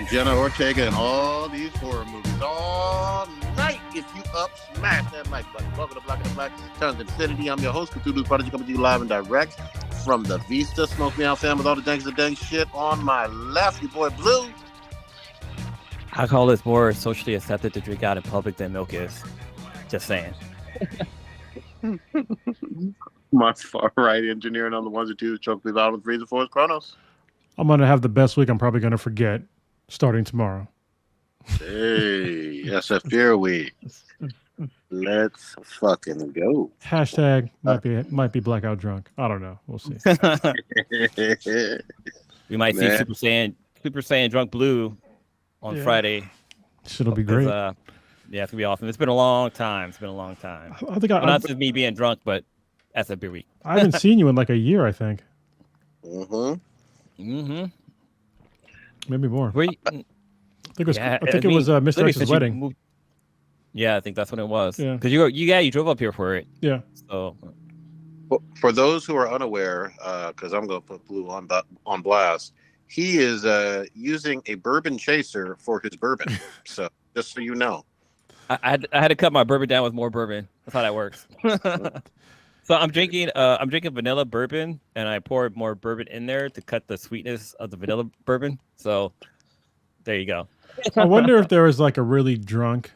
Jenna Ortega and all these horror movies all night. If you up, smash that like button. Welcome to Black and the Black, Tons of Infinity. I'm your host, Cthulhu's Prodigy, coming to you live and direct from the Vista Smoke Me Out fam with all the dang shit. On my left, your boy Blue. I call this more socially accepted to drink out in public than milk is. Just saying. My far right engineering on the ones and twos, choke me out with Freezer Force Chronos. I'm going to have the best week I'm probably going to forget starting tomorrow. Hey, SF Fear Week. Let's fucking go. Hashtag might be blackout drunk. I don't know. We'll see. We might see Super Saiyan Drunk Blue on Friday. It'll be great. Yeah, it's gonna be awesome. It's been a long time. I think not just me being drunk, but SF Beer Week. I haven't seen you in like a year, I think. Mm-hmm. Maybe more. Wait, I think it was Mr. X's wedding. Yeah, I think that's what it was. Yeah. Because you drove up here for it. Yeah. So for those who are unaware, because I'm going to put Blue on blast, he is using a bourbon chaser for his bourbon. So just so you know, I had to cut my bourbon down with more bourbon. That's how that works. So I'm drinking vanilla bourbon, and I poured more bourbon in there to cut the sweetness of the vanilla bourbon. So there you go. I wonder if there was like a really drunk,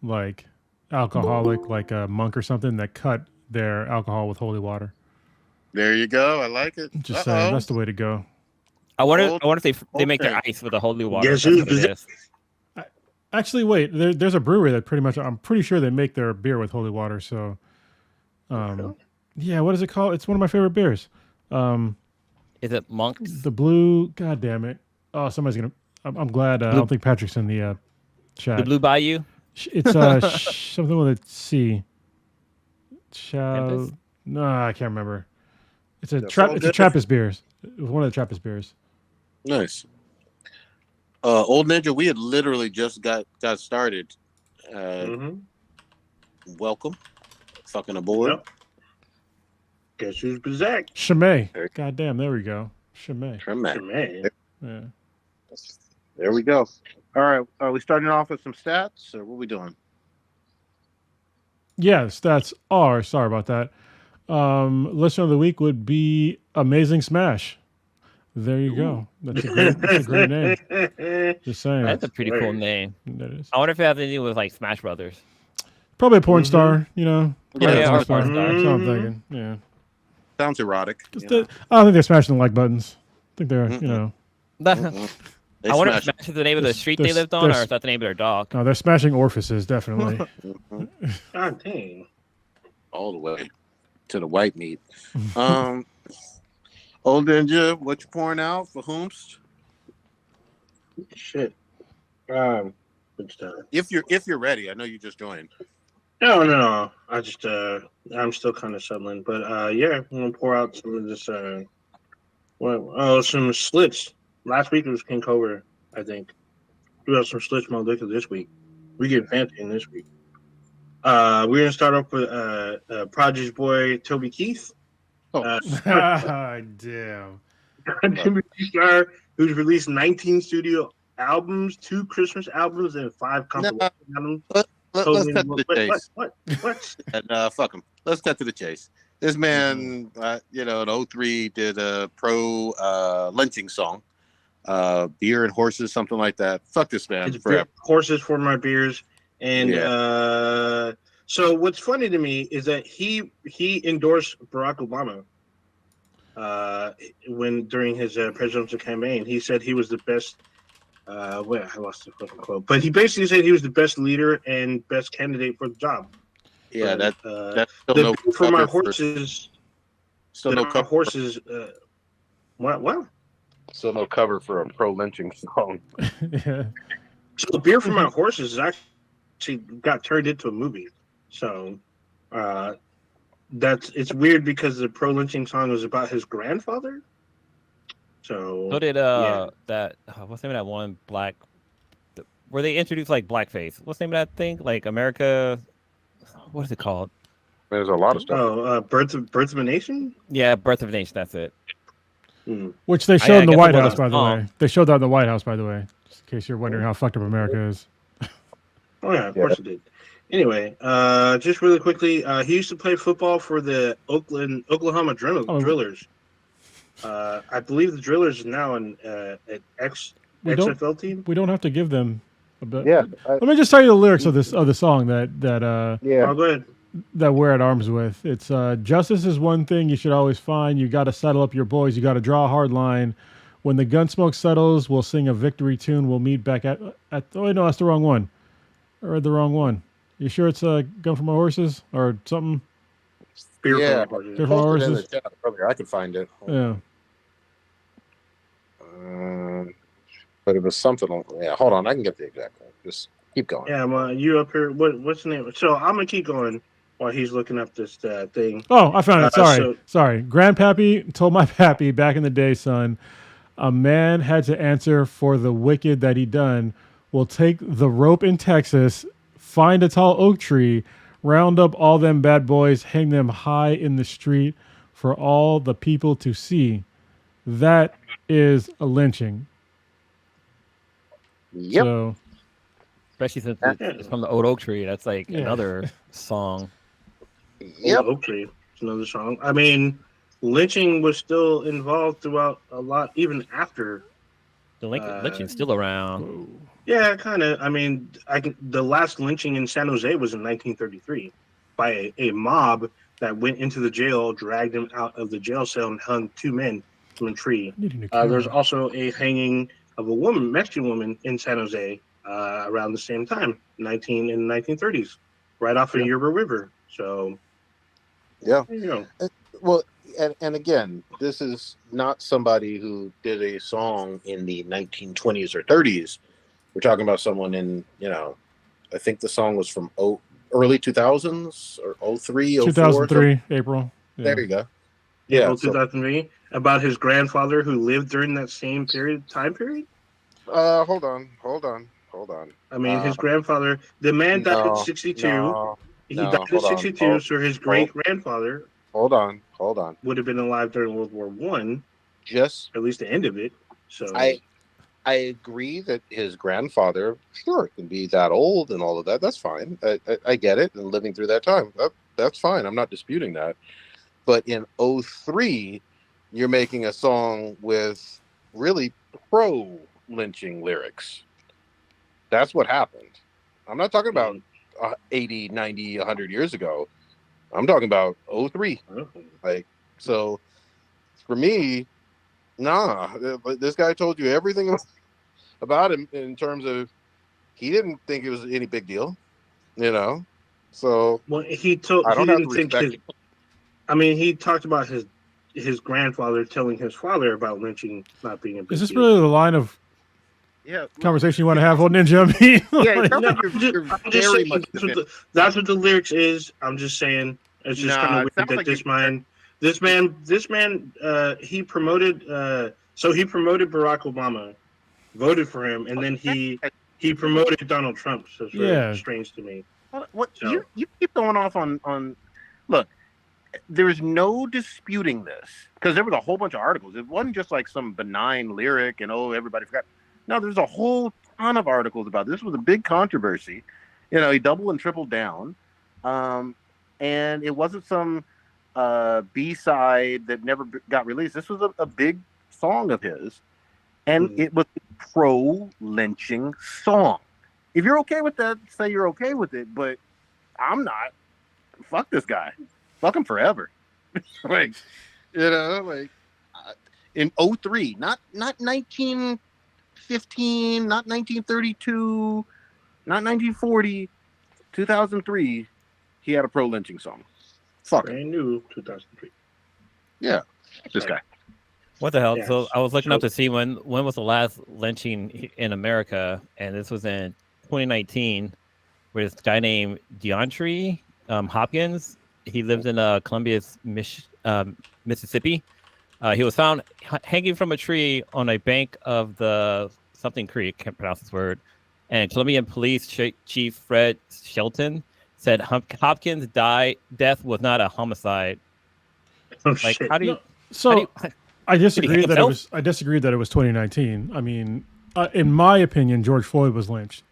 like alcoholic, like a monk or something that cut their alcohol with holy water. There you go. I like it. Just saying, that's the way to go. I wonder if they make their ice with the holy water. Yes, actually, wait. There's a brewery that I'm pretty sure they make their beer with holy water. So, yeah. What is it called? It's one of my favorite beers. Is it Monks? The Blue. God damn it! Oh, somebody's gonna. I'm glad. I don't think Patrick's in the chat. The Blue Bayou. It's something with a C. No, I can't remember. It's a Trappist beers. It was one of the Trappist beers. Nice. Old Ninja, we had literally just got started. Welcome. Fucking aboard. Yep. Guess who's back? Chimay. God damn, there we go. Chimay. Yeah. There we go. All right. Are we starting off with some stats, or what are we doing? Yeah, the stats are. Sorry about that. Listener of the week would be Amazing Smash. There you go. That's a great name. Just saying. That's a pretty cool name. That is. I wonder if it has anything with like Smash Brothers. Probably a porn star, you know. Yeah, porn star. That's what I'm thinking. Yeah. Sounds erotic. I don't think they're smashing the like buttons. I think they're, you know. I wonder if Smash is the name of the street they lived on, or is that the name of their dog? No, they're smashing orifices, definitely. God dang. All the way to the white meat. Old Ninja, what you pouring out for whomst? Shit. If you're ready, I know you just joined. No. I just I'm still kind of settling, but yeah, I'm gonna pour out some of this. Some Schlitz. Last week it was King Cobra, I think. We have some Schlitz Maldicka this week. We get fancy in this week. We're gonna start off with Prodigy's boy Toby Keith. Damn. Star, who's released 19 studio albums, 2 Christmas albums, and 5 compilation albums. Let's cut to the chase. What? And fuck him. Let's cut to the chase. This man, in 03 did a pro lynching song, beer and horses, something like that. Fuck this man forever. Horses for my beers, and so what's funny to me is that he endorsed Barack Obama during his presidential campaign. He said he was the best. I lost the fucking quote, but he basically said he was the best leader and best candidate for the job. Yeah, but, that's still no for my horses. Still no cover. Horses. What? Still no cover for a pro lynching song. Yeah. So the beer for my horses actually got turned into a movie. So it's weird because the pro lynching song was about his grandfather. So did that what's the name of that one where they introduced like blackface? What's the name of that thing? Like America, what is it called? There's a lot of stuff. Birth of a Nation? Yeah, Birth of a Nation, that's it. Which they showed in the White House, by the way. They showed that in the White House, by the way. Just in case you're wondering how fucked up America is. Oh yeah, of course it did. Anyway, just really quickly, he used to play football for the Oklahoma Drillers. I believe the Drillers is now an XFL team. We don't have to give them a bit. Yeah. Let me just tell you the lyrics of the song that Yeah. Oh, go ahead. that we're at arms with. It's justice is one thing you should always find. You got to settle up your boys. You got to draw a hard line. When the gun smoke settles, we'll sing a victory tune. We'll meet back at. Oh wait, no, that's the wrong one. I read the wrong one. You sure it's a gun for my horses or something? Fear Yeah. for my Fear horses. for my Posted in the horses. chat earlier. I could find it. Yeah. But it was something. Yeah, hold on. I can get the exact one. Just keep going. Yeah, you up here? What's the name? So I'm gonna keep going while he's looking up this thing. Oh, I found it. Sorry. so- Sorry. Grandpappy told my pappy back in the day, son, a man had to answer for the wicked that he done. We'll take the rope in Texas, find a tall oak tree, round up all them bad boys, hang them high in the street for all the people to see. That is a lynching. Yep. So, Especially since it's from the old oak tree. That's like Yeah. another song. Yep. Oak Tree. It's another song. I mean, lynching was still involved throughout a lot, even after. The lynching's still around. Yeah, kind of. I mean, the last lynching in San Jose was in 1933 by a mob that went into the jail, dragged him out of the jail cell, and hung two men from a tree. I need a new camera. There's also a hanging of a woman, Mexican woman, in San Jose around the same time, in the 1930s, right off of Yerba River. So, Yeah. there you go. Well, and again, this is not somebody who did a song in the 1920s or 30s. We're talking about someone in, I think the song was from early 2000s or 03, 04. 2003, April. Yeah. There you go. Yeah. April 2003, about his grandfather who lived during that same time period. Hold on. I mean, his grandfather, the man died at 62. He died at hold on. 62, so his great grandfather Hold on. would have been alive during World War One, Just or at least the end of it. So I agree that his grandfather, sure, can be that old and all of that. That's fine. I get it. And living through that time, that's fine. I'm not disputing that. But in 03, you're making a song with really pro-lynching lyrics. That's what happened. I'm not talking about 80, 90, 100 years ago. I'm talking about 03. So for me, nah, this guy told you everything about him in terms of he didn't think it was any big deal, So well, he didn't think his. I mean, he talked about his grandfather telling his father about lynching not being a big Is this deal. really the line of yeah, conversation you want to have, old Ninja? I mean, yeah. It sounds No, like you're I'm just very saying much that's what the lyrics is. I'm just saying it's just kind of weird that this man, he promoted. So he promoted Barack Obama, voted for him, and then he promoted Donald Trump. So it's very strange to me. What So- you keep going off on? Look, there's no disputing this because there was a whole bunch of articles. It wasn't just like some benign lyric and everybody forgot. No, there's a whole ton of articles about this. This was a big controversy. He doubled and tripled down, and it wasn't some B-side that never got released. This was a big song of his, and it was a pro-lynching song. If you're okay with that, say you're okay with it, but I'm not. Fuck this guy. Fuck him forever. In 03, not 1915, not 1932, not 1940, 2003, he had a pro-lynching song. Fuck him. Brand new 2003. Yeah. This guy. What the hell? Yeah, So I was looking up so- to see when was the last lynching in America, and this was in 2019, where this guy named DeAndre Hopkins. He lived in Columbia, Mississippi. He was found hanging from a tree on a bank of the something creek. Can't pronounce this word. And Colombian Police Chief Fred Shelton said Hopkins' death was not a homicide. Oh, Like, shit. how do you? So how do you- I disagree hang that himself? I disagreed that it was 2019. I mean, in my opinion, George Floyd was lynched.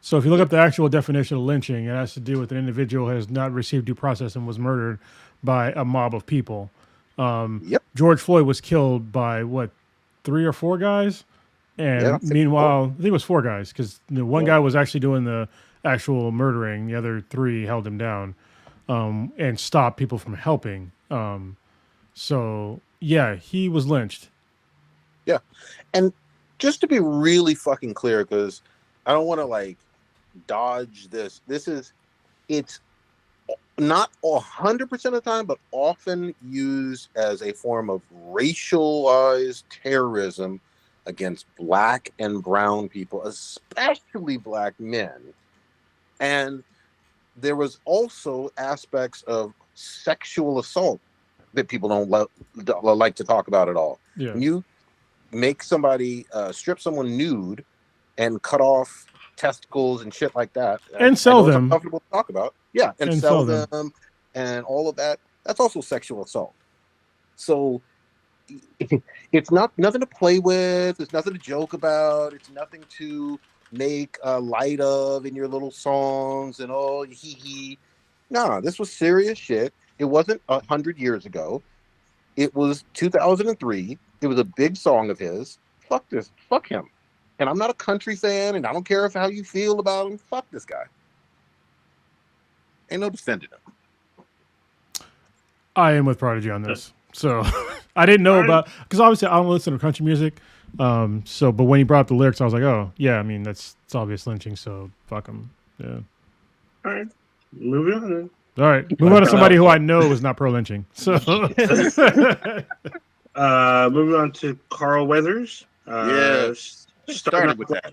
So if you look up the actual definition of lynching, it has to do with an individual who has not received due process and was murdered by a mob of people. Yep. George Floyd was killed by what, 3 or 4 guys? And Yeah, meanwhile, I think it was 4 guys because one guy was actually doing the actual murdering. The other 3 held him down and stopped people from helping. So yeah, he was lynched. Yeah. And just to be really fucking clear, because I don't want to like dodge this. It's not 100% of the time, but often used as a form of racialized terrorism against black and brown people, especially black men. And there was also aspects of sexual assault that people don't like to talk about at all. Yeah. When you make somebody strip someone nude and cut off testicles and shit like that, and sell I know them. it's uncomfortable to talk about. Yeah, and sell them and all of that. That's also sexual assault. So it's not nothing to play with. It's nothing to joke about. It's nothing to make light of in your little songs and hee hee. Nah, this was serious shit. It wasn't 100 years ago. It was 2003. It was a big song of his. Fuck this. Fuck him. And I'm not a country fan, and I don't care how you feel about him. Fuck this guy. Ain't no defending him. I am with Prodigy on this. So I didn't know about, because obviously I don't listen to country music. But when he brought up the lyrics, I was like, oh yeah, I mean it's obvious lynching, so fuck him. Yeah. All right, moving on then. All right, move on to somebody who I know is not pro lynching. So moving on to Carl Weathers. Started with that.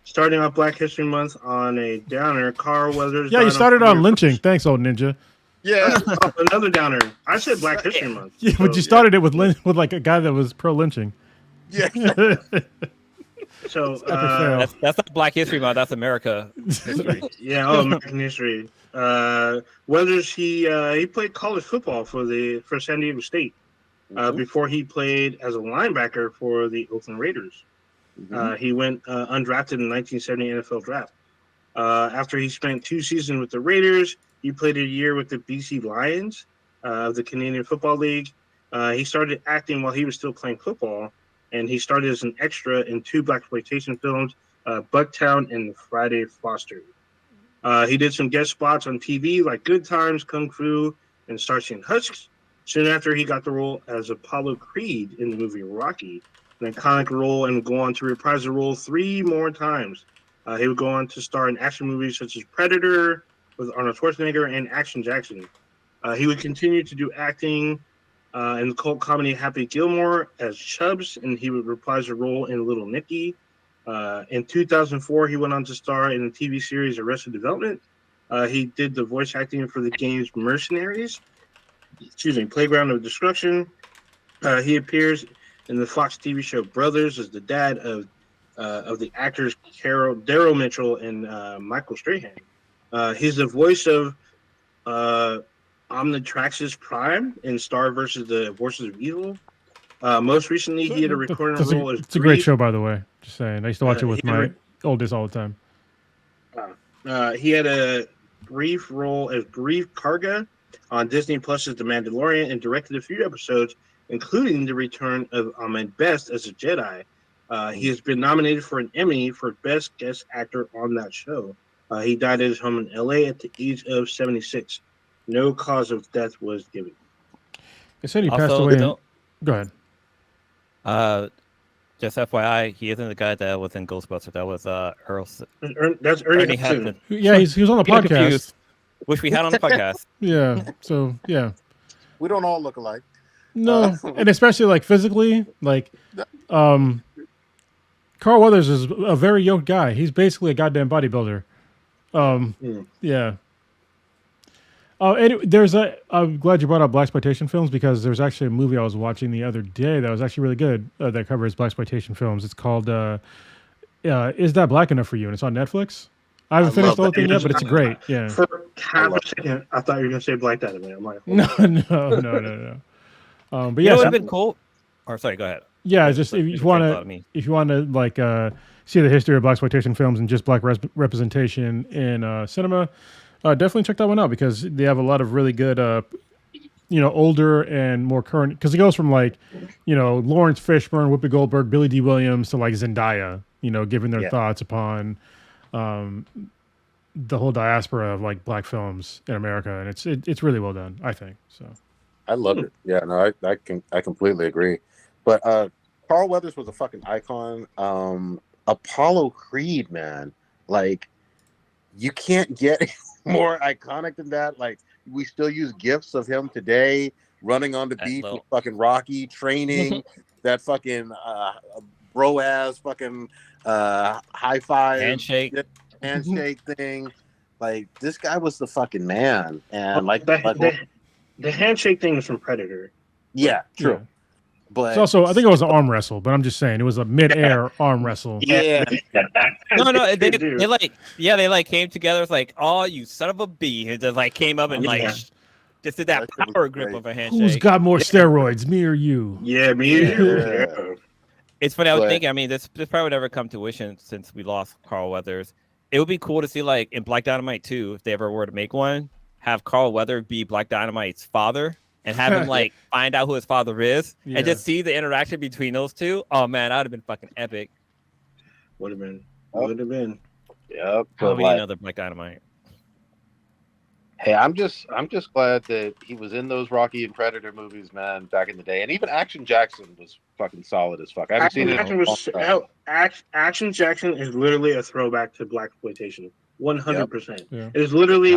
Starting off Black History Month on a downer, Carl Weathers. Yeah, you started on lynching. Thanks, old ninja. Yeah. Another downer. I said Black History Month. Yeah, but you started it with like a guy that was pro lynching. Yeah. So that's not Black History Month. That's America history. Yeah, American history. Weathers he played college football for San Diego State before he played as a linebacker for the Oakland Raiders. He went undrafted in the 1970 NFL draft. After he spent 2 seasons with the Raiders, he played a year with the BC Lions of the Canadian Football League. He started acting while he was still playing football, and he started as an extra in 2 blaxploitation films, Bucktown and Friday Foster. He did some guest spots on TV like Good Times, Kung Fu, and Starsky and Hutch. Soon after, he got the role as Apollo Creed in the movie Rocky, an iconic role, and would go on to reprise the role 3 more times. He would go on to star in action movies such as Predator with Arnold Schwarzenegger and Action Jackson. He would continue to do acting in the cult comedy Happy Gilmore as Chubbs, and he would reprise a role in Little Nicky. In 2004, he went on to star in the TV series Arrested Development. He did the voice acting for the games Mercenaries, Playground of Destruction. He appears in the Fox TV show Brothers as the dad of the actors Daryl Mitchell and Michael Strahan. He's the voice of Omnitrax's Prime in Star versus the Forces of Evil. Most recently, he had a recurring role as. It's a great show, by the way. Just saying, I used to watch it with my oldest all the time. He had a brief role as Grief Karga on Disney Plus's The Mandalorian and directed a few episodes, including the return of Ahmed Best as a Jedi. He has been nominated for an Emmy for Best Guest Actor on that show. He died at his home in L.A. at the age of 76. No cause of death was given. They said he passed away. Go ahead. Just FYI, he isn't the guy that was in Ghostbusters. That was Earl. That's Ernie Hudson. Yeah, he was on the podcast. Confused, which we had on the podcast. Yeah. So yeah. We don't all look alike. No, and especially like physically, like Carl Weathers is a very yoked guy. He's basically a goddamn bodybuilder. Yeah. Anyway, I'm glad you brought up blaxploitation films because there's actually a movie I was watching the other day that was actually really good that covers blaxploitation films. It's called Is That Black Enough for You? And it's on Netflix. I haven't finished the whole thing yet, but it's great. Yeah. For half a second, I thought you were going to say Black Dynamite. I'm like, no. But You yeah, know, it would have been cool. Or sorry, go ahead. Yeah, just if you want to like see the history of blaxploitation films and just black representation in cinema, definitely check that one out because they have a lot of really good, older and more current. Because it goes from like, Lawrence Fishburne, Whoopi Goldberg, Billy D. Williams to like Zendaya, giving their thoughts upon the whole diaspora of like black films in America, and it's really well done, I think. So I loved it. Yeah, no, I completely agree. But Carl Weathers was a fucking icon. Apollo Creed, man, like you can't get more iconic than that. Like we still use gifs of him today, running on the beach with fucking Rocky, training that fucking bro ass fucking high five handshake thing. Like this guy was the fucking man, and the handshake thing was from Predator. Yeah, true. Yeah. But it's also, I think it was an arm wrestle, but I'm just saying it was a mid-air arm wrestle. Yeah. No, they like came together. It's like, oh, you son of a bee, and just like came up and just did that power grip of a handshake. Who's got more steroids, me or you? Yeah, me or you. Yeah. It's funny. I was thinking. I mean, this probably would never come to fruition since we lost Carl Weathers. It would be cool to see, like in Black Dynamite 2, if they ever were to make one, have Carl Weathers be Black Dynamite's father. And have him like find out who his father is, and just see the interaction between those two. Oh man, that would have been fucking epic. Would have been. Yeah. We need another Black Dynamite. Hey, I'm just glad that he was in those Rocky and Predator movies, man, back in the day. And even Action Jackson was fucking solid as fuck. I haven't seen it. Action Jackson is literally a throwback to blaxploitation. 100%. Yeah. It is literally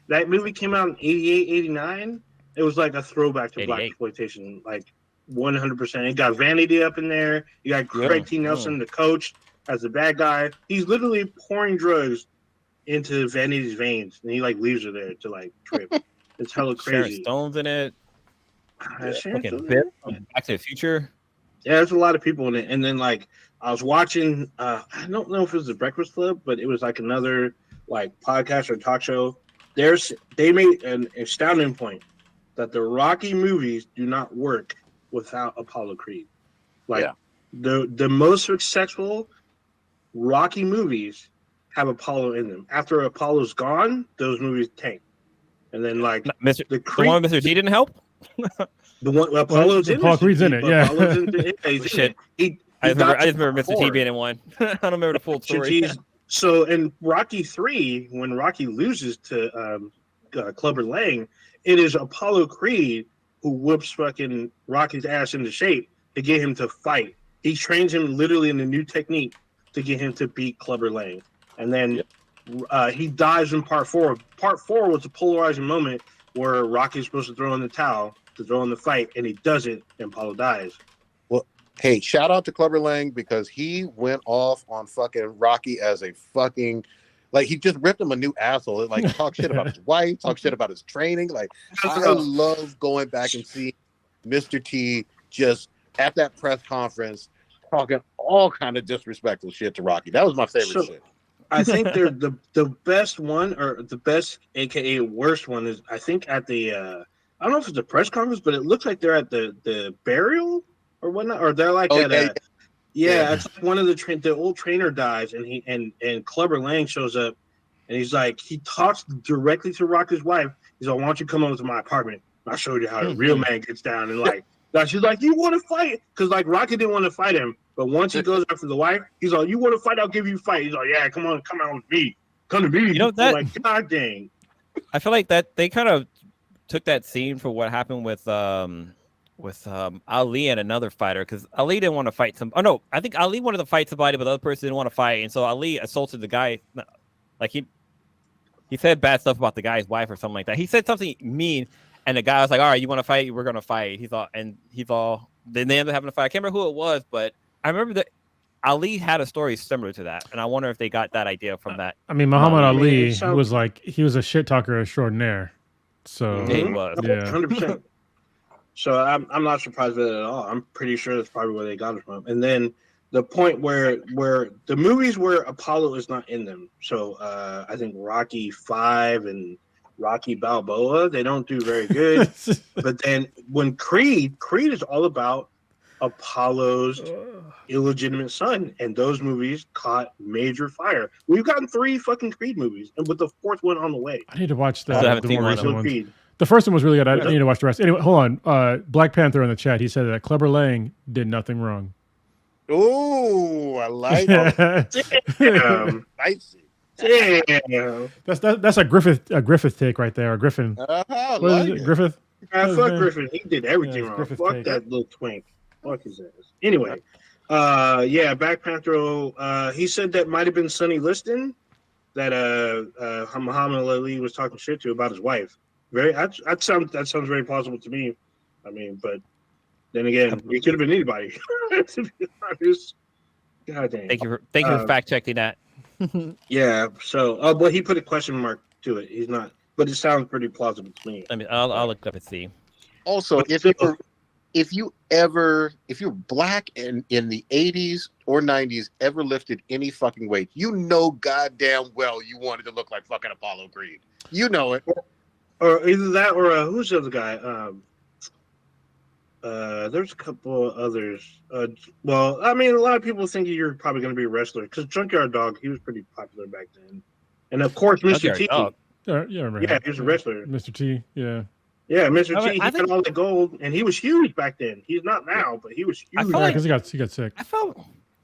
that movie came out in 88, 89. It was like a throwback to blaxploitation, like 100%. It got Vanity up in there. You got Craig T. Nelson, the coach, as the bad guy. He's literally pouring drugs into Vanity's veins, and he like leaves her there to like trip. It's hella crazy. Sharon Stone's in it. Back to the Future. Yeah, there's a lot of people in it. And then like I was watching, I don't know if it was the Breakfast Club, but it was like another like podcast or talk show. They made an astounding point that the Rocky movies do not work without Apollo Creed. Like the most successful Rocky movies have Apollo in them. After Apollo's gone, those movies tank. And then like the one with Mr. G didn't help. The one Apollo's in Apollo Creed's in it. Yeah. Shit. I just remember Mr. T being in one. I don't remember the full story. So in Rocky 3, when Rocky loses to Clubber Lang, it is Apollo Creed who whoops fucking Rocky's ass into shape to get him to fight. He trains him literally in a new technique to get him to beat Clubber Lang. And then he dies in part 4. Part 4 was a polarizing moment where Rocky's supposed to throw in the towel to throw in the fight, and he doesn't, and Apollo dies. Well, hey, shout out to Clubber Lang because he went off on fucking Rocky as a fucking... Like, he just ripped him a new asshole. Like, talk shit about his wife, talk shit about his training. Like, I love going back and seeing Mr. T just at that press conference talking all kind of disrespectful shit to Rocky. That was my favorite shit. I think they're the best one, or the best, a.k.a. worst one, is, I think, at the, I don't know if it's a press conference, but it looks like they're at the burial or whatnot, or they're like it's like one of the old trainer dies, and Clubber Lang shows up, and he's like, he talks directly to Rocky's wife. He's like, why don't you come over to my apartment? I'll show you how a real man gets down. And like, she's like, you want to fight? Because like Rocky didn't want to fight him, but once he goes after the wife, he's like, you want to fight? I'll give you a fight. He's like, yeah, come on with me. Come to me. You know that? Like, God dang. I feel like that they kind of took that scene for what happened with Ali and another fighter, because Ali didn't want to fight some. Oh no, I think Ali wanted to fight somebody, but the other person didn't want to fight, and so Ali assaulted the guy. Like he said bad stuff about the guy's wife or something like that. He said something mean, and the guy was like, "All right, you want to fight? We're gonna fight." Then they ended up having a fight. I can't remember who it was, but I remember that Ali had a story similar to that, and I wonder if they got that idea from that. I mean, Muhammad Ali was like, he was a shit talker extraordinaire. So he was, 100%. So I'm not surprised with it at all. I'm pretty sure that's probably where they got it from. And then the point where the movies where Apollo is not in them. So I think Rocky 5 and Rocky Balboa, they don't do very good. But then when Creed is all about Apollo's illegitimate son, and those movies caught major fire. We've gotten 3 fucking Creed movies, and with the 4th one on the way. I need to watch I still haven't the seen more one of recent them. ones. Creed. The first one was really good. I need to watch the rest. Anyway, hold on. Black Panther in the chat. He said that Clubber Lang did nothing wrong. Ooh, I like it. Damn. Spicy. Damn. That's a Griffith take right there. A Griffin. I What like is it? it. Griffith? Fuck Griffin. He did everything Yeah, wrong. Griffith Fuck take. that little twink. Fuck his ass. Anyway, Black Panther. He said that might have been Sonny Liston that Muhammad Ali was talking shit to about his wife. That sounds very plausible to me. I mean, but then again, it could have been anybody. To be honest. God damn. Thank you for fact checking that. Yeah. So, but he put a question mark to it. He's not, but it sounds pretty plausible to me. I mean, I'll look up and see. Also, if you're black and in the 80s or 90s ever lifted any fucking weight, you know goddamn well you wanted to look like fucking Apollo Creed. You know it. Or either that or who's the other guy? There's a couple of others. Well, I mean, a lot of people think you're probably going to be a wrestler because Junkyard Dog, he was pretty popular back then. And of course, Mr. T. Dog. Yeah, remember Yeah, him. he was a wrestler. Mr. T. Yeah. Yeah, Mr. I T. mean, He I had think- all the gold, and he was huge back then. He's not now, but he was huge. I feel Yeah, like- because he got sick. I felt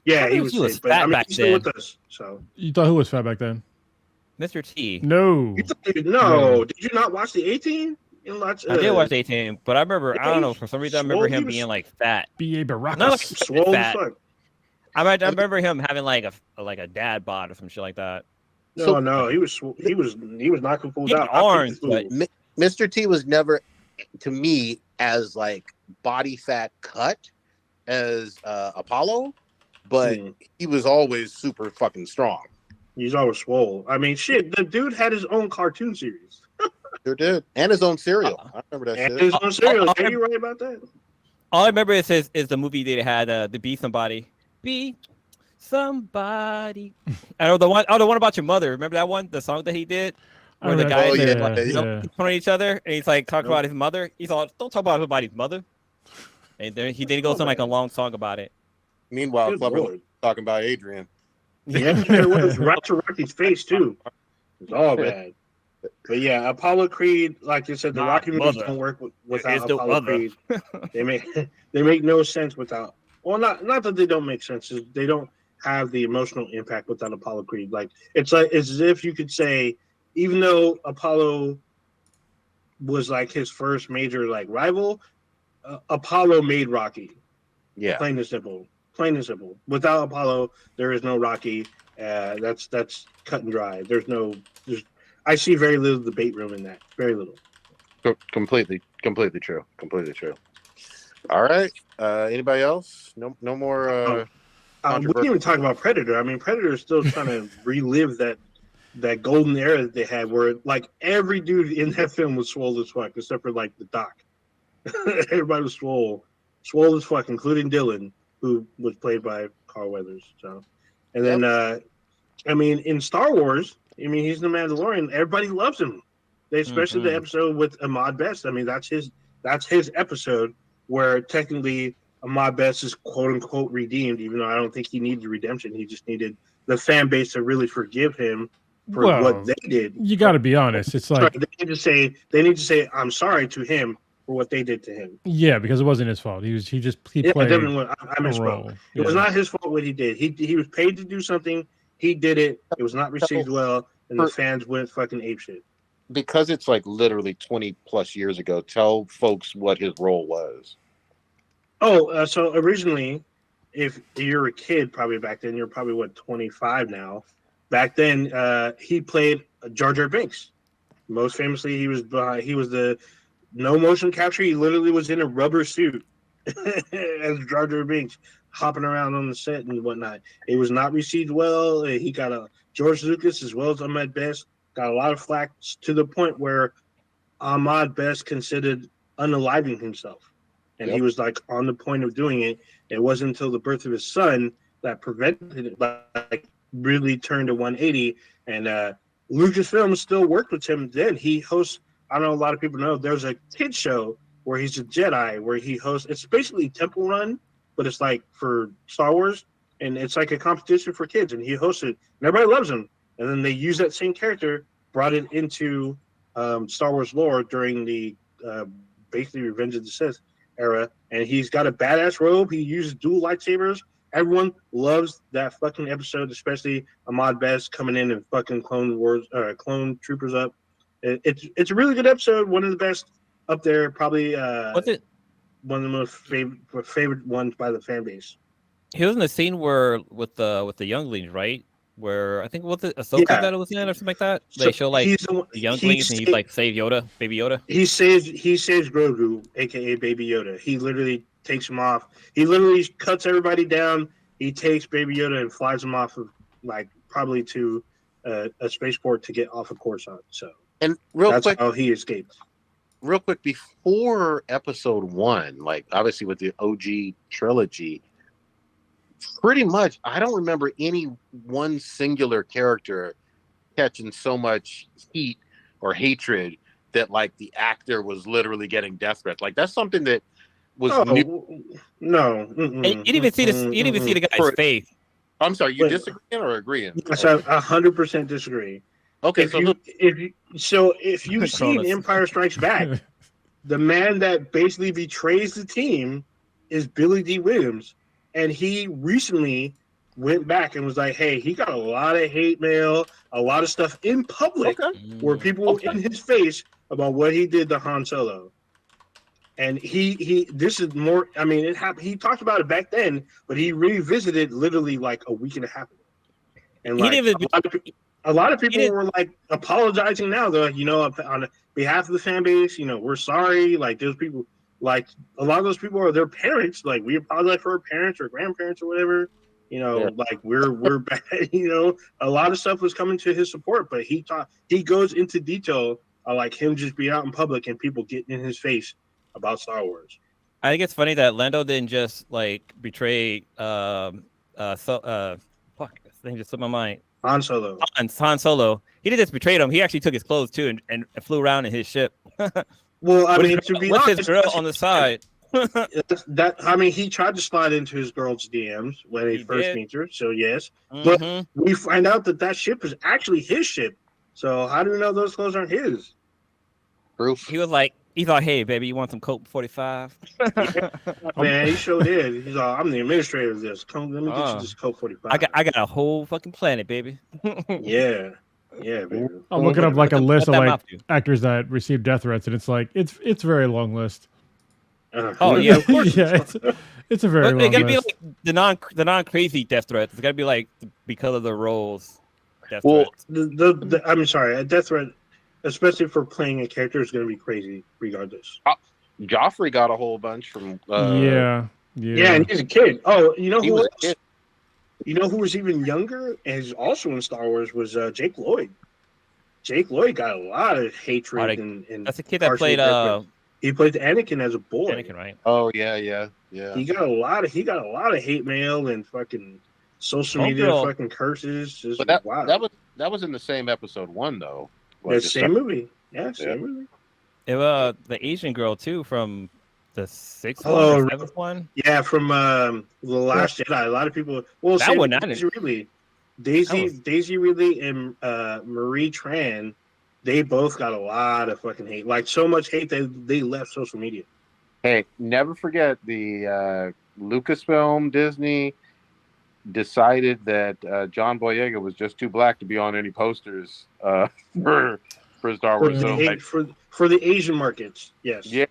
Yeah, I he thought was he was sick, but I fat mean, back he's still then. with us. So You thought who was fat back then? Mr. T. No. no, did you not watch the 18? You didn't watch, I did watch 18, but I remember yeah, I don't he know was for some reason I remember swole. He him was- being like fat. B.A. Not like Baracus. swole as fat. fuck. I remember him having like a dad bod or some shit like that. No, he was knocking fools He had out. I arms, picked the fools. Mr. T was never, to me, as like body fat cut as Apollo, but he was always super fucking strong. He's always swole. I mean, shit, the dude had his own cartoon series. Sure did. And his own cereal. I remember that And shit. his own cereal. Are you right about that? All I remember is the movie they had the Be Somebody. Be Somebody. I know the one about your mother. Remember that one? The song that he did? Where the guys keep pointing at each other and he's like talking about his mother. He's all, don't talk about somebody's mother. And then he did go on like a long song about it. Meanwhile, Good Clever Lord. talking about Adrian. Yeah, it was right to Rocky's face too. It's all bad. But yeah, Apollo Creed, like you said, the My Rocky movies mother. don't work There is without no Apollo other. Creed. They make no sense without. Well, not that they don't make sense. Is they don't have the emotional impact without Apollo Creed. Like it's as if you could say, even though Apollo was like his first major like rival, Apollo made Rocky. Yeah. Plain and simple. Plain and simple. Without Apollo, there is no Rocky. That's cut and dry. I see very little debate room in that. Very little. Completely true. Completely true. All right. Anybody else? No more. We didn't even talk about Predator. I mean, Predator is still trying to relive that golden era that they had, where like every dude in that film was swole as fuck, except for like the Doc. Everybody was swole as fuck, including Dylan, who was played by Carl Weathers. So, and then I mean, in Star Wars, I mean, he's the Mandalorian. Everybody loves him. Especially the episode with Ahmad Best. I mean, that's his episode where technically Ahmad Best is quote unquote redeemed, even though I don't think he needed redemption. He just needed the fan base to really forgive him for what they did. You got to be honest. It's like they need to say I'm sorry to him for what they did to him. Yeah, because it wasn't his fault. He played definitely. I misspoke. It was not his fault what he did. He was paid to do something. He did it. It was not received well, and the fans went fucking apeshit. Because it's like literally 20 plus years ago, tell folks what his role was. So originally, if you're a kid, probably back then, you're probably 25 now. Back then, he played Jar Jar Binks. Most famously, he was the no motion capture. He literally was in a rubber suit as Jar Jar Binks, hopping around on the set and whatnot. It was not received well. He got George Lucas as well as Ahmad Best got a lot of flack to the point where Ahmad Best considered unaliving himself. And he was like on the point of doing it. It wasn't until the birth of his son that prevented it, like really turned a 180. And Lucasfilm still worked with him then. He hosts, I don't know, a lot of people know, there's a kid show where he's a Jedi, where he hosts, it's basically Temple Run, but it's like for Star Wars, and it's like a competition for kids, and he hosts it, and everybody loves him. And then they use that same character, brought it into Star Wars lore during the basically Revenge of the Sith era, and he's got a badass robe. He uses dual lightsabers. Everyone loves that fucking episode, especially Ahmad Best coming in and fucking clone troopers up. It's a really good episode. One of the best up there, probably. What's it? One of the most favorite ones by the fan base. He was in the scene where with the younglings, right? Where I think was it Ahsoka that it was in or something like that. They show like the younglings and he like save Yoda, Baby Yoda. He saves Grogu, aka Baby Yoda. He literally takes him off. He literally cuts everybody down. He takes Baby Yoda and flies him off of like probably to a spaceport to get off of Coruscant. So and that's how he escaped. Real quick, before episode 1, like obviously with the OG trilogy, pretty much I don't remember any one singular character catching so much heat or hatred that like the actor was literally getting death threats. Like that's something that was new. No. You didn't even see this. You didn't even see the guy's face. I'm sorry, you disagreeing or agreeing? Yes, I 100% disagree. Okay, if you've seen Empire Strikes Back, the man that basically betrays the team is Billy D. Williams, and he recently went back and was like, "Hey, he got a lot of hate mail, a lot of stuff in public, where people were in his face about what he did to Han Solo." And he this is more. I mean, it happened. He talked about it back then, but he revisited literally like a week and a half ago, and like a lot of people were like apologizing now. They're like, on behalf of the fan base, we're sorry. Like those people, like a lot of those people are their parents. Like we apologize for our parents or grandparents or whatever. Like we're bad. A lot of stuff was coming to his support, but he goes into detail like him just being out in public and people getting in his face about Star Wars. I think it's funny that Lando didn't just like betray fuck, this thing just slipped my mind. Han Solo. Han Solo. He didn't just betray him. He actually took his clothes too and flew around in his ship. Well, I mean, to be honest, his girl on the side. He tried to slide into his girl's DMs when he first meets her. So yes, but we find out that ship is actually his ship. So how do we know those clothes aren't his? Proof. He thought, "Hey, baby, you want some Coke 45?" Man, he sure did. He's like, "I'm the administrator of this. Come, let me get you this Coke 45." I got a whole fucking planet, baby. Yeah, baby. I'm looking up like a list of like actors that received death threats, and it's like it's a very long list. Oh yeah, of course. Yeah, it's a very long list. It gotta be like the non crazy death threats. It's gotta be like because of the roles. Threats. I'm sorry, a death threat, especially for playing a character, is going to be crazy regardless. Joffrey got a whole bunch from. Yeah, and he's a kid. Oh, you know who else? You know who was even younger and is also in Star Wars was Jake Lloyd. Jake Lloyd got a lot of hatred and that's a kid that played. He played Anakin as a boy. Anakin, right? Oh yeah. He got a lot of hate mail and fucking social media fucking curses. But that was in the same episode 1 though. The same movie. Yeah, same movie. It was the Asian girl too from the 6th one, 7th one. Yeah, from The Last Jedi. A lot of people. Well, that one, Daisy Ridley and Marie Tran. They both got a lot of fucking hate. Like so much hate that they left social media. Hey, never forget the Lucasfilm Disney decided that John Boyega was just too black to be on any posters for Star Wars. For the Asian markets, yes. Yeah.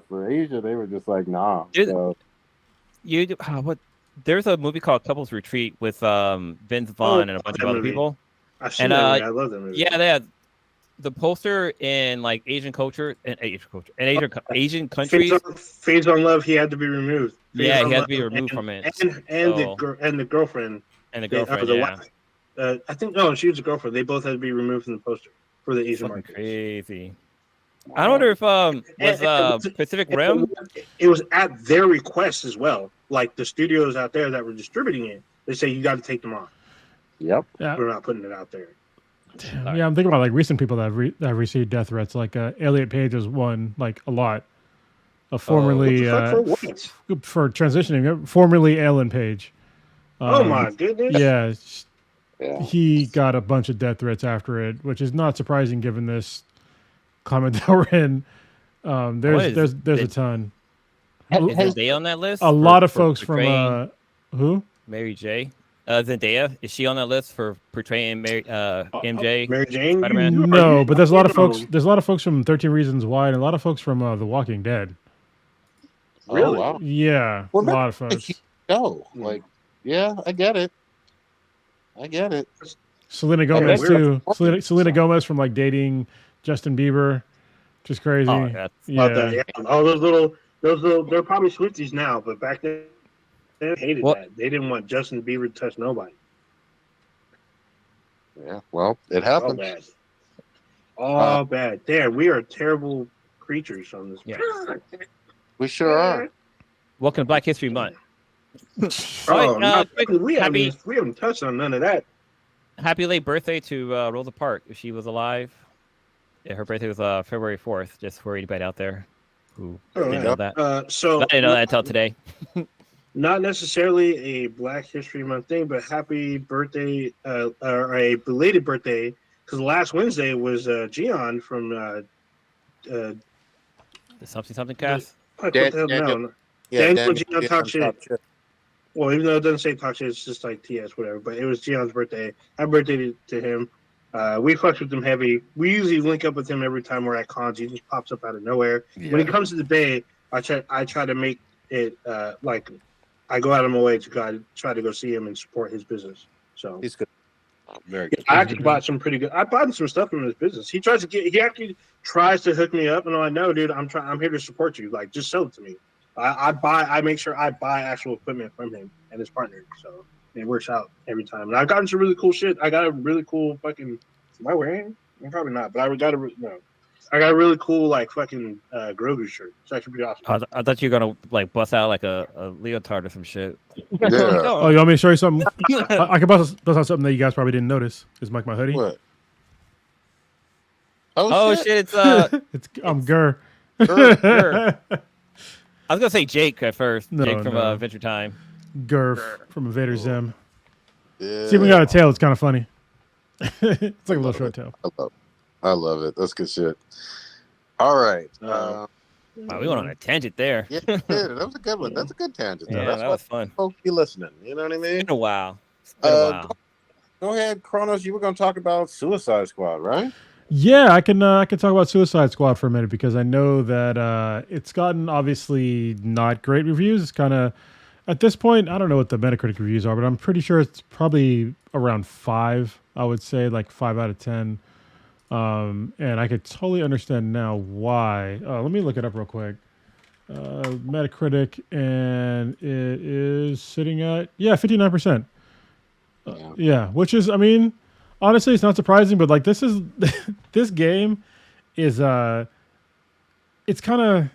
For Asia, they were just like, nah. There's a movie called Couples Retreat with Vince Vaughn and a bunch of other people. I love that movie. Yeah, they had the poster in like Asian countries. Phase on Love. He had to be removed. He had to be removed from it. And the girlfriend. I think she was a girlfriend. They both had to be removed from the poster for the Asian market. Crazy. I wonder if was Pacific Rim. It was at their request as well. Like the studios out there that were distributing it, they say you got to take them off. Yep. Yeah. We're not putting it out there. Yeah, I'm thinking about like recent people that received death threats. Like Elliot Page was one, like a lot. formerly For what? for transitioning, formerly Ellen Page. Oh my goodness! Yeah, Yeah. he got a bunch of death threats after it, which is not surprising given this climate that we're in. There's a ton. Is Zendaya on that list? A lot of for folks from portraying who? Mary J. Zendaya, is she on that list for portraying MJ? Mary Jane. Spider-Man? No, but there's a lot of folks. No. There's a lot of folks from 13 Reasons Why, and a lot of folks from The Walking Dead. Really? Oh, wow. Yeah, Well, a lot of folks. Go. Like, yeah, I get it. I get it. Selena Gomez we're- too. Selena Gomez from like dating Justin Bieber, just crazy. Oh, that's About yeah. that, yeah. All those little, they're probably Swifties now, but back then they hated What? that. They didn't want Justin Bieber to touch nobody. Yeah, well, it All happened. bad. All bad. There, we are terrible creatures on this. Yeah. We sure are. welcome to Black History Month. Oh, Right, no, we happy- haven't touched on none of that. Happy late birthday to Rosa Parks if she was alive. Yeah, her birthday was February 4th. Just for anybody out there who didn't yeah. know that. So I didn't know that until today. not necessarily a Black History Month thing, but happy birthday or a belated birthday, because last Wednesday was Gian from The something cast. what the hell Daniel- now? Yeah, Daniel Daniel Gian did talk some top shit. Well, even though it doesn't say talk shit, it's just like TS, whatever. But it was Gion's birthday. Happy birthday to him. We fucked with him heavy. We usually link up with him every time we're at cons. He just pops up out of nowhere. When he comes to the Bay, I try to make it like I go out of my way to try to go see him and support his business. So He's good. Very good. I actually bought some pretty good. I bought some stuff from his business. He actually tries to hook me up, and I'm like, no, dude, I'm here to support you. Like, just sell it to me. I make sure I buy actual equipment from him and his partner. So it works out every time. And I've gotten some really cool shit. I got a really cool fucking. Am I wearing? I'm probably not, but I got a really cool like fucking Grogu shirt. It's actually pretty awesome. I thought you were gonna like bust out like a leotard or some shit. Yeah. Oh, you want me to show you something? I can bust out something that you guys probably didn't notice. Is my hoodie? What? Oh shit! It's It's Gur. Gur. I was gonna say Jake at first. No, Jake from no. Adventure Time. Gurf from Invader Zim. Yeah. See, we got a tail. It's kind of funny. It's like a little short tail. I love it. That's good shit. All right. Wow, we went on a tangent there. Yeah, that was a good one. That's a good tangent. Though. Yeah, That's that why was fun. folks be listening. You know what I mean? It's been a while. It's been a while. Go ahead, Kronos. You were going to talk about Suicide Squad, right? Yeah, I can talk about Suicide Squad for a minute because I know that it's gotten obviously not great reviews. It's kind of at this point, I don't know what the Metacritic reviews are, but I'm pretty sure it's probably around 5. I would say like 5 out of 10. And I could totally understand now why. Let me look it up real quick. Metacritic, and it is sitting at 59%. Yeah, which is, I mean, honestly, it's not surprising, but like this game is it's kind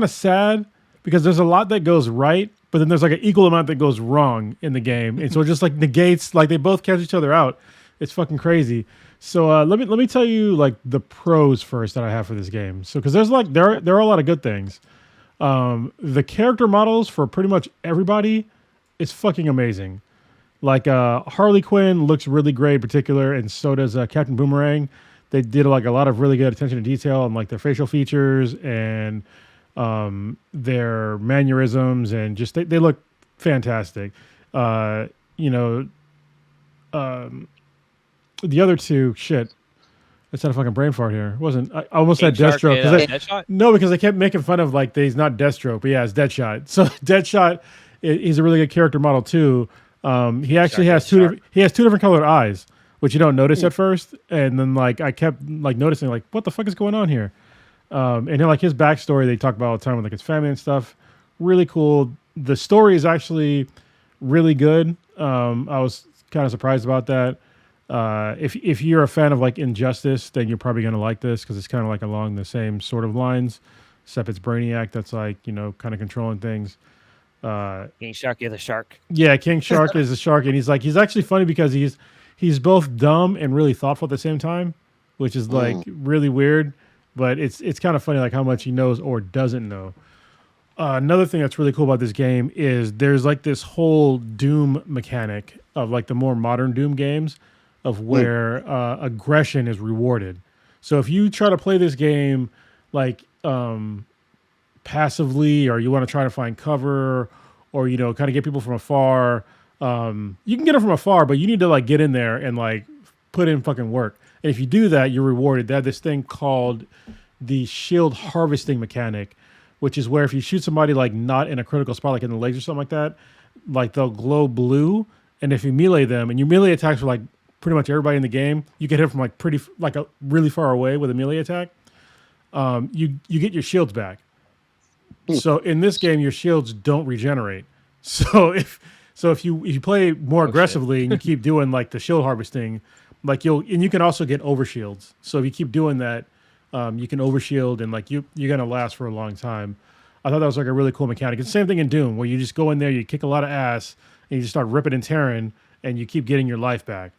of sad because there's a lot that goes right, but then there's like an equal amount that goes wrong in the game, and so it just like negates, like they both cancel each other out. It's fucking crazy. So let me tell you like the pros first that I have for this game. So because there's like there are a lot of good things. The character models for pretty much everybody is fucking amazing. Like Harley Quinn looks really great in particular, and so does Captain Boomerang. They did like a lot of really good attention to detail on like their facial features and their mannerisms, and just they look fantastic. The other two, shit. That's not a fucking brain fart here. It wasn't. I almost said Deathstroke. Deadshot? No, because I kept making fun of like he's not Deathstroke, but yeah, it's Deadshot. So Deadshot, he's a really good character model too. He actually has two different colored eyes, which you don't notice at first, and then like I kept like noticing like what the fuck is going on here. And then like his backstory, they talk about all the time with like his family and stuff. Really cool. The story is actually really good. I was kind of surprised about that. If you're a fan of like Injustice, then you're probably gonna like this because it's kind of like along the same sort of lines, except it's Brainiac that's like kind of controlling things. King Shark is a shark. Yeah, King Shark is a shark, and he's actually funny because he's both dumb and really thoughtful at the same time, which is like really weird. but it's kind of funny like how much he knows or doesn't know. Another thing that's really cool about this game is there's like this whole Doom mechanic of like the more modern Doom games of where aggression is rewarded. So if you try to play this game like passively, or you want to try to find cover, or kind of get people from afar, you can get them from afar, but you need to like get in there and like put in fucking work. And if you do that, you're rewarded. They have this thing called the shield harvesting mechanic, which is where if you shoot somebody like not in a critical spot, like in the legs or something like that, like they'll glow blue. And if you melee them, and you melee attacks for like pretty much everybody in the game, you get hit from like a really far away with a melee attack. You get your shields back. So in this game, your shields don't regenerate. So if you play more aggressively and you keep doing like the shield harvesting, like you can also get overshields. So if you keep doing that, you can overshield and like you're gonna last for a long time. I thought that was like a really cool mechanic. It's the same thing in Doom, where you just go in there, you kick a lot of ass, and you just start ripping and tearing, and you keep getting your life back.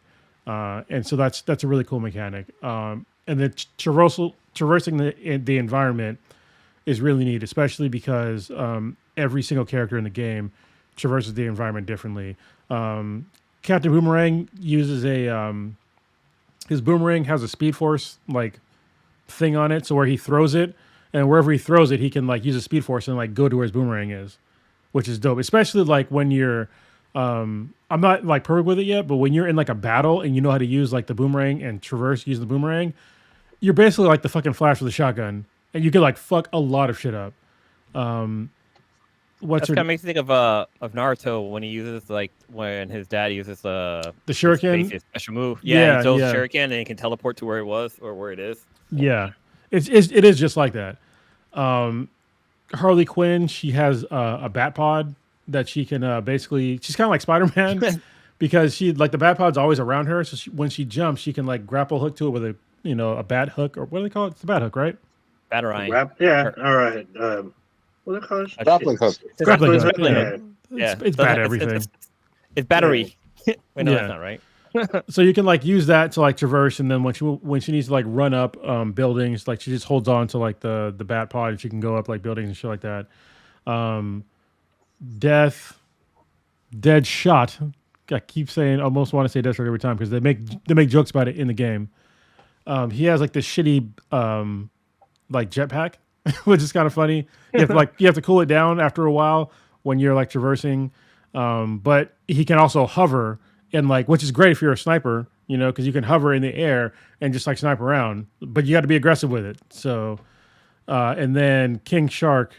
And so that's a really cool mechanic. And then traversing the environment is really neat, especially because every single character in the game traverses the environment differently. Captain Boomerang uses his boomerang has a Speed Force like thing on it, so where he throws it, and wherever he throws it, he can like use a Speed Force and like go to where his boomerang is, which is dope. Especially like when you're, I'm not like perfect with it yet, but when you're in like a battle and you know how to use like the boomerang and traverse using the boomerang, you're basically like the fucking Flash with a shotgun, and you can like fuck a lot of shit up. That kind of makes me think of Naruto when he uses like when his dad uses the shuriken his special move. Yeah, he throws shuriken and he can teleport to where it was or where it is. Yeah, it is just like that. Harley Quinn, she has a bat pod that she can basically. She's kind of like Spider-Man because she like the bat pod's always around her. So when she jumps, she can like grapple hook to it with a bat hook, or what do they call it? It's the bat hook, right? Batarang. Yeah. All right. What do they call it? Grappling hook. Grappling hook. Yeah. It's bad everything. It's battery. Wait, no, Yeah. that's not right. So you can like use that to like traverse, and then when she needs to like run up buildings, like she just holds on to like the bat pod, and she can go up like buildings and shit like that. Dead shot. I keep saying, almost want to say Deathstroke every time because they make jokes about it in the game. He has like this shitty like jetpack, which is kind of funny. You have to cool it down after a while when you're like traversing. But he can also hover, and like, which is great if you're a sniper, because you can hover in the air and just like snipe around. But you got to be aggressive with it. So, and then King Shark,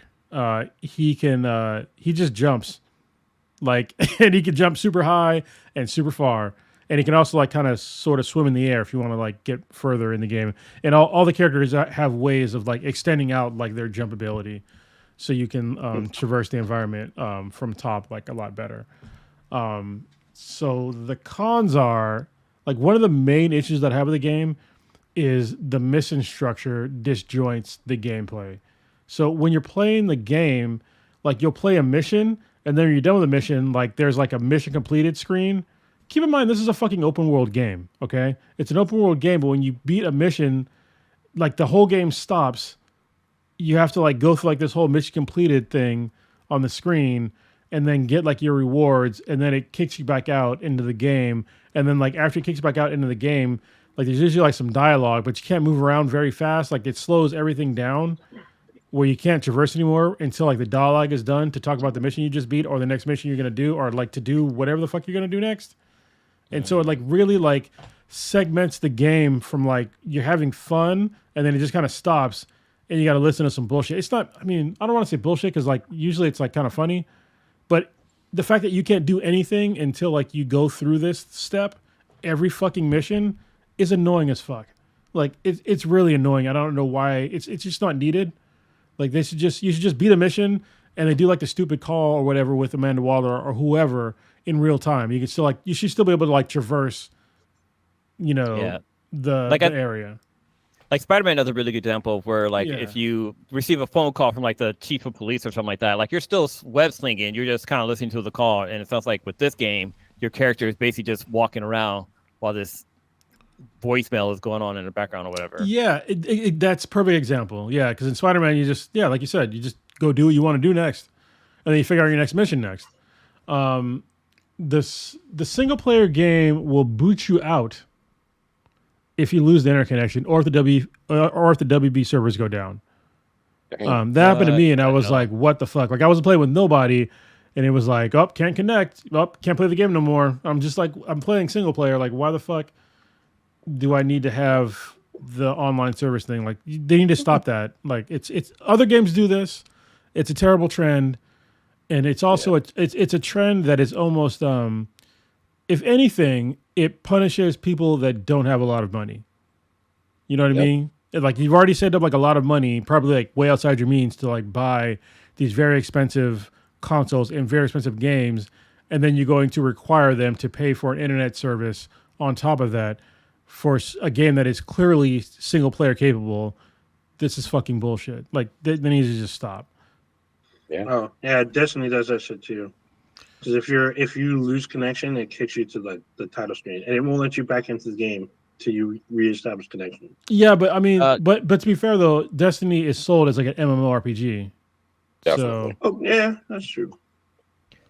he just jumps, like, and he can jump super high and super far. And he can also like kind of sort of swim in the air if you want to like get further in the game. And all the characters have ways of like extending out like their jump ability, so you can traverse the environment from top like a lot better. So the cons are like one of the main issues that I have with the game is the mission structure disjoints the gameplay. So when you're playing the game, like you'll play a mission, and then when you're done with the mission, like there's like a mission completed screen. Keep in mind, this is a fucking open world game, okay? It's an open world game, but when you beat a mission, like the whole game stops. You have to like go through like this whole mission completed thing on the screen, and then get like your rewards, and then it kicks you back out into the game. And then like after it kicks you back out into the game, like there's usually like some dialogue, but you can't move around very fast. Like it slows everything down where you can't traverse anymore until like the dialogue is done to talk about the mission you just beat or the next mission you're gonna do, or like to do whatever the fuck you're gonna do next. And so it like really like segments the game from like you're having fun, and then it just kind of stops, and you got to listen to some bullshit. It's not, I mean, I don't want to say bullshit because like usually it's like kind of funny, but the fact that you can't do anything until like you go through this step, every fucking mission is annoying as fuck. Like it's really annoying. I don't know why. It's just not needed. Like you should just beat a mission, and they do like the stupid call or whatever with Amanda Waller or whoever in real time. You can still like, you should still be able to like traverse, the area. Like Spider-Man is a really good example of where like if you receive a phone call from like the chief of police or something like that, like you're still web slinging, you're just kind of listening to the call. And it sounds like with this game, your character is basically just walking around while this voicemail is going on in the background or whatever. Yeah, that's a perfect example. Yeah, because in Spider-Man, you just like you said, you just go do what you want to do next, and then you figure out your next mission next. The single player game will boot you out if you lose the internet connection or if the WB servers go down. Dang. That happened to me, and I I was know. like, "What the fuck?" Like I wasn't playing with nobody, and it was like, "Oh, can't connect. Oh, can't play the game no more." I'm just like, I'm playing single player. Like, why the fuck do I need to have the online service thing? Like, they need to stop that. Like, it's other games do this. It's a terrible trend, and it's also it's a trend that is almost if anything, it punishes people that don't have a lot of money. You know what I mean? Like you've already saved up like a lot of money, probably like way outside your means to like buy these very expensive consoles and very expensive games, and then you're going to require them to pay for an internet service on top of that for a game that is clearly single player capable. This is fucking bullshit. Like they need to just stop. Yeah. Oh yeah, Destiny does that shit too. Because if you lose connection, it kicks you to like the title screen, and it won't let you back into the game till you reestablish connection. Yeah, but I mean, but to be fair though, Destiny is sold as like an MMORPG. Definitely. Oh yeah, that's true.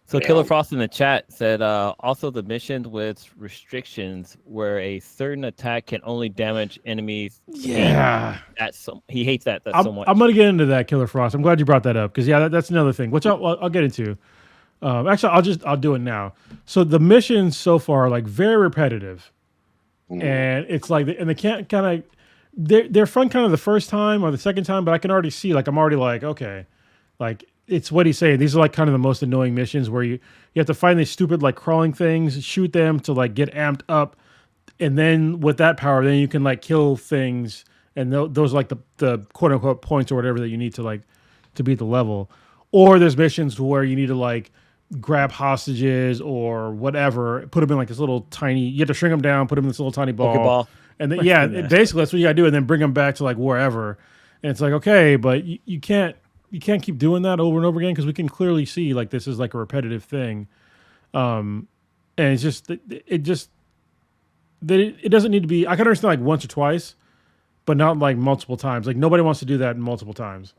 So Yeah. Killer Frost in the chat said also the missions with restrictions where a certain attack can only damage enemies. Yeah, He hates that so much. I'm gonna get into that, Killer Frost. I'm glad you brought that up because that's another thing, which I'll get into. Actually, I'll do it now. So the missions so far are like very repetitive, and it's like and they can't kind of they're fun kind of the first time or the second time, but I can already see like I'm already like okay, like it's what he's saying. These are like kind of the most annoying missions where you have to find these stupid like crawling things, shoot them to like get amped up, and then with that power, then you can like kill things, and those are like the quote unquote points or whatever that you need to like to beat the level. Or there's missions where you need to like grab hostages or whatever, put them in like this little tiny. You have to shrink them down, put them in this little tiny ball, Pokeball. and then basically that's what you gotta do, and then bring them back to like wherever. And it's like okay, but you can't keep doing that over and over again because we can clearly see like this is like a repetitive thing, and it's just it doesn't need to be. I can understand like once or twice, but not like multiple times. Like nobody wants to do that multiple times.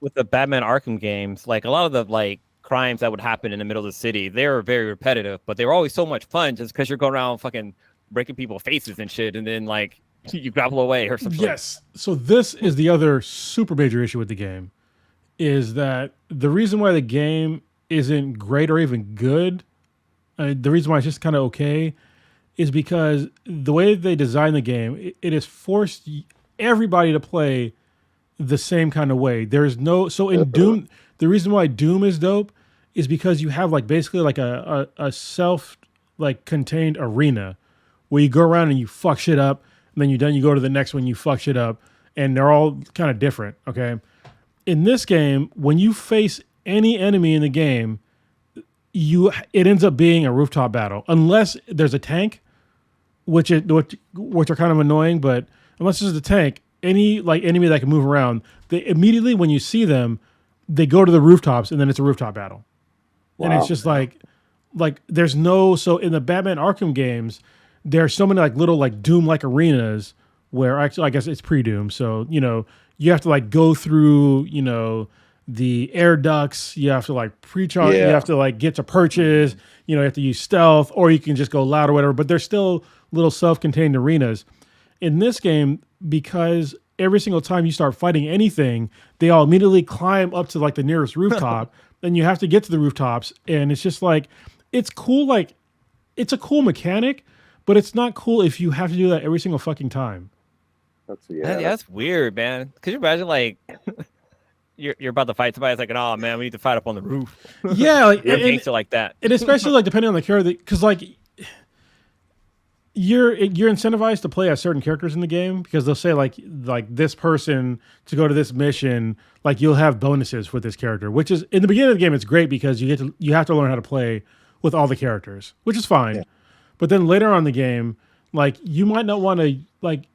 With the Batman Arkham games, like a lot of the like crimes that would happen in the middle of the city, they were very repetitive, but they were always so much fun just because you're going around fucking breaking people's faces and shit, and then like you grapple away or something. Yes. So this is the other super major issue with the game, is that the reason why the game isn't great or even good, the reason why it's just kind of okay, is because the way they design the game, it has forced everybody to play the same kind of way. There's no in Doom, the reason why Doom is dope is because you have like basically like a self like contained arena where you go around and you fuck shit up, and then you go to the next one, you fuck shit up, and they're all kind of different. Okay, in this game, when you face any enemy in the game, it ends up being a rooftop battle unless there's a tank, which are kind of annoying. But unless there's a tank, any like enemy that can move around, they immediately when you see them, they go to the rooftops, and then it's a rooftop battle. Wow. And it's just like there's no. So in the Batman Arkham games, there are so many like little like Doom like arenas where actually I guess it's pre-Doom. So you have to like go through the air ducts. You have to like pre-charge. Yeah. You have to like get to perches. You have to use stealth, or you can just go loud or whatever. But they're still little self-contained arenas. In this game, because every single time you start fighting anything, they all immediately climb up to like the nearest rooftop, and you have to get to the rooftops. And it's just like, it's cool. Like it's a cool mechanic, but it's not cool if you have to do that every single fucking time. That's weird, man. Could you imagine like you're about to fight somebody? It's like, oh man, we need to fight up on the roof. Yeah, like and like that. And especially like depending on the character, because like you're incentivized to play as certain characters in the game because they'll say like this person to go to this mission, like you'll have bonuses with this character, which is in the beginning of the game it's great because you have to learn how to play with all the characters, which is fine. Yeah. But then later on in the game, like you might not want to like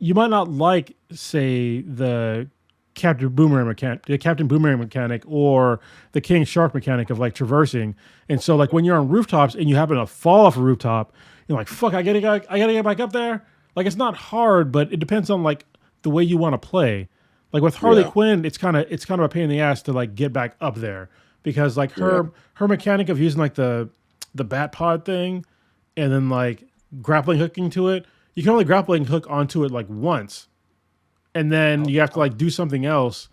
say the Captain Boomerang mechanic or the King Shark mechanic of like traversing. And so like when you're on rooftops and you happen to fall off a rooftop, you're like, fuck, I gotta get back up there. Like it's not hard, but it depends on like the way you want to play. Like with Harley Quinn, it's kind of a pain in the ass to like get back up there because like her mechanic of using like the bat pod thing and then like grappling hooking to it, you can only grappling hook onto it like once, and then you have to like do something else,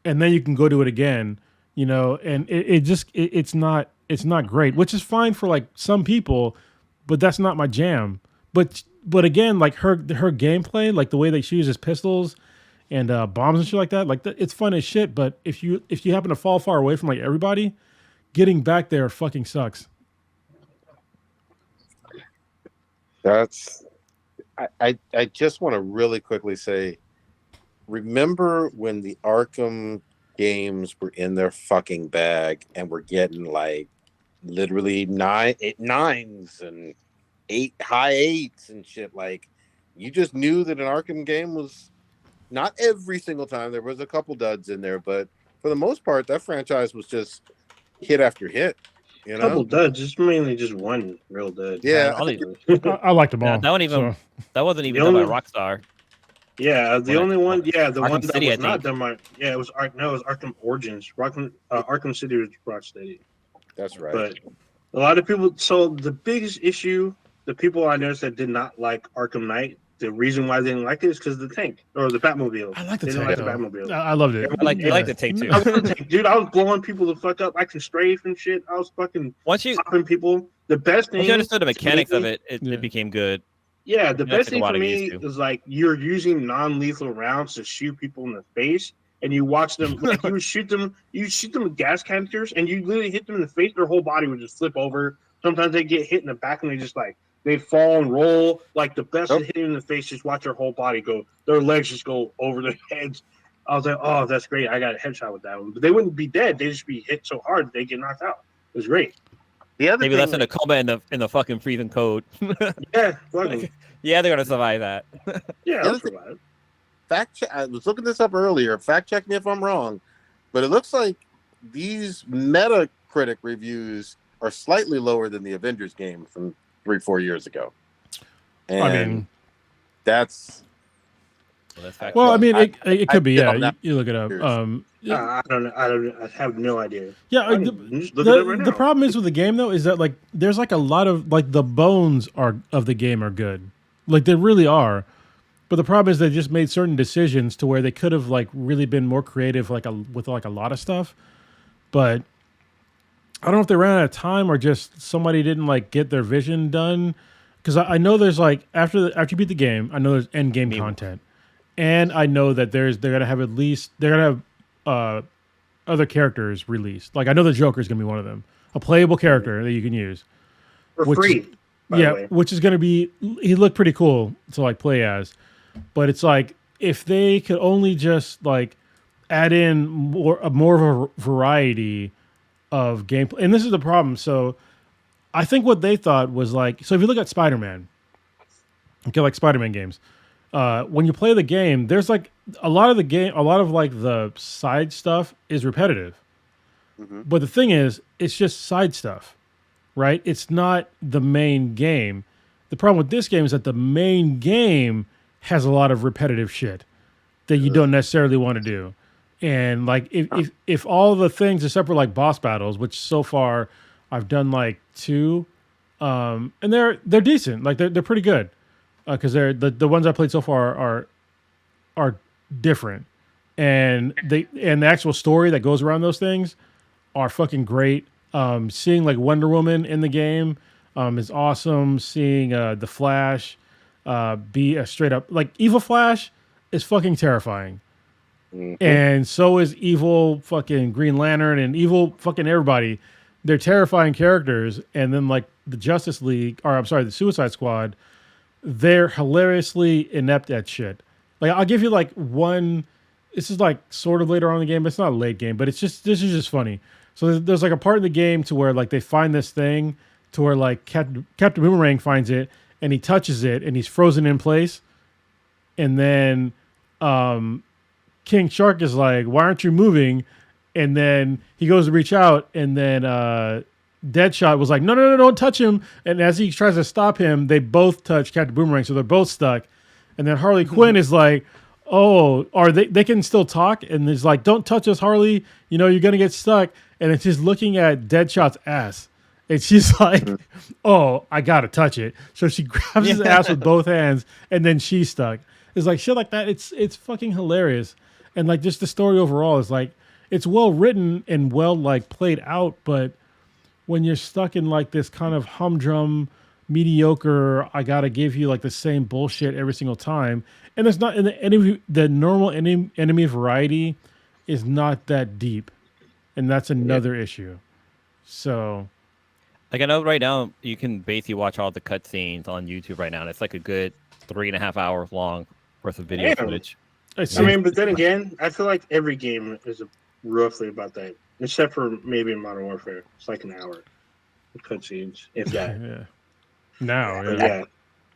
and then you can go to it again. You know, and it's not great, which is fine for like some people, but that's not my jam. But again, like her gameplay, like the way that she uses pistols and bombs and shit like that, it's fun as shit. But if you happen to fall far away from like everybody, getting back there fucking sucks. That's. I just want to really quickly say, remember when the Arkham games were in their fucking bag and we're getting like literally 9s and 8 high 8s and shit. Like you just knew that an Arkham game was not every single time. There was a couple duds in there, but for the most part, that franchise was just hit after hit. You know, couple duds. It's mainly just one real dud. Yeah, I liked them all. That wasn't even done by Rockstar. Yeah, the only one. Yeah, the Arkham one that City, was I not think. done by. Yeah, it was Arkham Origins. Arkham City was Rocksteady. That's right. But a lot of people. So the biggest issue, the people I noticed that did not like Arkham Knight, the reason why they didn't like it is because of the tank or the Batmobile. I like the they tank. Didn't like the Batmobile. I loved it. I like the tank too. I love the tank, dude. I was blowing people the fuck up. I can strafe and shit. I was fucking stopping people. The best thing. Once you understood the mechanics of it, it became good. Yeah, the best thing for me is like you're using non-lethal rounds to shoot people in the face, and you watch them. Like you shoot them with gas canisters, and you literally hit them in the face. Their whole body would just flip over. Sometimes they get hit in the back, and they just like they fall and roll. Like the best is hitting in the face. Just watch their whole body go. Their legs just go over their heads. I was like, oh, that's great. I got a headshot with that one. But they wouldn't be dead. They just be hit so hard they get knocked out. It was great. Maybe that's in the combat in the fucking freezing code. Yeah, fucking. Yeah, they're gonna survive that. Yeah, they'll survive. Fact check. I was looking this up earlier. Fact check me if I'm wrong, but it looks like these Metacritic reviews are slightly lower than the Avengers game from 3-4 years ago. And I mean, that's. Well, I mean, it could be. Yeah, you look it up. I don't know. I have no idea. Yeah, the problem is with the game though is that like there's like a lot of like the bones of the game are good, like they really are, but the problem is they just made certain decisions to where they could have like really been more creative with a lot of stuff, but I don't know if they ran out of time or just somebody didn't like get their vision done, because I know there's like after you beat the game, I know there's end game content, and I know that they're gonna have other characters released. Like I know the Joker is going to be one of them, a playable character that you can use for free. Which is going to be. He looked pretty cool to like play as, but it's like if they could only just like add in more of a variety of gameplay. And this is the problem. So I think what they thought was like, so if you look at Spider-Man, okay, like Spider-Man games, when you play the game, there's like a lot of like the side stuff is repetitive. Mm-hmm. But the thing is, it's just side stuff, right? It's not the main game. The problem with this game is that the main game has a lot of repetitive shit that you don't necessarily want to do. And like if all the things except for like boss battles, which so far I've done like 2, and they're decent, like they're pretty good, because they're the ones I played so far are different, and the actual story that goes around those things are fucking great. Seeing like Wonder Woman in the game is awesome. Seeing the Flash be a straight up like evil Flash is fucking terrifying. Mm-hmm. And so is evil fucking Green Lantern and evil fucking everybody. They're terrifying characters. And then like the the Suicide Squad, they're hilariously inept at shit. Like I'll give you like one. This is like sort of later on in the game, but it's not a late game. But this is just funny. So there's like a part in the game to where like they find this thing to where like Captain Boomerang finds it and he touches it and he's frozen in place. And then King Shark is like, "Why aren't you moving?" And then he goes to reach out, and then Deadshot was like, no, don't touch him. And as he tries to stop him, they both touch Captain Boomerang, so they're both stuck. And then Harley Quinn is like, oh, or they can still talk, and it's like, don't touch us, Harley. You know, you're gonna get stuck. And it's just looking at Deadshot's ass. And she's like, oh, I gotta touch it. So she grabs his ass with both hands, and then she's stuck. It's like shit like that. It's fucking hilarious. And like just the story overall is like, it's well written and well like played out, but when you're stuck in like this kind of humdrum, mediocre, I gotta give you like the same bullshit every single time, and it's not in the normal enemy variety is not that deep, and that's another issue. So, like I know right now you can basically watch all the cutscenes on YouTube right now, and it's like a good 3.5 hours long worth of video footage. I mean, but then again, I feel like every game is roughly about that, except for maybe in Modern Warfare. It's like an hour of cutscenes, if that. Yeah. Now, But yeah.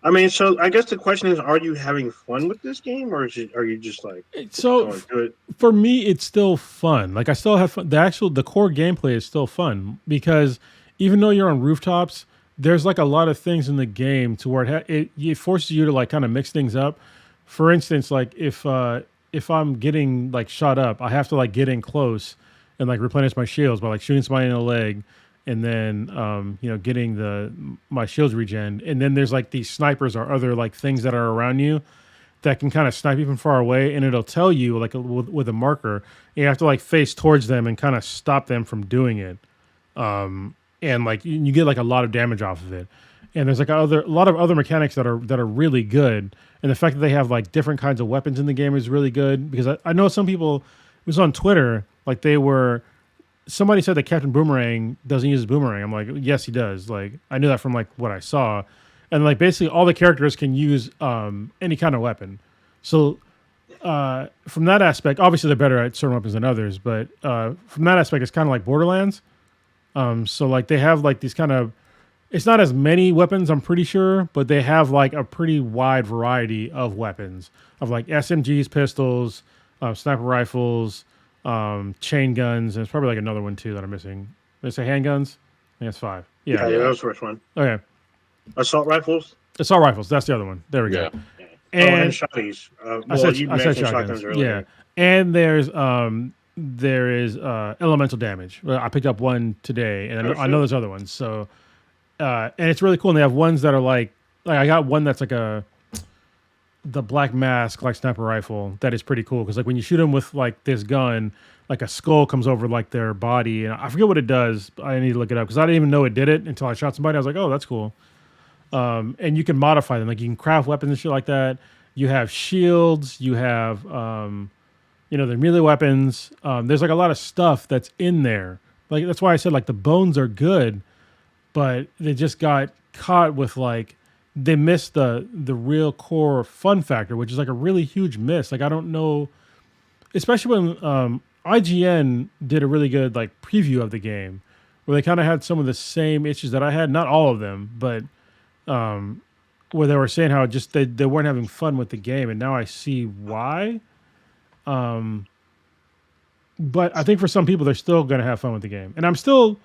I mean, so I guess the question is, are you having fun with this game, or are you just like so for me, it's still fun. Like I still have fun. The core gameplay is still fun because even though you're on rooftops, there's like a lot of things in the game to where it forces you to like kind of mix things up. For instance, like if I'm getting like shot up, I have to like get in close and like replenish my shields by like shooting somebody in the leg, and then getting my shields regen. And then there's like these snipers or other like things that are around you that can kind of snipe you from far away, and it'll tell you like with a marker. You have to like face towards them and kind of stop them from doing it. And like you get like a lot of damage off of it. And there's like a lot of other mechanics that are really good. And the fact that they have like different kinds of weapons in the game is really good, because I know some people, it was on Twitter, like somebody said that Captain Boomerang doesn't use a boomerang. I'm like, yes, he does. Like I knew that from like what I saw. And like basically all the characters can use any kind of weapon. So from that aspect, obviously they're better at certain weapons than others, but from that aspect, it's kind of like Borderlands. So like they have like these kind of, it's not as many weapons, I'm pretty sure, but they have like a pretty wide variety of weapons of like SMGs, pistols, sniper rifles, chain guns, and it's probably like another one too that I'm missing. They say handguns. I think that's 5. Yeah, that was the first one. Okay. Assault rifles. Assault rifles. That's the other one. There we go. Yeah. And shotties. I said shotguns earlier. Yeah, and there is elemental damage. I picked up one today, and I know there's other ones. So, and it's really cool. And they have ones that are like I got one that's like the black mask like sniper rifle that is pretty cool, because like when you shoot them with like this gun, like a skull comes over like their body, and I forget what it does. I need to look it up because I didn't even know it did it until I shot somebody. I was like, oh, that's cool. And you can modify them, like you can craft weapons and shit like that. You have shields, you have they're melee weapons. There's like a lot of stuff that's in there. Like that's why I said like the bones are good, but they just got caught with like they missed the real core fun factor, which is like a really huge miss. Like I don't know, especially when IGN did a really good like preview of the game where they kind of had some of the same issues that I had, not all of them, but where they were saying how just they weren't having fun with the game, and now I see why. But I think for some people they're still going to have fun with the game, and it's still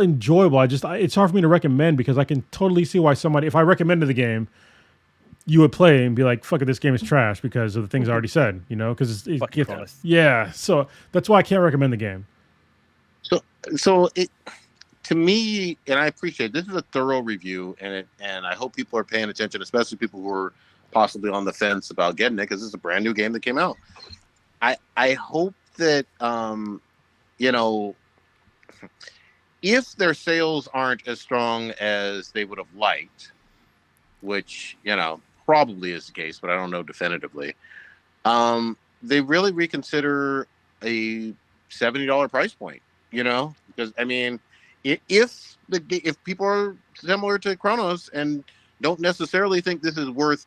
enjoyable. It's hard for me to recommend because I can totally see why somebody, if I recommended the game, you would play and be like, fuck it, this game is trash because of the things I already said, because it gets, yeah. So that's why I can't recommend the game. So it, to me, and I appreciate this is a thorough review, and I hope people are paying attention, especially people who are possibly on the fence about getting it because it's a brand new game that came out. I hope that if their sales aren't as strong as they would have liked, which probably is the case, but I don't know definitively, they really reconsider a $70 price point. Because I mean, if people are similar to Chronos and don't necessarily think this is worth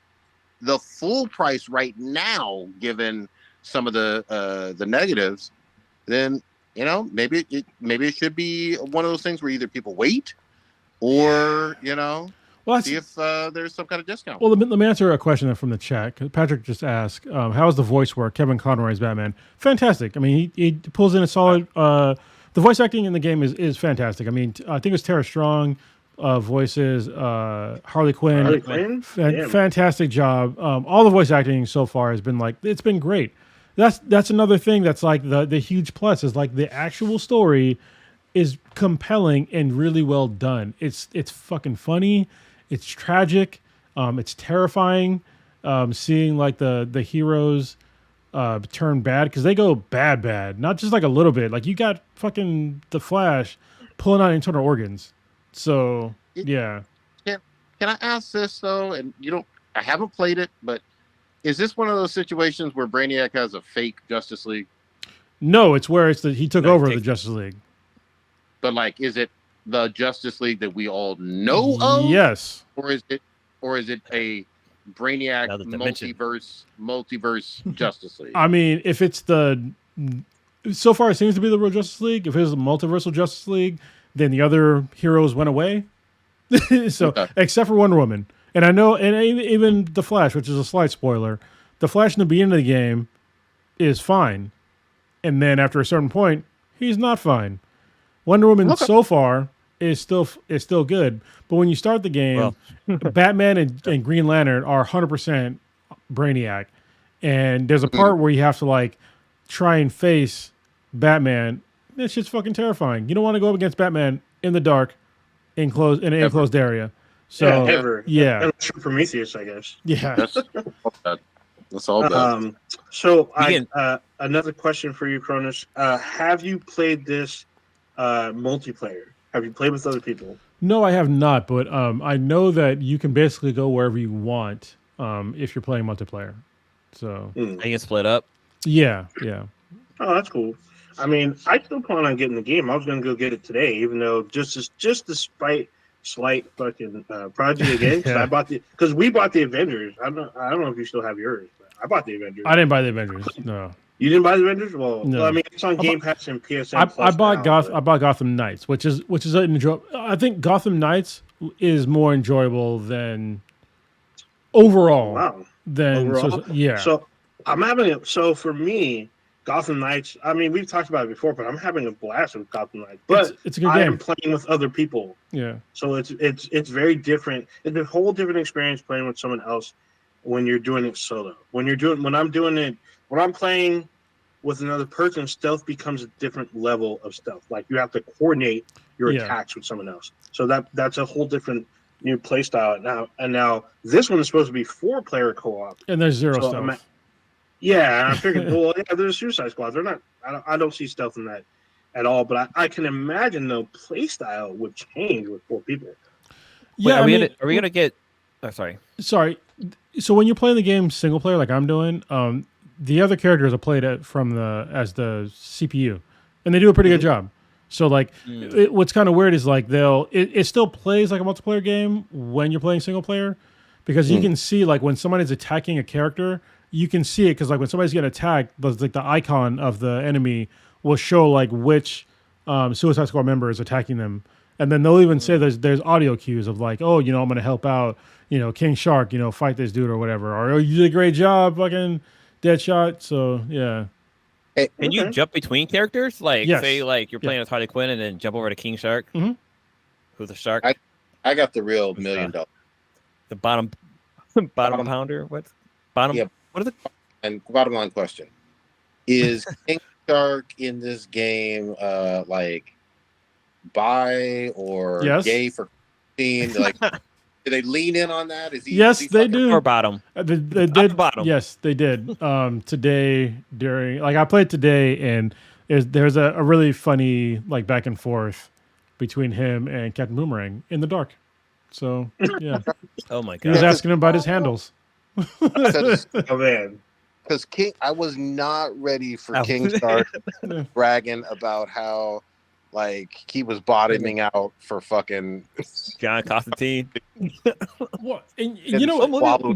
the full price right now, given some of the negatives, then maybe it should be one of those things where either people wait or see if there's some kind of discount. Well, let me answer a question from the chat. Patrick just asked, how does the voice work? Kevin Conroy's Batman, fantastic. I mean, he pulls in a solid the voice acting in the game is fantastic. I mean, I think it was Tara Strong voices Harley Quinn. Harley Quinn? Damn. Fantastic job. All the voice acting so far has been like, it's been great. That's another thing that's like the huge plus is like the actual story is compelling and really well done. It's fucking funny. It's tragic. It's terrifying. Seeing like the heroes turn bad, because they go bad, not just like a little bit. Like you got fucking the Flash pulling out internal organs. So yeah. Can I ask this though? And I haven't played it, but is this one of those situations where Brainiac has a fake Justice League? No, it's where he took over the Justice League. But like, is it the Justice League that we all know of? Yes. Or is it a Brainiac multiverse Justice League? I mean, if it's so far it seems to be the real Justice League. If it's a multiversal Justice League, then the other heroes went away. So except for Wonder Woman. And I know, and even the Flash, which is a slight spoiler, the Flash in the beginning of the game is fine. And then after a certain point, he's not fine. Wonder Woman so far is still good. But when you start the game, Batman and Green Lantern are 100% Brainiac. And there's a part where you have to like try and face Batman. That shit's fucking terrifying. You don't want to go up against Batman in the dark, in an enclosed area. So ever. Yeah. And true Prometheus, I guess. Yeah. That's all bad. So another question for you, Cronus. Have you played this multiplayer? Have you played with other people? No, I have not, but I know that you can basically go wherever you want if you're playing multiplayer. So you can split up. Yeah. Oh, that's cool. I mean, I still plan on getting the game. I was going to go get it today, even though just despite slight fucking project again, because we bought the Avengers. I don't know if you still have yours, but I bought the Avengers. I didn't buy the Avengers. No. You didn't buy the Avengers? Well, no. I mean, it's on Game Pass and PSN. I bought Gotham Knights, which is I think Gotham Knights is more enjoyable than overall. Wow. So I'm having it. So for me, Gotham Knights. I mean, we've talked about it before, but I'm having a blast with Gotham Knights. But it's a good game. I'm playing with other people. Yeah. So it's very different. It's a whole different experience playing with someone else when you're doing it solo. When I'm playing with another person, stealth becomes a different level of stealth. Like you have to coordinate your attacks with someone else. So that's a whole different new play style now this one is supposed to be 4-player co-op. And there's zero stealth. I figured, there's a Suicide Squad. They're not. I don't see stealth in that at all. But I can imagine the play style would change with 4 people. Yeah, are we gonna get? Oh, sorry. So when you're playing the game single player, like I'm doing, the other characters are played as the CPU, and they do a pretty good job. So like, what's kind of weird is like it still plays like a multiplayer game when you're playing single player, because you can see like when somebody's attacking a character. You can see it because like when somebody's getting attacked, like the icon of the enemy will show like which Suicide Squad member is attacking them, and then they'll even say there's audio cues of like, oh, I'm going to help out, King Shark, fight this dude or whatever, or you did a great job, fucking Deadshot. So yeah. Can you jump between characters? Like say like you're playing with Harley Quinn and then jump over to King Shark, who's a shark. I got the real $1 million. The bottom pounder. What? Bottom. Yeah. What is it? And bottom line question: is King Shark in this game like bi or gay for teen? Like, do they lean in on that? They do. Or bottom? They did. Bottom. Yes, they did. Today I played today, and there's a really funny like back and forth between him and Captain Boomerang in the dark. So yeah. Oh my god! He was asking him about his handles. Oh man, because I was not ready for King Shark bragging about how like he was bottoming out for fucking John Constantine. What? And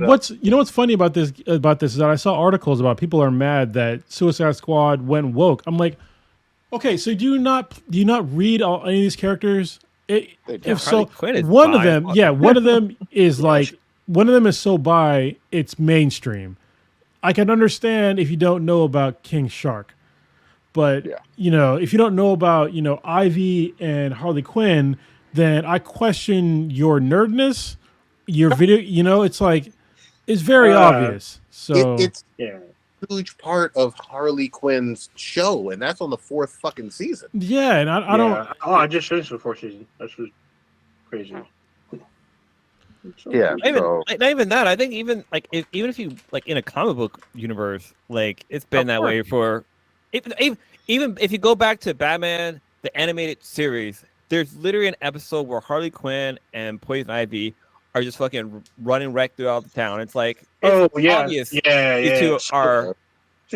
what's funny about this is that I saw articles about people are mad that Suicide Squad went woke. I'm like, okay, so do you not read any of these characters? If so, one of them is like. One of them is so bi, it's mainstream. I can understand if you don't know about King Shark. But Yeah. if you don't know about Ivy and Harley Quinn, then I question your nerdness, your video. It's like it's very obvious. So It's Yeah. a huge part of Harley Quinn's show, and that's on the 4th fucking season. yeah, and I don't. Yeah. Oh, I just finished the 4th season. That's just crazy. Yeah. So Not even that. I think even like even if you like in a comic book universe, like it's been Of that course. way for even if you go back to Batman the animated series, there's literally an episode where Harley Quinn and Poison Ivy are just fucking running wreck throughout the town. It's like it's obvious Yeah. these two So, are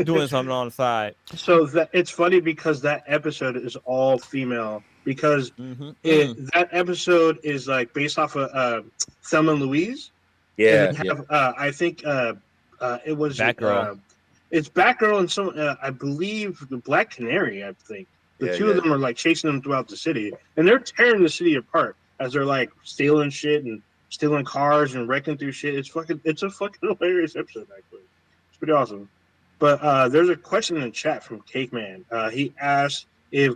doing something on the side. so that it's funny because that episode is all female because that episode is like based off of Thelma and Louise. yeah, And they have, I think it was Batgirl. It's Batgirl and some I believe the Black Canary. I think the two of them are like chasing them throughout the city, and they're tearing the city apart as they're like stealing shit and stealing cars and wrecking through shit. It's a fucking hilarious episode. Actually, it's pretty awesome. But there's a question in the chat from Cake Man. He asked if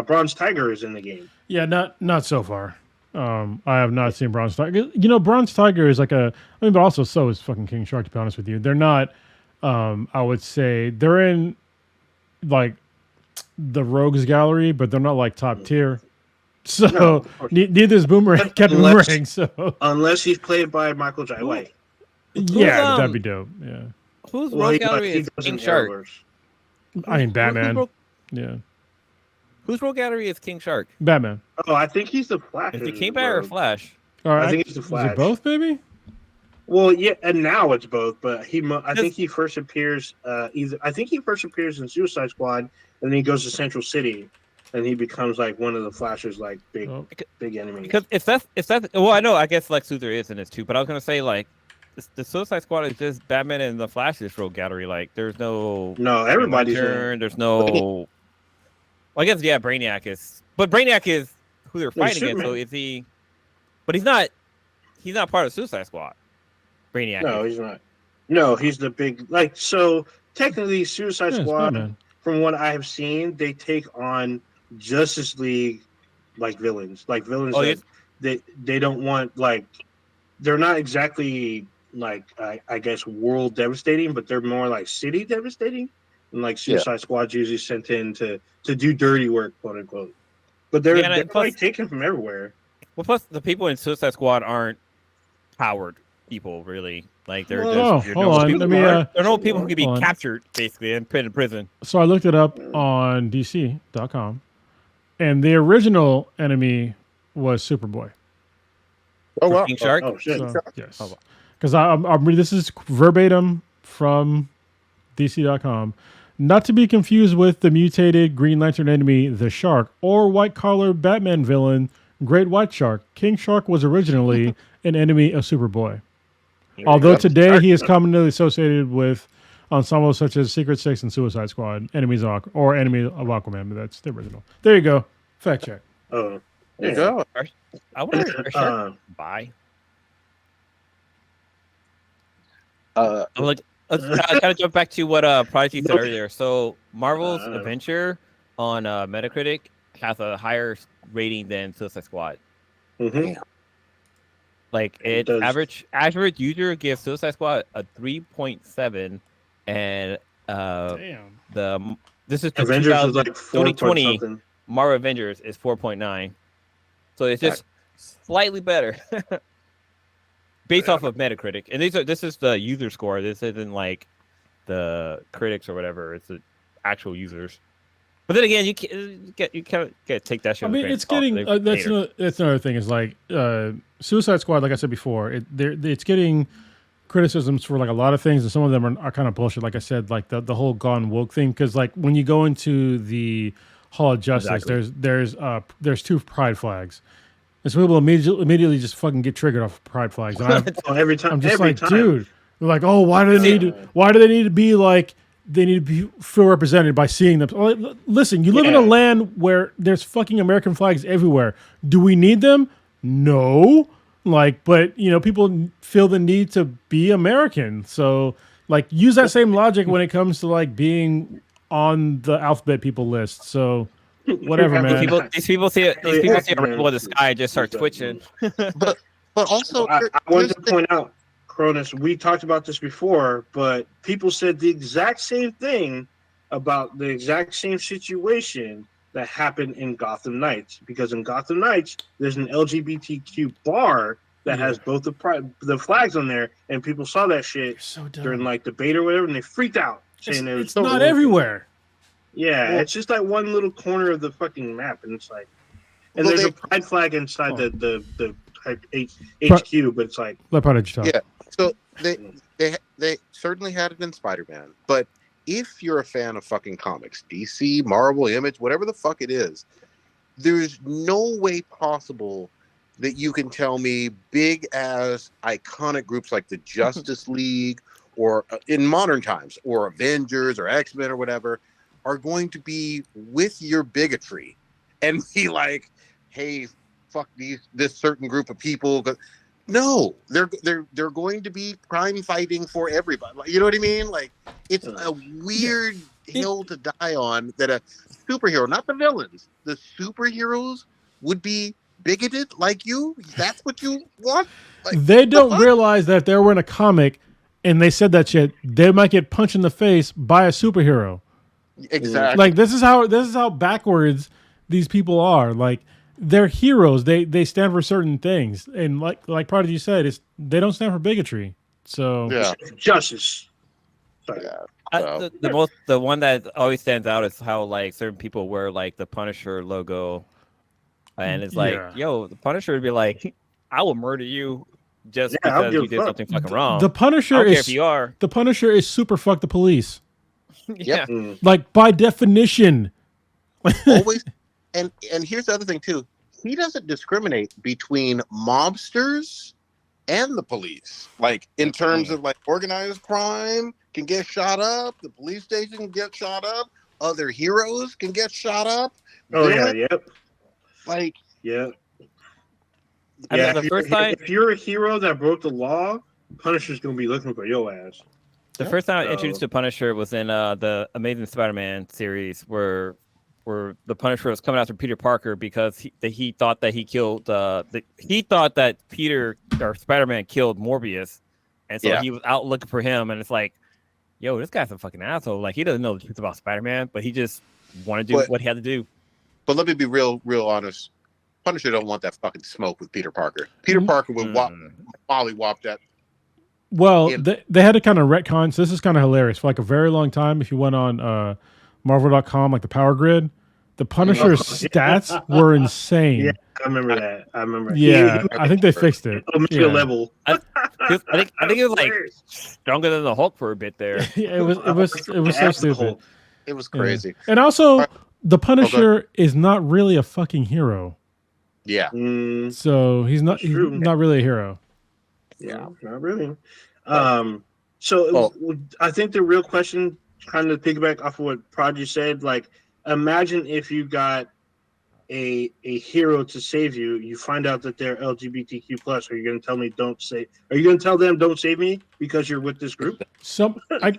Bronze Tiger is in the game. Yeah, not so far. I have not seen Bronze Tiger. Bronze Tiger is like but also so is fucking King Shark. To be honest with you, they're not. I would say they're in like the Rogues Gallery, but they're not like top tier. So No, neither is Captain Boomerang. So unless he's played by Michael J. White. yeah, that'd be dope. Yeah, Whose Rogue Gallery is does King an Shark? Arrowverse. I mean Batman. Yeah, Whose Rogue Gallery is King Shark? Batman. Oh, I think he's the Flash. Is it King Bat or Flash? All right, I think it's the Is Flash. it both, maybe? Well, yeah, and now it's both. But I think he first appears I think he first appears in Suicide Squad, and then he goes to Central City, and he becomes like one of the Flash's like big enemies. Because if that's well, I know I guess Lex Luthor is in this too, but I was gonna say like the Suicide Squad is just Batman and the Flash's Rogue Gallery. Like there's no everybody's in turn. There's no. Well, I guess Brainiac is, but Brainiac is who they're fighting against. So is he? But he's not. He's not part of Suicide Squad. Brainiac. No, he's not. No, he's the big so technically Suicide Squad. From what I have seen, they take on Justice League like villains. Like villains that they don't want they're not exactly like I guess world devastating, but they're more like city devastating. And like Suicide Squad's usually sent in to do dirty work, quote unquote. But they're like taken from everywhere. Well, plus the people in Suicide Squad aren't powered people, really. Like they're hold on. They're no people who can be captured basically and put in prison. So I looked it up on DC.com, and the original enemy was Superboy. Oh wow, King Shark. Oh shit. So, yes, because I'm reading. This is verbatim from DC.com. Not to be confused with the mutated Green Lantern enemy, the Shark, or white-collar Batman villain, Great White Shark. King Shark was originally an enemy of Superboy. Although today he is commonly associated with ensembles such as Secret Six and Suicide Squad, enemies of Aquaman, but that's the original. There you go. Fact check. Oh, there you go. I wonder if Shark buy. I'm like, let's kind of jump back to what Prodigy said earlier. So Marvel's Adventure on Metacritic has a higher rating than Suicide Squad. Mm-hmm. Like average user gives Suicide Squad a 3.7, and this is the Avengers is like 2020 Marvel Avengers is 4.9, so it's just slightly better based off of Metacritic. And this is the user score. This isn't like the critics or whatever. It's the actual users. But then again, you can't take that shit. I mean, it's getting that's another thing. Is like Suicide Squad. Like I said before, it's getting criticisms for like a lot of things, and some of them are kind of bullshit. Like I said, like the whole gone woke thing. Because like when you go into the Hall of Justice, there's two pride flags, and some people immediately just fucking get triggered off pride flags. And every time I'm just like, dude, they're like, oh, why do they need to be like? They need to feel represented by seeing them. Oh, listen, you live in a land where there's fucking American flags everywhere. Do we need them? No. But people feel the need to be American. So, use that same logic when it comes to being on the alphabet people list. So whatever, You're man. These people see a rainbow in the sky and just start twitching. But also, I wanted here's to the point out, Cronus, we talked about this before, but people said the exact same thing about the exact same situation that happened in Gotham Knights. Because in Gotham Knights, there's an LGBTQ bar that has both the flags on there, and people saw that shit So dumb. during like debate or whatever, and they freaked out, saying it was It's not everywhere. Yeah, Well- it's just like one little corner of the fucking map, and it's like, and Well, there's they- a pride flag inside Oh. the HQ, but it's like, Let Prodigy talk. Yeah. So they certainly had it in Spider-Man, but if you're a fan of fucking comics, DC, Marvel, Image, whatever the fuck it is, there's no way possible that you can tell me big ass iconic groups like the Justice League or in modern times or Avengers or X-Men or whatever are going to be with your bigotry and be like, hey, fuck this certain group of people. No, they're going to be crime fighting for everybody. Like, you know what I mean? Like, it's a weird hill to die on that a superhero, not the villains, the superheroes would be bigoted like you. That's what you want? Like, They don't fuck? realize that if they were in a comic and they said that shit, they might get punched in the face by a superhero. Exactly. Like this is how backwards these people are. Like they're heroes. They stand for certain things, and like Prodigy said, they don't stand for bigotry. So Yeah. justice. Sorry. Yeah. The one that always stands out is how like certain people wear like the Punisher logo, and it's like, Yeah. yo, the Punisher would be like, I will murder you just Yeah, I don't because give you a did fuck. something fucking wrong. the I Punisher don't care if is you are. the Punisher is super fuck the police. Yeah. Mm. Like by definition. Always. And here's the other thing too. He doesn't discriminate between mobsters and the police. Like in terms of like organized crime can get shot up, the police station can get shot up, other heroes can get shot up. Oh villains, yeah, yep, Like yep. I mean, Yeah, the first time if you're a hero that broke the law, Punisher's gonna be looking for your ass. the first time I So- introduced to Punisher was in the Amazing Spider-Man series where the Punisher was coming after Peter Parker because he thought that he killed he thought that Peter or Spider-Man killed Morbius, and so Yeah. he was out looking for him. And it's like, yo, this guy's a fucking asshole. Like he doesn't know the truth about Spider-Man, but he just wanted to do But- what he had to do. but let me be real honest. Punisher don't want that fucking smoke with Peter Parker. Peter Parker would mollywop that. Well, Yeah. they had to kind of retcon. So this is kind of hilarious. For like a very long time, if you went on Marvel.com, like the Power Grid, the Punisher's stats were insane. Yeah, I remember that. I remember. Yeah, He I think they fixed it. went to a level. I think it was like stronger than the Hulk for a bit there. Yeah, it was so stupid. It was Yeah. crazy. And also, Right. the Punisher is not really a fucking hero. Yeah. Mm, So he's That's true. not really a hero. yeah, not really. So Oh. I think the real question, kind of piggyback off of what Prodigy said, like imagine if you got a hero to save you, you find out that they're LGBTQ plus. Are you going to tell me don't save? Are you going to tell them don't save me because you're with this group, or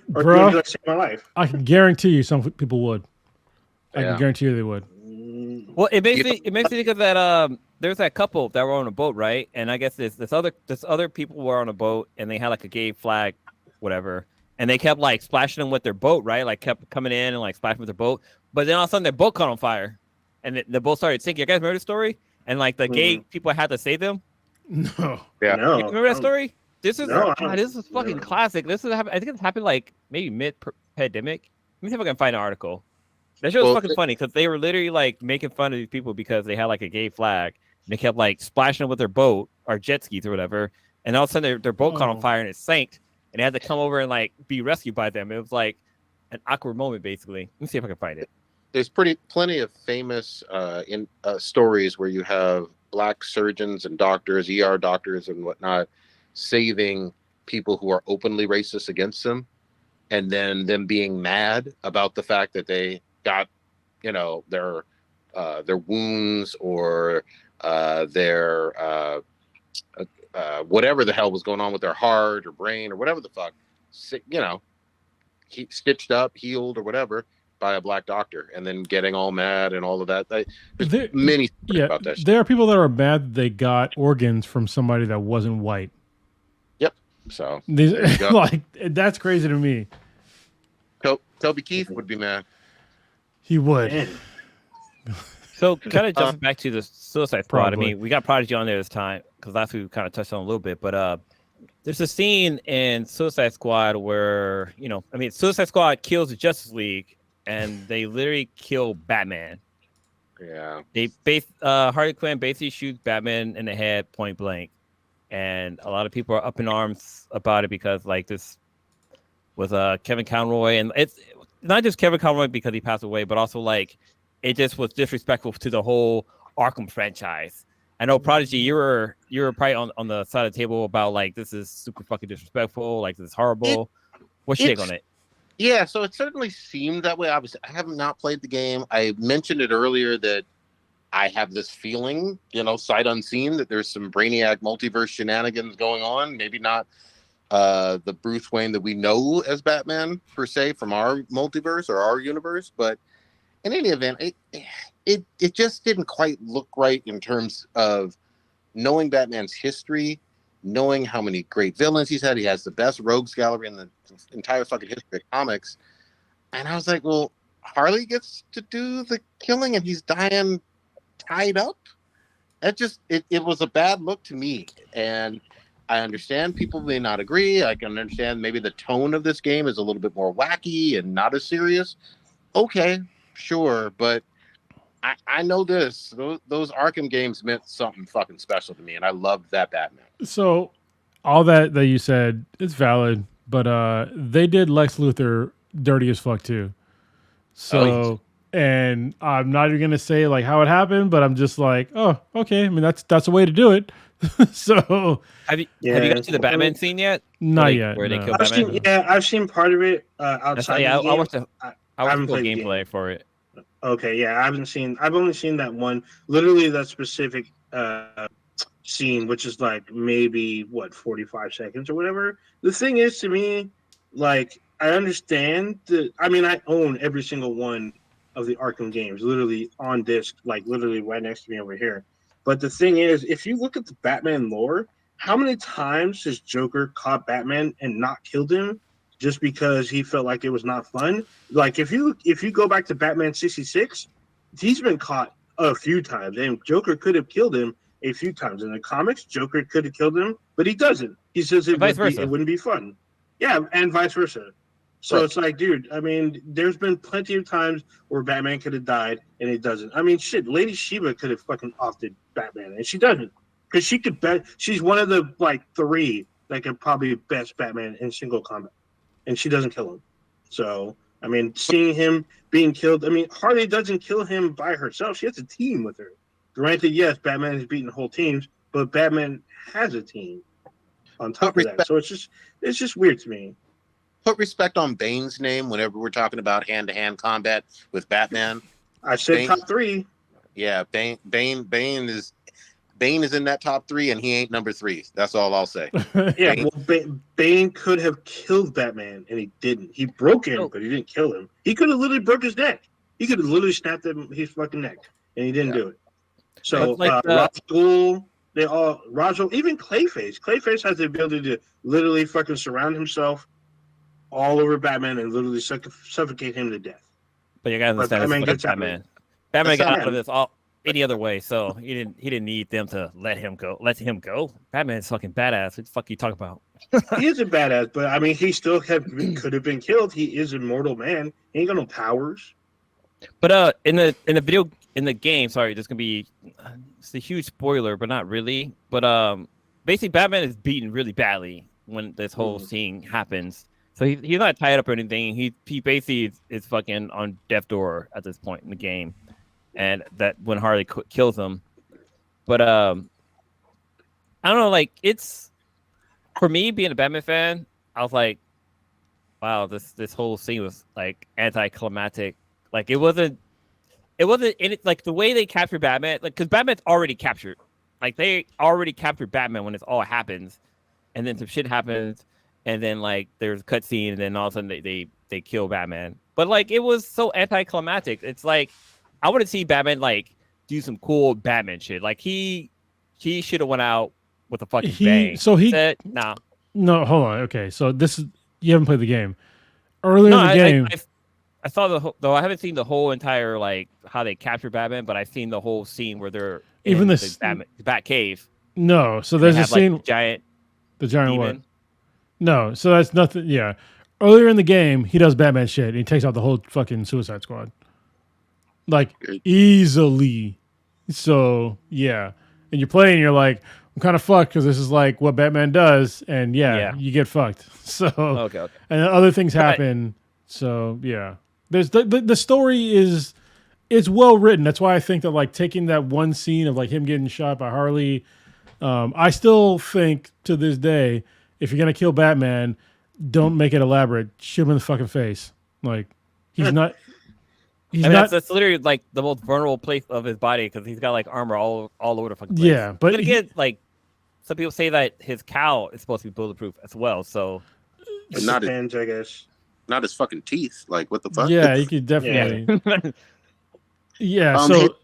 Bro, you save my life? I can guarantee you some people would. I Yeah. can guarantee you they would. Well, it makes me think of that. There's that couple that were on a boat, right? And I guess this other people were on a boat, and they had like a gay flag, whatever. And they kept like splashing them with their boat, right? Like kept coming in and like splashing with their boat. But then all of a sudden their boat caught on fire, and the boat started sinking. You guys remember the story? And like the gay people had to save them. No. Yeah. No, You remember that story? This is No, I God, don't. this is fucking No. classic. This is I think it's happened like maybe mid-pandemic. Let me see if I can find an article. That shit was Well, fucking funny because they were literally like making fun of these people because they had like a gay flag. And they kept like splashing with their boat or jet skis or whatever. And all of a sudden their boat caught on fire and it sank. And they had to come over and like be rescued by them. It was like an awkward moment, basically. Let me see if I can find it. There's plenty of famous stories where you have black surgeons and doctors, ER doctors and whatnot, saving people who are openly racist against them, and then them being mad about the fact that they got, their wounds or their whatever the hell was going on with their heart or brain or whatever the fuck, stitched up, healed or whatever. by a black doctor and then getting all mad and all of that. There's There- many stories Yeah, about that shit. there are people that are mad that they got organs from somebody that wasn't white. Yep. So These, there you go. like, that's crazy to me. Toby Keith would be mad. He would. Man. So kind of jumping back to the Suicide Squad. Probably. I mean, we got Prodigy on there this time because last week we kind of touched on it a little bit, but there's a scene in Suicide Squad where, Suicide Squad kills the Justice League and they literally kill Batman. Yeah. Harley Quinn basically shoots Batman in the head point blank. And a lot of people are up in arms about it because like this was Kevin Conroy, and it's not just Kevin Conroy because he passed away, but also like it just was disrespectful to the whole Arkham franchise. I know Prodigy, you were probably on the side of the table about like this is super fucking disrespectful, like this is horrible. What's your take on it? Yeah, so it certainly seemed that way. Obviously, I have not played the game. I mentioned it earlier that I have this feeling, sight unseen, that there's some Brainiac multiverse shenanigans going on. Maybe not the Bruce Wayne that we know as Batman per se from our multiverse or our universe, but in any event, it just didn't quite look right in terms of knowing Batman's history, knowing how many great villains he's had. He has the best rogues gallery in the entire fucking history of comics, and I was like, well, Harley gets to do the killing, and he's dying tied up. It was a bad look to me, and I understand people may not agree. I can understand maybe the tone of this game is a little bit more wacky and not as serious. Okay, sure, but I know this. Those Arkham games meant something fucking special to me, and I loved that Batman. So all that you said is valid, but they did Lex Luthor dirty as fuck too. So and I'm not even gonna say like how it happened, but I'm just like, oh, okay. I mean that's a way to do it. So Have you got to the Batman scene yet? not yet. Where they No. kill Batman? I've seen part of it outside. I watched the haven't full played the gameplay for it. Okay, yeah, I've only seen that one, literally that specific scene, which is like maybe 45 seconds or whatever. The thing is, to me, like I understand I own every single one of the Arkham games, literally on disc, like literally right next to me over here. But the thing is, if you look at the Batman lore, how many times has Joker caught Batman and not killed him just because he felt like it was not fun? Like if you go back to Batman 66, he's been caught a few times, and Joker could have killed him a few times. In the comics, Joker could have killed him, but he doesn't. He says it wouldn't be fun. Yeah, and vice versa. So It's like, dude, there's been plenty of times where Batman could have died and it doesn't. Shit, Lady Shiva could have fucking offed Batman, and she doesn't. Because she could bet she's one of the like 3 that could probably best Batman in single combat. And she doesn't kill him. So, seeing him being killed, Harley doesn't kill him by herself. She has a team with her. Granted, yes, Batman has beaten whole teams, but Batman has a team on top of that. So it's just weird to me. Put respect on Bane's name whenever we're talking about hand-to-hand combat with Batman. I said top 3. Yeah, Bane is in that top 3, and he ain't number 3. That's all I'll say. Yeah, Bane could have killed Batman, and he didn't. He broke him, but he didn't kill him. He could have literally broke his neck. He could have literally snapped his fucking neck, and he didn't do it. So Ra's al Ghul, even Clayface. Clayface has the ability to literally fucking surround himself all over Batman and literally suffocate him to death. But you gotta understand, Batman gets Batman. Batman got out of this any other way, so he didn't need them to let him go. Batman's fucking badass. What the fuck are you talking about? He is a badass, but he still could have been killed. He is a mortal man. He ain't got no powers. But in the game, sorry, there's gonna be it's a huge spoiler, but not really. But basically, Batman is beaten really badly when this whole scene happens. So he's not tied up or anything. He basically is fucking on death's door at this point in the game, and that when Harley kills him. But I don't know. Like it's for me being a Batman fan, I was like, wow, this whole scene was like anticlimactic. Like it wasn't in it, like the way they captured Batman, like because Batman's already captured. Like they already captured Batman when it all happens, and then some shit happens. And then like there's a cutscene, and then all of a sudden they kill Batman, but like it was so anticlimactic. It's like I want to see Batman like do some cool Batman shit. Like he should have went out with a fucking bang. Said, nah. No, hold on. Okay, so this is you haven't played the game. Earlier in the game, I saw though I haven't seen the whole entire like how they capture Batman, but I've seen the whole scene where they're even in this the Bat cave. No, so there's a scene like, giant demon. What? No, so that's nothing. Yeah, earlier in the game, he does Batman shit. And he takes out the whole fucking Suicide Squad, like easily. So yeah, and you're playing, you're like, I'm kind of fucked because this is like what Batman does, and yeah. You get fucked. So okay. And then other things happen. So yeah, there's the story is it's well written. That's why I think that like taking that one scene of like him getting shot by Harley, I still think to this day, if you're gonna kill Batman, don't make it elaborate. Shoot him in the fucking face. Like he's not. That's literally like the most vulnerable place of his body because he's got like armor all over the fucking place. Yeah, but again, like some people say that his cowl is supposed to be bulletproof as well. So it depends, I guess. Not his fucking teeth. Like what the fuck? Yeah, you could definitely. Yeah, so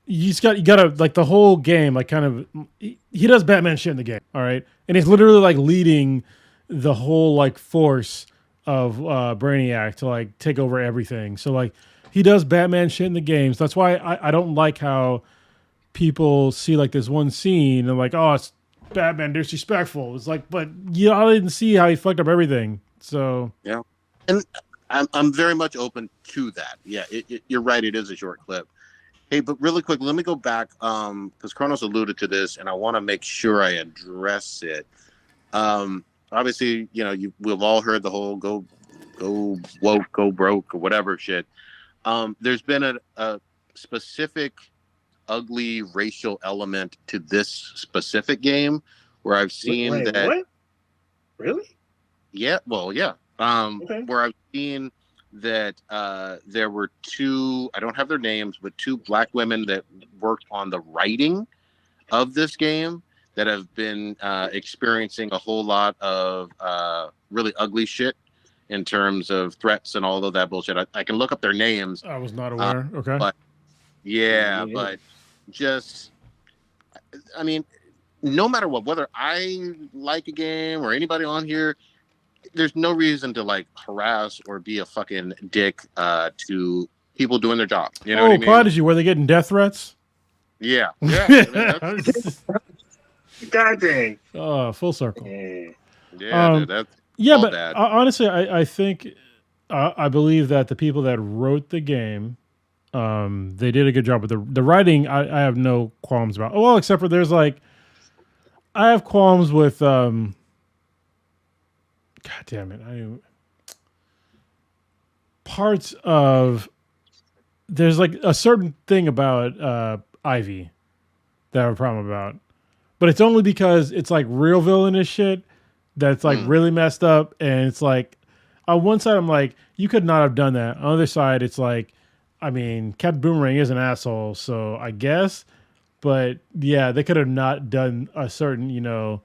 you gotta like the whole game, like kind of he does Batman shit in the game, all right, and he's literally like leading the whole like force of Brainiac to like take over everything. So like he does Batman shit in the games. That's why I don't like how people see like this one scene and like, oh, it's Batman disrespectful. It's like, but I didn't see how he fucked up everything. So yeah, and I'm very much open to that. Yeah, you're right. It is a short clip. Hey, but really quick, let me go back because Kronos alluded to this, and I want to make sure I address it. Obviously, we've all heard the whole go woke, go broke, or whatever shit. There's been a specific ugly racial element to this specific game where I've seen that. What? Really? Yeah. Well, yeah. Okay. Where I've seen that there were two, I don't have their names, but two black women that worked on the writing of this game that have been experiencing a whole lot of really ugly shit in terms of threats and all of that bullshit. I can look up their names. I was not aware. Okay. But but just, I mean, no matter what, whether I like a game or anybody on here, there's no reason to like harass or be a fucking dick to people doing their job. You know what I mean? Prodigy, were they getting death threats? Yeah. God dang. Oh, full circle. Yeah, dude, that's but bad. Honestly, I think I believe that the people that wrote the game, they did a good job with the writing. I have no qualms about. Oh, well, except for there's like, I have qualms with. God damn it! Parts of there's like a certain thing about Ivy that I have a problem about, but it's only because it's like real villainous shit that's like really messed up, and it's like on one side I'm like, you could not have done that. On the other side, it's like, I mean, Captain Boomerang is an asshole, so I guess, but yeah, they could have not done a certain,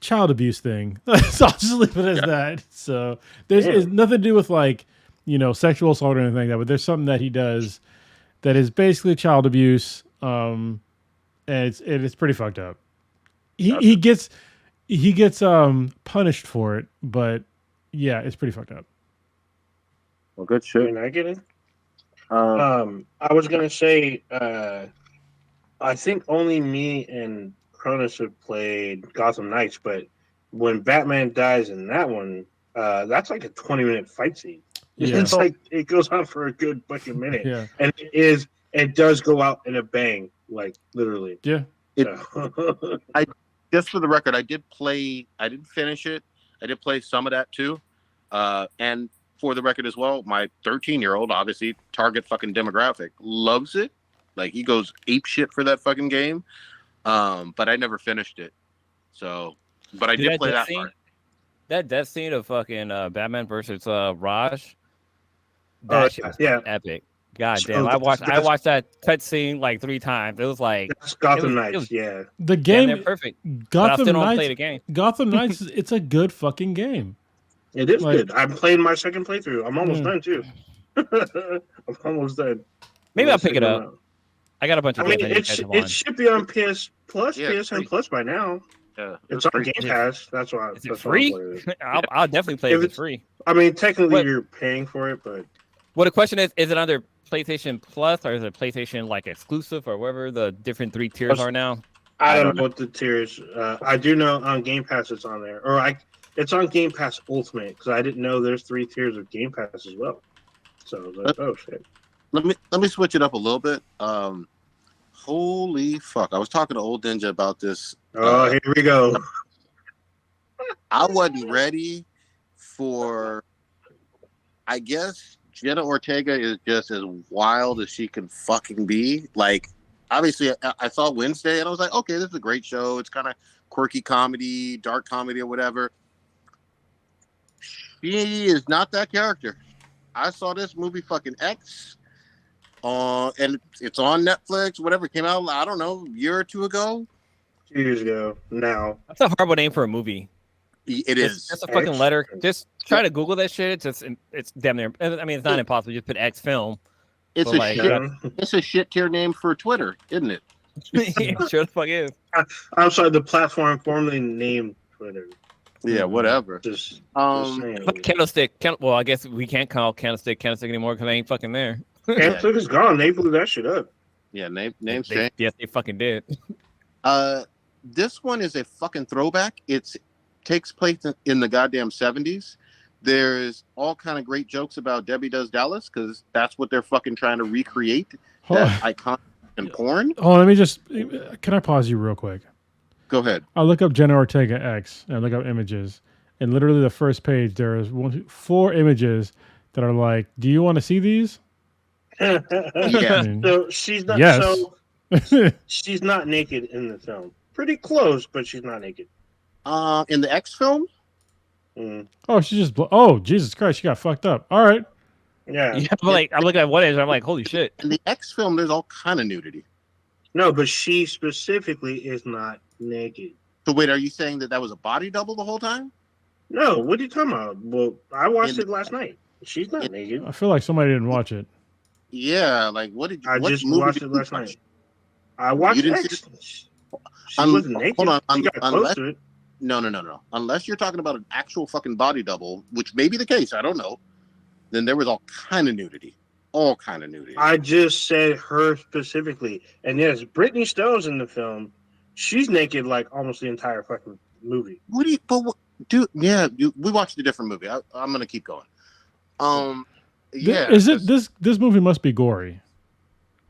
child abuse thing. So I'll just leave it as that. So it's nothing to do with like, sexual assault or anything like that, but there's something that he does that is basically child abuse. And it's pretty fucked up. He gets punished for it, but yeah, it's pretty fucked up. Well, good shit. Can I get it? I was gonna say, I think only me and Cronus have played Gotham Knights, but when Batman dies in that one, that's like a 20-minute fight scene. Yeah. It's like it goes on for a good fucking minute. Yeah. And it does go out in a bang, like literally. Yeah. Just for the record, I didn't finish it. I did play some of that too. And for the record as well, my 13-year-old, obviously target fucking demographic, loves it. Like he goes ape shit for that fucking game. But I never finished it. So, but I did play that part. That death scene of fucking Batman versus Raj. That shit was epic. God damn! I watched that cut scene like 3 times. It was like that's Gotham Knights. The game. They're perfect. Gotham Knights. Don't play the game. Gotham Knights. It's a good fucking game. It is good. I'm playing my second playthrough. I'm almost done too. I'm almost done. Maybe I'll Unless pick they it come up. out. I got a bunch I of mean, games I need to catch up on. it should be on PS Plus, Yeah, it's PSN free. Plus by now. Yeah, It's on free. Game Pass. That's why. Is it That's why I'm free? playing it. I'll definitely play If if it's it's- free. I mean, technically What- you're paying for it, but Well, the question is it under PlayStation Plus or is it PlayStation like exclusive or whatever the different 3 tiers are now? I I don't don't know what the tiers. I do know on Game Pass it's on there, it's on Game Pass Ultimate because I didn't know there's 3 tiers of Game Pass as well. So I was like, oh shit. Let me switch it up a little bit. Holy fuck! I was talking to Old Ninja about this. Oh, here we go. I wasn't ready for. I guess Jenna Ortega is just as wild as she can fucking be. Like, obviously, I saw Wednesday and I was like, okay, this is a great show. It's kind of quirky comedy, dark comedy, or whatever. She is not that character. I saw this movie, fucking X, and it's on Netflix. Whatever, it came out, I don't know, a year or two ago. 2 years ago now. That's a horrible name for a movie. It is. Just a fucking letter. Just try to Google that shit. It's damn near. I mean, it's not impossible. Just put X film. It's But, a like, shit. It's a shit tier name for Twitter, isn't it? Sure the fuck is. I'm sorry, the platform formerly named Twitter. Yeah, whatever. Just Um, Candlestick. Well, I guess we can't call Candlestick anymore because they ain't fucking there. Candlestick is gone. They blew that shit up. yeah, name change. Yes, they fucking did. This one is a fucking throwback. It takes place in the goddamn 70s. There's all kind of great jokes about Debbie Does Dallas because that's what they're fucking trying to recreate. That icon in porn. Oh, let me just. Can I pause you real quick? Go ahead. I look up Jenna Ortega X and I look up images, and literally the first page there is 4 images that are like, "Do you want to see these?" Yeah. I mean, So she's not. Yes. So she's not naked in the film. Pretty close, but she's not naked. In the X film, Mm. oh, she just. Oh, Jesus Christ, she got fucked up. All right. Yeah. Yeah, but like I'm looking at one edge, I'm like, holy shit. in the X film, there's all kind of nudity. No, but she specifically is not naked. So wait, are you saying that was a body double the whole time? No, what are you talking about? Well, I watched it last night. She's not naked. I feel like somebody didn't watch it. Yeah, like what did you? I what just movie watched did it you last watch? night. I watched You didn't X. see She wasn't naked. hold on, she got close unless- to it. No. Unless you're talking about an actual fucking body double, which may be the case, I don't know. Then there was all kind of nudity. All kind of nudity. I just said her specifically. And yes, Brittany Stone's in the film. She's naked like almost the entire fucking movie. What do you? But what, dude, yeah, we watched a different movie. I'm gonna keep going. Yeah. Is it this movie must be gory?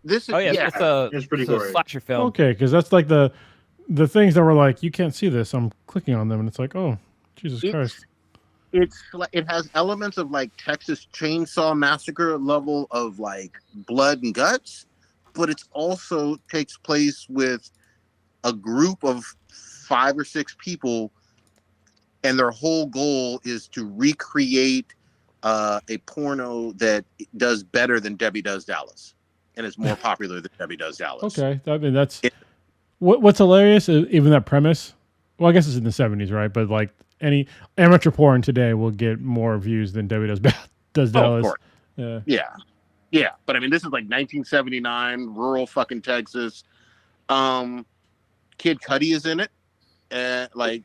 This is Oh yeah, yeah. It's pretty it's a gory. slasher film. Okay, because that's like the things that were like, you can't see this. I'm clicking on them and it's like, oh, Jesus Christ. It has elements of like Texas Chainsaw Massacre level of like blood and guts, but it's also takes place with a group of 5 or 6 people, and their whole goal is to recreate a porno that does better than Debbie Does Dallas, and is more popular than Debbie Does Dallas. Okay, I mean that's what's hilarious. Is even that premise. Well, I guess it's in the 70s, right? But like any amateur porn today will get more views than Debbie does Oh, Dallas. of course. Yeah. Yeah. But I mean, this is like 1979, rural fucking Texas. Kid Cudi is in it, and like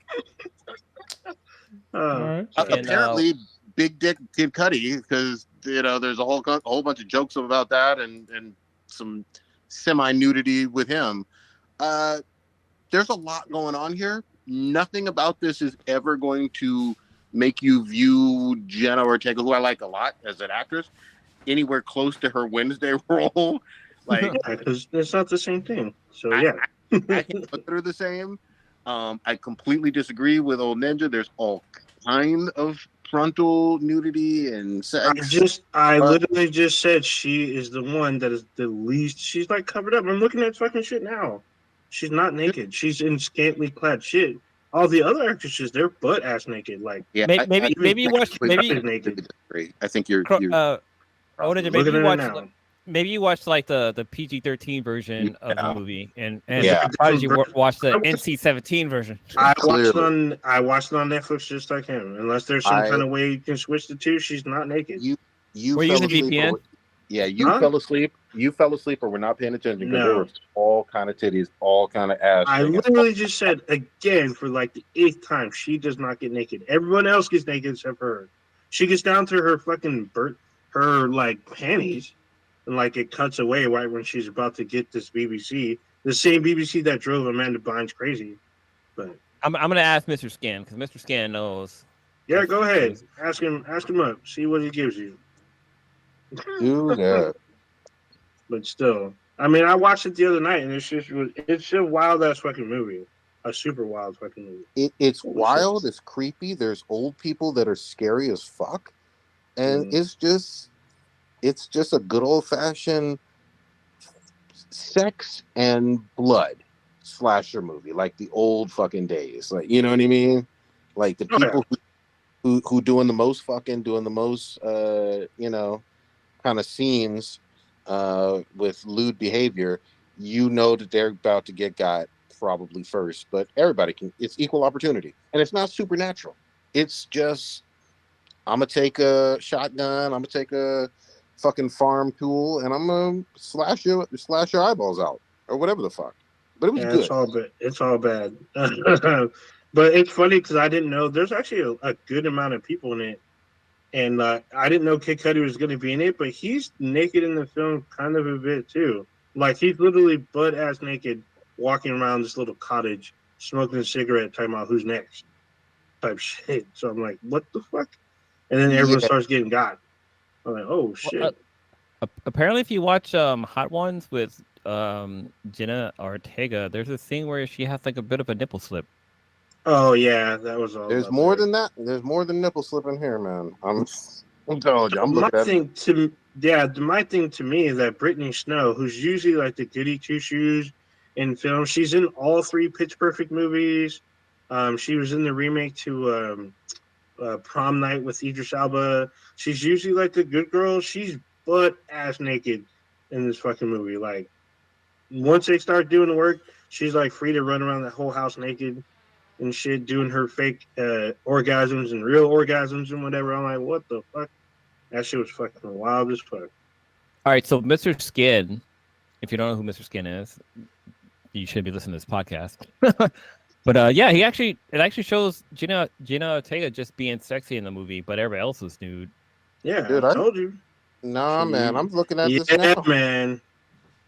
All right. apparently big dick Kid Cudi, because there's a whole bunch of jokes about that and some semi nudity with him. There's a lot going on here. Nothing about this is ever going to make you view Jenna Ortega, who I like a lot as an actress, anywhere close to her Wednesday role. Like, because it's not the same thing. So I- yeah. I can't put her the same. I completely disagree with Old Ninja. There's all kind of frontal nudity and sex. I literally just said she is the one that is the least. She's like covered up. I'm looking at fucking shit now. She's not naked. She's in scantily clad shit. All the other actresses, they're butt ass naked. Like Yeah, Maybe you watch maybe naked. I think you're Oda, Look maybe at you her watch now. maybe you watch like the PG-13 version of the movie, and Yeah. Prodigy watch the NC-17 version. I watched Clearly. it on Netflix just like him. Unless there's some kind of way you can switch the two, she's not naked. You Were you fell using asleep. VPN? You Huh? fell asleep. You fell asleep, or were not paying attention because there No. was all kind of titties, all kind of ass. I shaking. literally just said again for like the 8th time, she does not get naked. Everyone else gets naked except for her. She gets down to her fucking her like panties, and like it cuts away right when she's about to get this BBC, the same BBC that drove Amanda Bynes crazy. But I'm gonna ask Mr. Scan because Mr. Scan knows. yeah, go ahead, ask him up, see what he gives you. Do that. But still, I mean, I watched it the other night, and it's a wild ass fucking movie, a super wild fucking movie. It's wild. It's creepy. There's old people that are scary as fuck, and it's just a good old fashioned sex and blood slasher movie, like the old fucking days. Like, you know what I mean? Like the people who doing the most fucking, doing the most, kind of scenes with lewd behavior. You know that they're about to get got probably first, but everybody can. It's equal opportunity, and it's not supernatural. It's just I'm gonna take a shotgun. I'm gonna take a fucking farm tool, and I'm gonna slash your eyeballs out or whatever the fuck. But it was good. It's all bad. But it's funny because I didn't know there's actually a good amount of people in it, and I didn't know Kid Cudi was going to be in it. But he's naked in the film, kind of a bit too. Like he's literally butt ass naked, walking around this little cottage, smoking a cigarette, talking about who's next, type shit. So I'm like, what the fuck? And then everyone starts getting got. I'm like, oh shit. Apparently, if you watch Hot Ones with Gina Ortega, there's a scene where she has like a bit of a nipple slip. Oh yeah, that was all. There's more than that. There's more than nipple slipping here, man. I'm telling you. I'm looking at it. My thing to me is that Brittany Snow, who's usually like the goody two shoes in film, she's in all 3 Pitch Perfect movies. She was in the remake to Prom Night with Idris Elba. She's usually like the good girl. She's butt ass naked in this fucking movie. Like once they start doing the work, she's like free to run around the whole house naked and shit, doing her fake orgasms and real orgasms and whatever. I'm like, what the fuck? That shit was fucking wild as fuck. All right, so Mr. Skin, if you don't know who Mr. Skin is, you should be listening to this podcast. But yeah, it actually shows Gina Ortega just being sexy in the movie, but everybody else was nude. Yeah, dude, I told you. Nah, man, I'm looking at this now.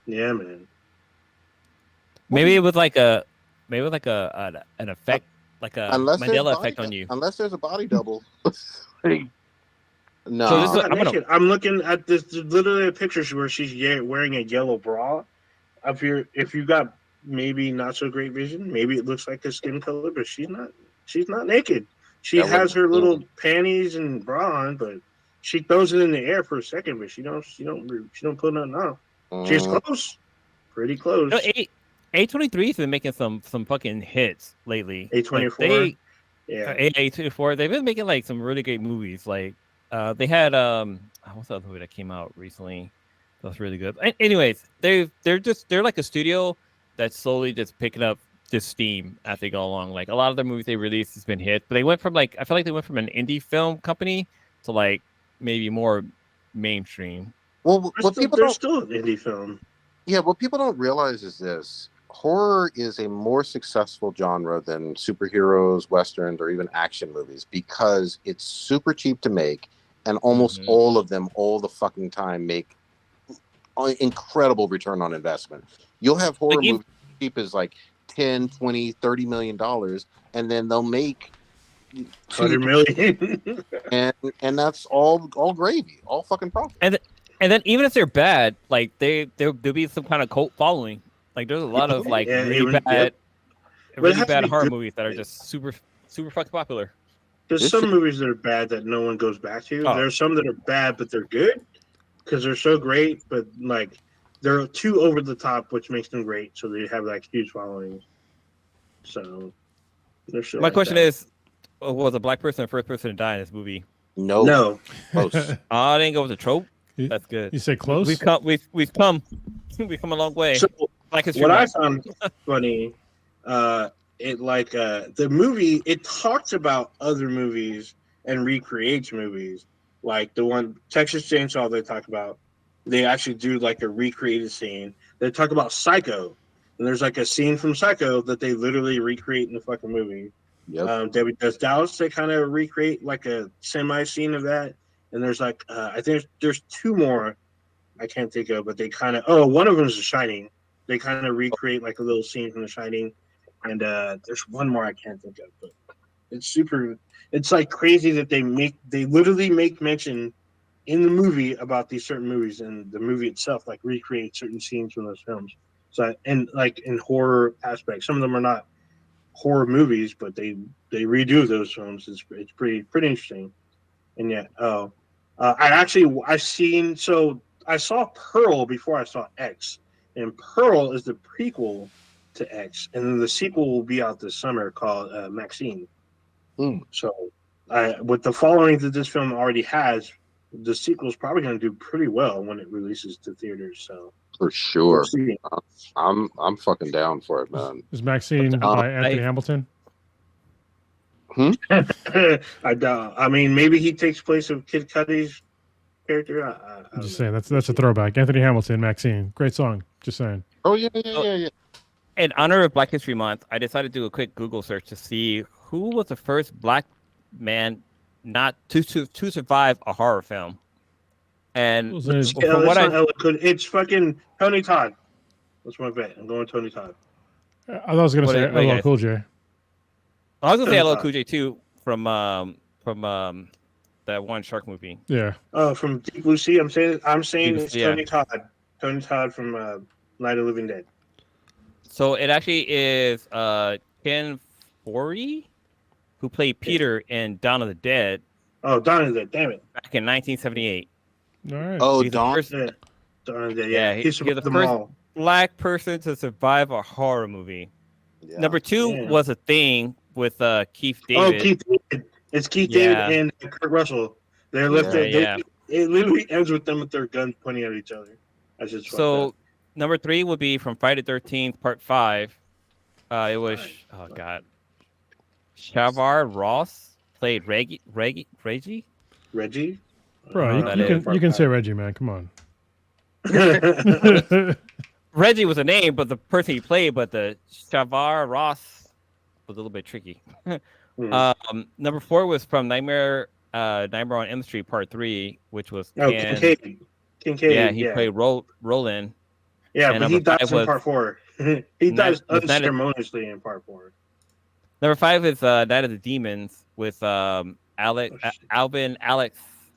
Yeah, man. Maybe it was like an effect, like a Mandela effect on you. Unless there's a body double. No. So I'm looking at this. There's literally a picture where she's wearing a yellow bra. If you got maybe not so great vision, maybe it looks like a skin color, but she's not naked. She has her little panties and bra on, but she throws it in the air for a second, but she don't put nothing on. She's close, pretty close. A23 has been making some fucking hits lately. A24, A24. They've been making like some really great movies. Like they had what's the other movie that came out recently? That was really good. Anyways, they're like a studio that's slowly just picking up this steam as they go along. Like a lot of the movies they released has been hits, but they went from I feel like they went from an indie film company to like maybe more mainstream. Well, they're still an indie film. Yeah, what people don't realize is this: horror is a more successful genre than superheroes, westerns, or even action movies because it's super cheap to make, and almost all of them, all the fucking time, make incredible return on investment. You'll have horror movies cheap as like 10, 20, 30 million dollars, and then they'll make 100 million, and that's all gravy, all fucking profit. And then even if they're bad, like there'll be some kind of cult following. Like there's a lot of like really bad horror movies that are just super fucking popular. There's some movies that are bad that no one goes back to. There's some that are bad but they're good because they're so great, but like they're too over the top, which makes them great. So they have like huge followings. So my question is, was a black person the first person to die in this movie? No. Close. I didn't go with the trope. That's good. You say close? We've come a long way. So what I found funny, the movie, it talks about other movies and recreates movies. like the one Texas Chainsaw they talk about. They actually do like a recreated scene. They talk about Psycho, and there's like a scene from Psycho that they literally recreate in the fucking movie. Yep. David Does Dallas, they kind of recreate like a semi scene of that. And there's like I think there's two more I can't think of, but they kind of one of them is The Shining. They kind of recreate like a little scene from The Shining, and there's one more I can't think of, but it's super. It's like crazy that they literally make mention in the movie about these certain movies, and the movie itself like recreate certain scenes from those films. So and like in horror aspects, some of them are not horror movies, but they redo those films. It's pretty interesting. And yeah, I saw Pearl before I saw X, and Pearl is the prequel to X, and then the sequel will be out this summer called Maxine. So, with the following that this film already has, the sequel is probably going to do pretty well when it releases to theaters. So For sure. I'm fucking down for it, man. Is Maxine by Anthony Hamilton? I doubt. I mean, maybe he takes place of Kid Cudi's character. I'm just saying that's a throwback. Anthony Hamilton, Maxine, great song. Just saying. Oh yeah. In honor of Black History Month, I decided to do a quick Google search to see who was the first black man not to survive a horror film. And it's fucking Tony Todd. That's my bet. I'm going Tony Todd. I was going to say LL Cool J. I was going to say LL Cool J too from that one shark movie. Yeah. Oh, from Deep Blue Sea. I'm saying it's yeah. Tony Todd. Tony Todd from Night of the Living Dead. So it actually is Ken Foree who played Peter in Dawn of the Dead. Oh, Dawn of the Dead, damn it. Back in 1978. All right. Oh, Dawn of the Dead, yeah. He's the first black person to survive a horror movie. Yeah. Number 2 was A Thing with Keith David. Oh, Keith David. It's Keith David and Kurt Russell. They're lifted. It literally ends with them with their guns pointing at each other. That's just so. Number 3 would be from Friday the 13th, Part 5. It was Shavar Ross played Reggie. Reggie? Bro, you can say Reggie, man. Come on. Reggie was a name, but the person he played, but the Shavar Ross was a little bit tricky. Number 4 was from Nightmare on Elm Street Part 3, which was Kincaid. Yeah, he played Roland. Yeah, but he dies in Part 4. He dies unceremoniously in Part 4. Number 5 is Night of the Demons with Alvin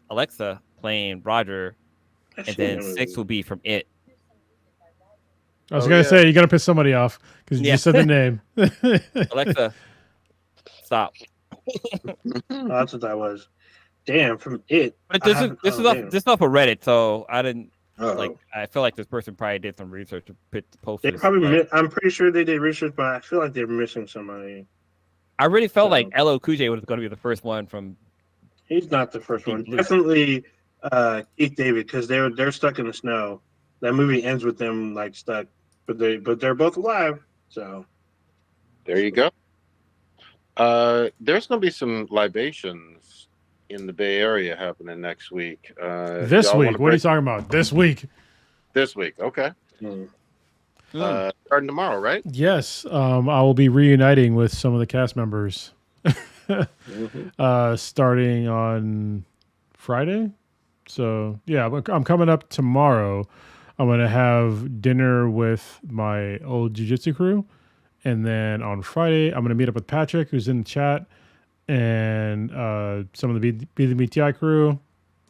Alexa playing Roger, and then 6 will be from It. I was gonna say you're gonna piss somebody off because you just said the name. Alexa, stop. That's what that was. Damn, from It. But this is off of Reddit, so I didn't. I feel like this person probably did some research to post this. I'm pretty sure they did research, but I feel like they're missing somebody. I really felt like LL Cool J was going to be the first one from. He's not the first one. Definitely Keith David, because they're stuck in the snow. That movie ends with them like stuck, but they're both alive. So there you go. There's going to be some libations in the Bay Area happening next week. This week? What are you talking about? This week? This week, okay. Starting tomorrow, right? Yes. I will be reuniting with some of the cast members starting on Friday. So, yeah, I'm coming up tomorrow. I'm going to have dinner with my old jiu-jitsu crew. And then on Friday, I'm going to meet up with Patrick, who's in the chat, and some of the Be the BTI crew,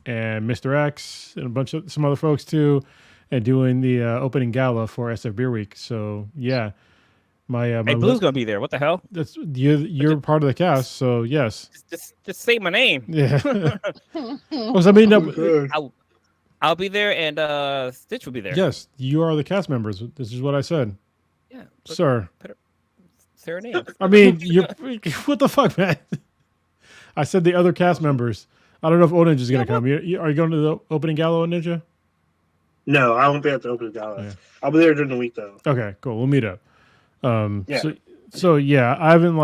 and Mr. X, and some other folks too, and doing the opening gala for SF Beer Week. So yeah, my Blue's gonna be there. What the hell? That's you're part of the cast, so yes. Just say my name. Yeah. Well, I mean, I'll be there, and Stitch will be there. Yes, you are the cast members. This is what I said. Yeah, sir. Say her name. I mean, what the fuck, man? I said the other cast members. I don't know if Ninja's going to come. Are you going to the opening gala, Ninja? No, I won't be at the opening gala. Yeah. I'll be there during the week, though. Okay, cool. We'll meet up. So yeah, I haven't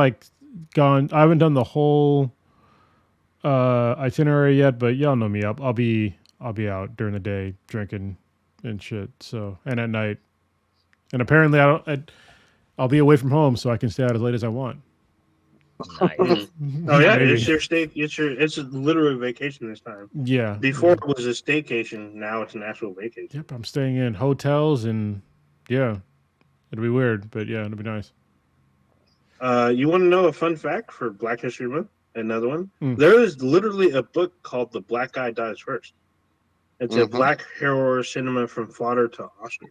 done the whole itinerary yet, but y'all know me. I'll be out during the day drinking and shit. So and at night, and apparently I'll be away from home, so I can stay out as late as I want. Nice. Oh yeah, Maybe. it's your stay. It's a literal vacation this time. Yeah. Before it was a staycation. Now it's an actual vacation. Yep, I'm staying in hotels and yeah, it'll be weird, but yeah, it'll be nice. You want to know a fun fact for Black History Month? Another one. Mm. There is literally a book called "The Black Guy Dies First." It's a black horror cinema from fodder to Oscar.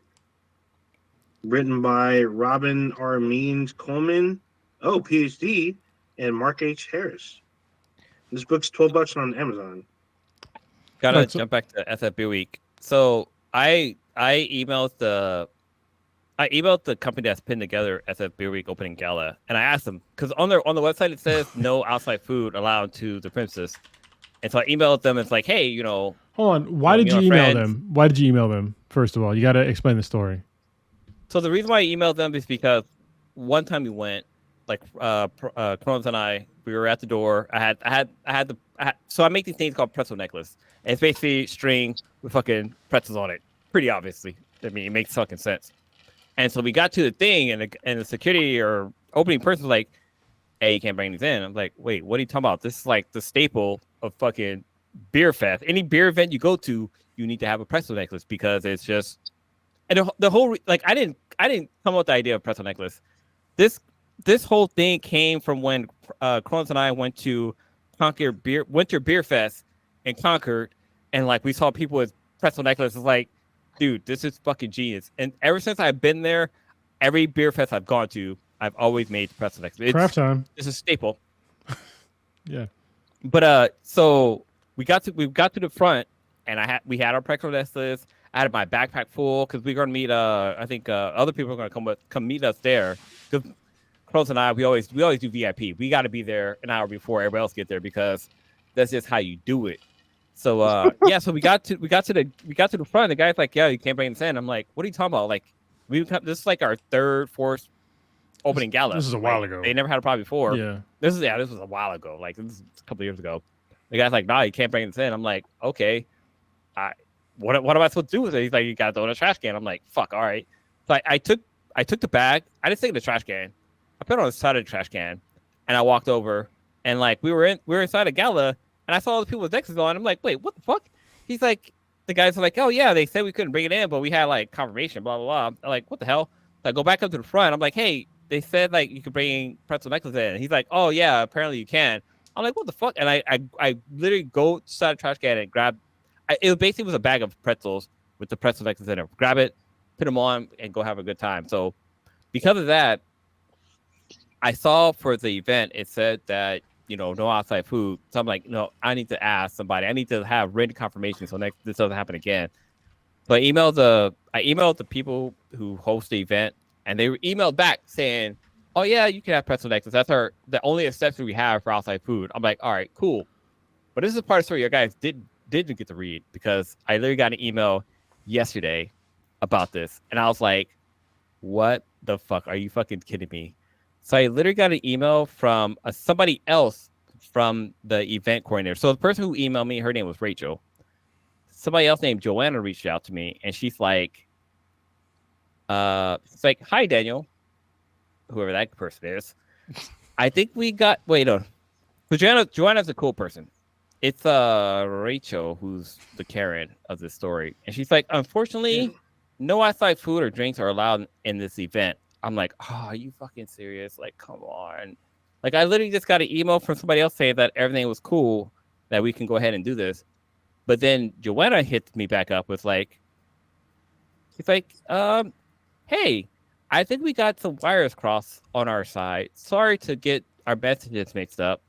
Written by Robin R. Means Coleman, PhD, and Mark H. Harris. This book's $12 on Amazon. Gotta Right, so- jump back to FFB week. So I emailed the company that's putting together FFB week opening gala, and I asked them because on the website it says no outside food allowed to the premises, and so I emailed them. It's like, hey, Hold on. Why did you email them? Why did you email them? First of all, you got to explain the story. So the reason why I emailed them is because one time we went, like Crohn's and I, we were at the door. So I make these things called pretzel necklace. And it's basically string with fucking pretzels on it. Pretty obviously. I mean, it makes fucking sense. And so we got to the thing, and the security or opening person was like, "Hey, you can't bring these in." I'm like, "Wait, what are you talking about? This is like the staple of fucking beer fest. Any beer event you go to, you need to have a pretzel necklace because it's just." And the whole I didn't come up with the idea of pretzel necklace. This whole thing came from when Crohn's and I went to Winter Beer Fest in Concord, and like we saw people with pretzel necklaces. Like, dude, this is fucking genius. And ever since I've been there, every beer fest I've gone to, I've always made pretzel necklace. Craft time. It's a staple. Yeah. But so we got to the front, and we had our pretzel necklace. I had my backpack full because we were gonna meet. I think other people are gonna come meet us there. Because Crows and I, we always do VIP. We got to be there an hour before everybody else get there because that's just how you do it. So yeah, so we got to the front. The guy's like, "Yeah, you can't bring this in." I'm like, "What are you talking about?" Like this is like our third, fourth opening gala. This is a while ago. They never had a problem before. Yeah. This was a while ago. Like this is a couple of years ago. The guy's like, "Nah, you can't bring this in." I'm like, "Okay, what am I supposed to do with it?" He's like, "You gotta throw it in a trash can." I'm like, "Fuck, all right." So I took the bag. I didn't stick it in the trash can. I put it on the side of the trash can, and I walked over, and like we were inside a gala, and I saw all the people with necklaces on. I'm like, "Wait, what the fuck?" He's like, the guys are like, "Oh yeah, they said we couldn't bring it in, but we had like confirmation, blah blah blah." I'm like, "What the hell?" So I go back up to the front. I'm like, "Hey, they said like you could bring pretzel necklace in." And he's like, "Oh yeah, apparently you can." I'm like, "What the fuck?" And I literally go to the trash can and grab. It basically was a bag of pretzels with the pretzel necklace in it. Grab it, put them on, and go have a good time. So because of that, I saw for the event it said that no outside food. So I'm like, no, I need to ask somebody. I need to have written confirmation so this doesn't happen again. So I emailed the people who host the event, and they emailed back saying, "Oh yeah, you can have pretzel necklace. That's the only exception we have for outside food." I'm like, all right, cool. But this is part of the story you guys didn't get to read because I literally got an email yesterday about this, and I was like, "What the fuck? Are you fucking kidding me?" So I literally got an email from somebody else from the event coordinator. So the person who emailed me, her name was Rachel. Somebody else named Joanna reached out to me, and she's like, it's like, "Hi, Daniel," whoever that person is. I think we got. Wait, no. So Joanna's a cool person. It's Rachel who's the Karen of this story, and she's like, "Unfortunately, no outside food or drinks are allowed in this event." I'm like, "Oh, are you fucking serious? Like, come on!" Like, I literally just got an email from somebody else saying that everything was cool, that we can go ahead and do this. But then Joanna hit me back up with like, she's like, "Hey, I think we got some wires crossed on our side. Sorry to get our messages mixed up.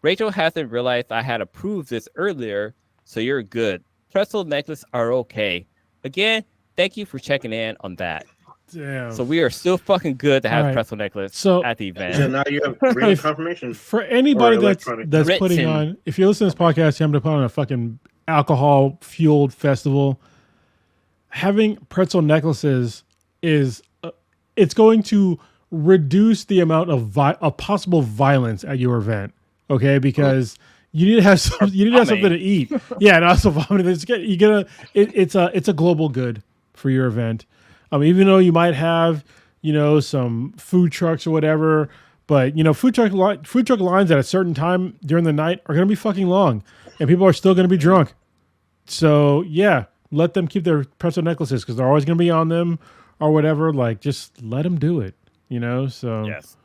Rachel hasn't realized I had approved this earlier, so you're good. Pretzel necklace are okay. Again, thank you for checking in on that." Damn. So we are still fucking good to have All right. pretzel necklace So- at the event. So now you have written confirmation. For anybody Or that's electronic. putting Written. on, if you listen to this podcast, you have to put on a fucking alcohol fueled festival. Having pretzel necklaces is it's going to reduce the amount of possible violence at your event. Okay, because You need to have some, you need to have something to eat. Yeah, and also vomiting. It's a global good for your event. Even though you might have, some food trucks or whatever, but food truck lines at a certain time during the night are going to be fucking long, and people are still going to be drunk. So yeah, let them keep their pretzel necklaces because they're always going to be on them or whatever. Like, just let them do it. So yes.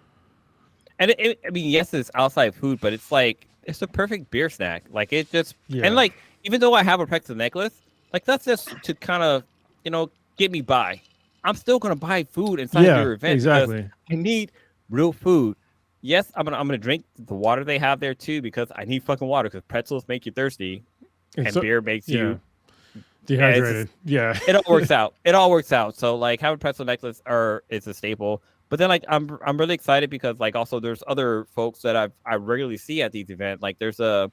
And yes, it's outside food, but it's like it's a perfect beer snack. Like it just and like even though I have a pretzel necklace, like that's just to kind of get me by. I'm still gonna buy food inside your event. Exactly. I need real food. Yes, I'm gonna drink the water they have there too because I need fucking water because pretzels make you thirsty, and beer makes you dehydrated. It all works out. It all works out. So like having pretzel necklace is a staple. But then like I'm really excited because like also there's other folks that I regularly see at these events. Like there's a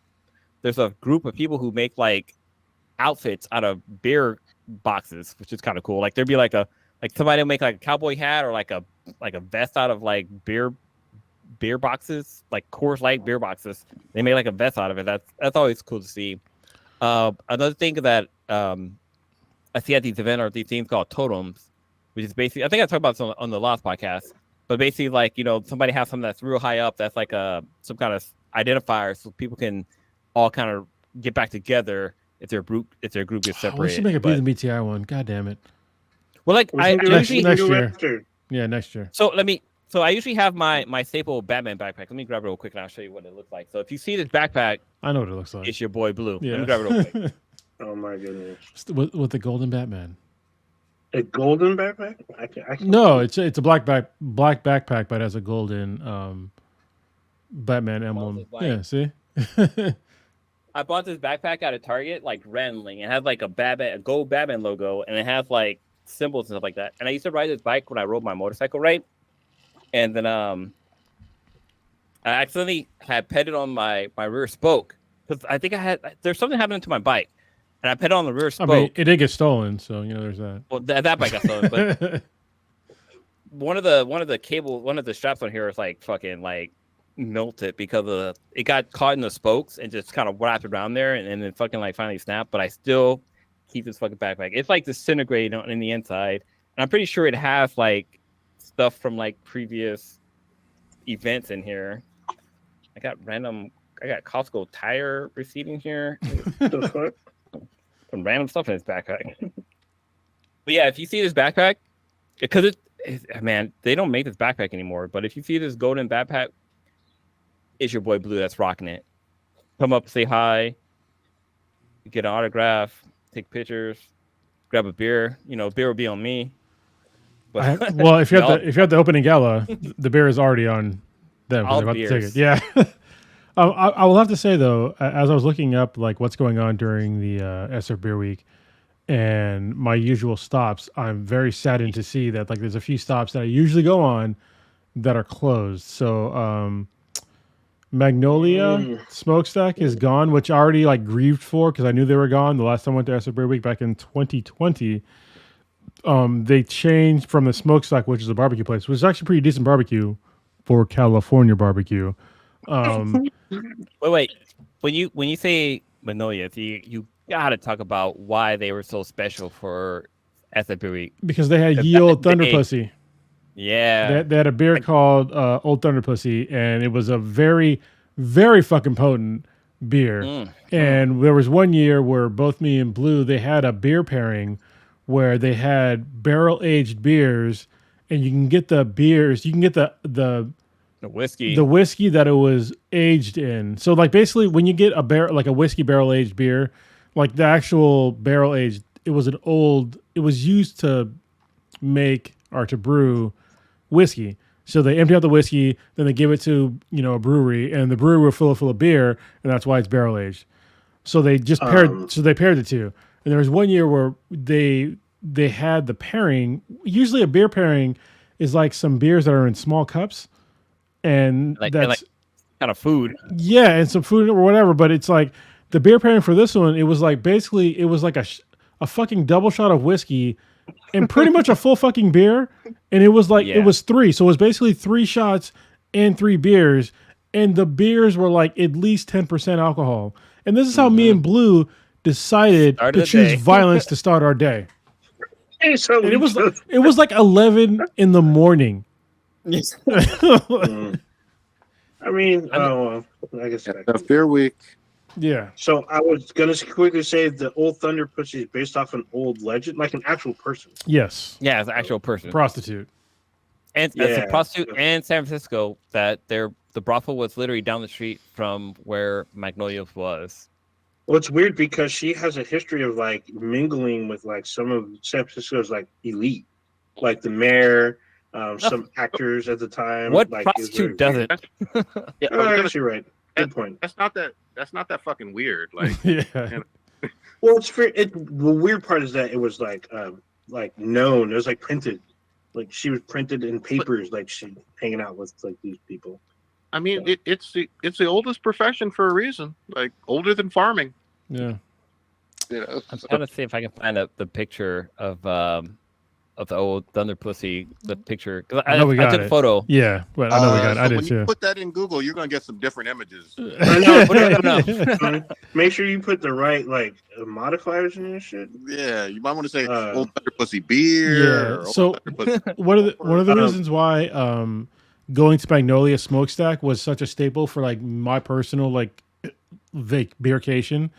group of people who make like outfits out of beer boxes, which is kind of cool. Like there'd be like somebody will make like a cowboy hat or like a vest out of like beer boxes, like Coors Light beer boxes. They make like a vest out of it. That's always cool to see. Another thing that I see at these events are these things called totems, which is basically, I think I talked about this on the last podcast, but basically like, somebody has something that's real high up. That's like some kind of identifier so people can all kind of get back together if their group gets separated. We should make a Beat the BTI one. God damn it. Well, like next year. Yeah, next year. So I usually have my staple Batman backpack. Let me grab it real quick and I'll show you what it looks like. So if you see this backpack, I know what it looks like. It's your boy Blue. Yeah. Let me grab it real quick. Oh my goodness. With the golden Batman. A golden backpack? I can't No, it's a black backpack, but it has a golden Batman emblem. Yeah, see? I bought this backpack at a Target, like randomly. It has like a gold Batman logo, and it has like symbols and stuff like that. And I used to ride this bike when I rode my motorcycle, right? And then I accidentally had petted on my rear spoke because I think there's something happening to my bike. And I put it on the rear spoke. I mean, it did get stolen, so there's that. Well, that bike got stolen, but one of the straps on here is like fucking like melted because it got caught in the spokes and just kind of wrapped around there, and then fucking like finally snapped. But I still keep this fucking backpack. It's like disintegrated in the inside, and I'm pretty sure it has like stuff from like previous events in here. I got Costco tire receipt in here. Some random stuff in his backpack. But yeah, if you see this backpack, because man, they don't make this backpack anymore. But if you see this golden backpack, it's your boy Blue that's rocking it. Come up, say hi, get an autograph, take pictures, grab a beer. Beer will be on me. But well, if you have the opening gala, the beer is already on them. All about beers. to take it. Yeah. I will have to say though, as I was looking up like what's going on during the SF Beer Week and my usual stops, I'm very saddened to see that like there's a few stops that I usually go on that are closed. So Magnolia Smokestack is gone, which I already like grieved for because I knew they were gone the last time I went to SF Beer Week back in 2020. They changed from the Smokestack, which is a barbecue place, which is actually pretty decent barbecue for California barbecue. Wait. When you say Magnolia, you gotta talk about why they were so special for SF Beer Week. Because they had Ye Old Thunder Pussy. Yeah. They had a beer called Old Thunder Pussy, and it was a very, very fucking potent beer. And there was one year where both me and Blue, they had a beer pairing where they had barrel-aged beers, and you can get the beers, you can get the whiskey that it was aged in. So like basically when you get a whiskey barrel aged beer, like the actual barrel aged, it was used to make or to brew whiskey. So they empty out the whiskey, then they give it to a brewery, and the brewery will fill it full of beer, and that's why it's barrel aged. So they just paired the two. And there was one year where they had the pairing. Usually a beer pairing is like some beers that are in small cups. And that's kind of food. Yeah, and some food or whatever. But it's like the beer pairing for this one, it was like basically it was like a fucking double shot of whiskey and pretty much a full fucking beer. And it was like it was 3. So it was basically 3 shots and 3 beers. and the beers were like at least 10% alcohol. And this is how me and Blue decided Start to of the choose day. violence to start our day. Hey, so And it was like 11 in the morning. I mean, I guess. A fair week. Yeah. So I was gonna quickly say the old Thunder Pussy is based off an old legend, like an actual person. Yes. Yeah, it's an actual person. Prostitute. And it's a Yeah. prostitute in San Francisco that the brothel was literally down the street from where Magnolia's was. Well, it's weird because she has a history of like mingling with like some of San Francisco's like elite, like the mayor, some actors at the time. What like, prostitute doesn't? Yeah, Oh, I guess you're right. Good point. That's not that fucking weird. Like, Yeah. Well, it's fair. The weird part is that it was like known. It was like printed, like she was printed in papers, like she hanging out with like these people. I mean, it's the oldest profession for a reason. Like older than farming. Yeah. You know, I'm trying to see if I can find the picture of the old Thunder Pussy. The picture, because I know we got took it. a photo. Yeah. But I know we got it. so I did when you too. put that in Google, you're gonna get some different images. I know. No. Make sure you put the right like modifiers in your shit. Yeah, you might want to say old Thunder Pussy beer. Yeah, or Old so- Thunder Pussy. one of the reasons why going to Magnolia Smokestack was such a staple for like my personal like beercation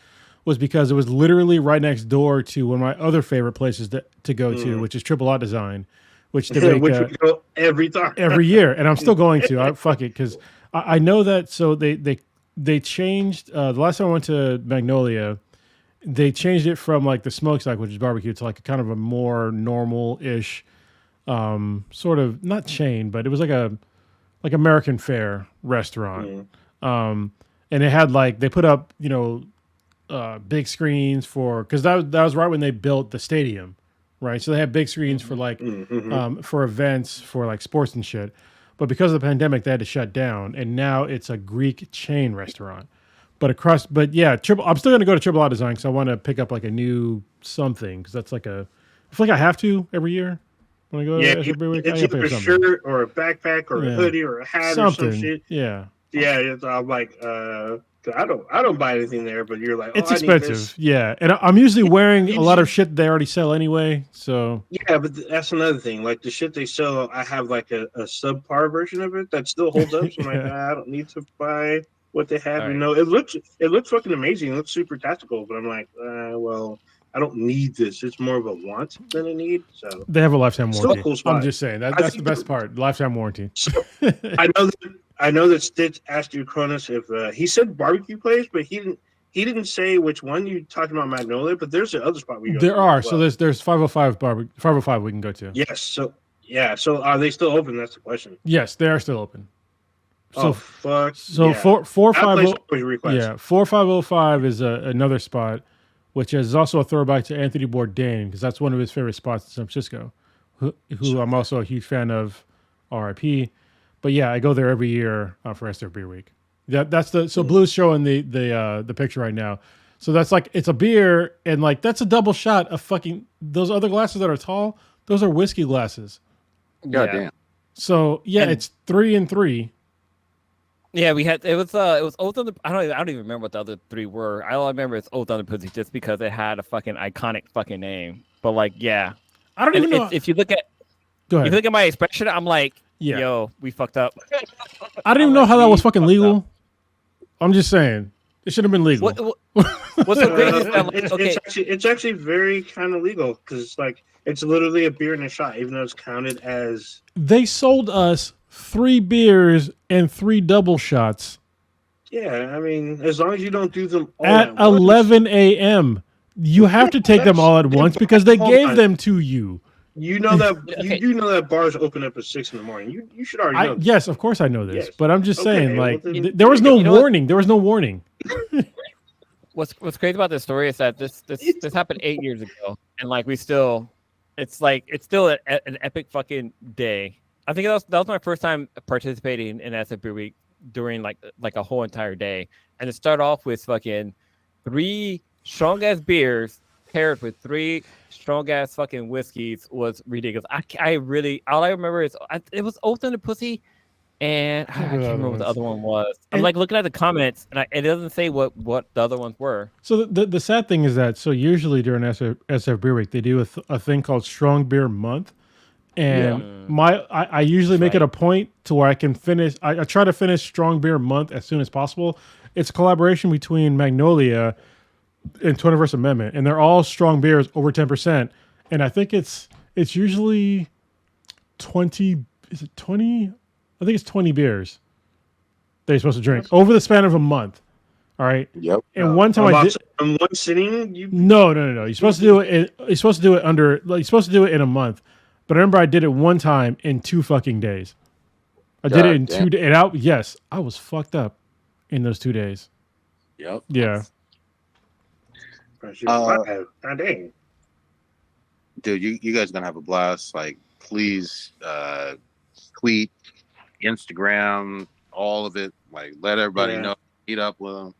was because it was literally right next door to one of my other favorite places to go to, which is Triple Odd Design, which they make, Which we go every time. every year, and I'm still going to. Fuck it, because I know that. So they changed the last time I went to Magnolia. They changed it from like the smokestack, which is barbecue, to like a kind of a more normal-ish sort of not chain, but it was like American Fare restaurant. And it had like they put up big screens for because that was right when they built the stadium, right? So they had big screens for like for events for like sports and shit. But because of the pandemic, they had to shut down, and now it's a Greek chain restaurant. But I'm still gonna go to Triple Odd Design because I want to pick up like a new something because that's like I feel like I have to every year when I go. Yeah, every week. it's I gotta either pick a up something. shirt or a backpack or a hoodie or a hat Something. or some shit. Yeah. Yeah, I'm like, I don't buy anything there, but you're like, It's I need expensive, this. yeah. And I'm usually wearing a lot of shit they already sell anyway. So Yeah, but that's another thing. Like the shit they sell, I have like a subpar version of it that still holds up. So I'm like, I don't need to buy what they have. All You right. know, it looks fucking amazing. It looks super tactical, but I'm like, well, I don't need this. It's more of a want than a need. So they have a lifetime Still a warranty. cool spot. I'm just saying I that's the think best part. Lifetime warranty. So, I know that Stitch asked you, Cronus, if he said barbecue place, but he didn't say which one you talked about Magnolia. But there's the other spot we go. There to are as so well. there's 505 we can go to. Yes. So yeah. So are they still open? That's the question. Yes, they are still open. Oh fuck. So yeah. 450 always request. yeah 4505 is another spot, which is also a throwback to Anthony Bourdain because that's one of his favorite spots in San Francisco, who I'm also a huge fan of, R.I.P. But yeah, I go there every year for Esther Beer Week. That's Blue's showing the picture right now. So that's like it's a beer and like that's a double shot of fucking those other glasses that are tall. Those are whiskey glasses. Goddamn. So yeah, And- it's 3 and 3. Yeah, it was Old Thunder. I don't even remember what the other three were. All I remember is Old Thunder Pussy just because it had a fucking iconic fucking name. But like, yeah, I don't even know. if you look at Go if you ahead. look at my expression, I'm like, Yeah. yo, we fucked up. I don't even I'm know like, how that was we fucking fucked legal. up. I'm just saying it should have been legal. What's so crazy is that like, It's, okay, it's actually very kind of legal because it's like it's literally a beer and a shot, even though it's counted as. They sold us 3 beers and 3 double shots Yeah, I mean, as long as you don't do them all at at once. 11 a.m. You have to take them all at once because they Hold gave on. them to you. You know that Okay. you know that bars open up at 6 in the morning. You should already know. Yes, of course I know this, Yes. but I'm just Okay, saying, well, like, then- there was no You know what? warning. There was no warning. what's crazy about this story is that this happened 8 years ago, and like it's still an epic fucking day. I think that was my first time participating in SF Beer Week during like a whole entire day, and to start off with fucking 3 strong ass beers paired with 3 strong ass fucking whiskeys was ridiculous. I really all I remember is it was Old Thunder Pussy And I can't remember what the other one was. I'm And- like looking at the comments, and it doesn't say what the other ones were. So the sad thing is that usually during SF Beer Week they do a thing called Strong Beer Month, and I usually make it a point to where I can finish. I try to finish Strong Beer Month as soon as possible. It's a collaboration between Magnolia and 21st Amendment, and they're all strong beers over 10%. And I think it's usually 20. Is it 20? I think it's 20 beers that you're supposed to drink over the span of a month. All right. Yep. And one time I did in one sitting. No. You're supposed to do it. You're supposed to do it you're supposed to do it in a month. But I remember I did it one time in 2 fucking days. I did it in 2 days. Yes, I was fucked up in those 2 days. Yep. Yeah. Dang. Dude, you guys are gonna have a blast. Like, please tweet, Instagram, all of it. Like, let everybody know. Meet up with them.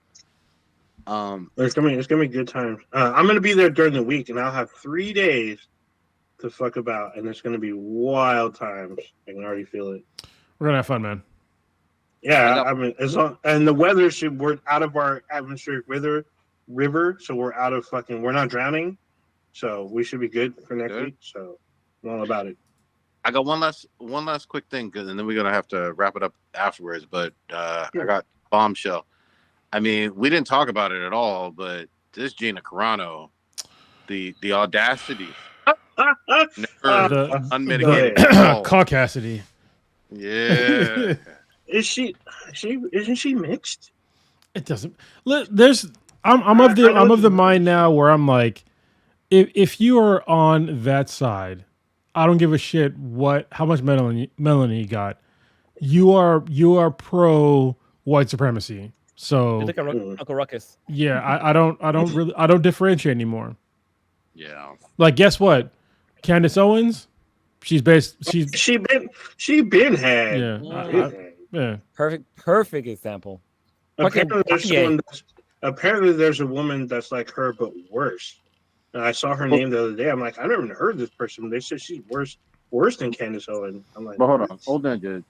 It's gonna be good times. I'm gonna be there during the week, and I'll have 3 days to fuck about, and it's gonna be wild times. I can already feel it. We're gonna have fun, man. Yeah, I mean, and the weather we're out of our atmospheric river, so we're out of we're not drowning, so we should be good for next week. So I'm all about it. I got one last quick thing, and then we're gonna have to wrap it up afterwards. But I got bombshell. I mean, we didn't talk about it at all, but this Gina Carano, the audacity, unmitigated caucasity. Yeah. Isn't she mixed? It doesn't. I'm of the mind now where I'm like, if you are on that side, I don't give a shit how much melanin you got. You are pro white supremacy. So It's like Uncle Ruckus. Yeah, I don't differentiate anymore. Yeah. Like, guess what? Candace Owens, she been had. Yeah. Perfect example. Apparently there's a woman that's like her but worse. And I saw her name the other day. I'm like, I've never even heard of this person. They said she's worse than Candace Owens. I'm like, but hold on, old ninja,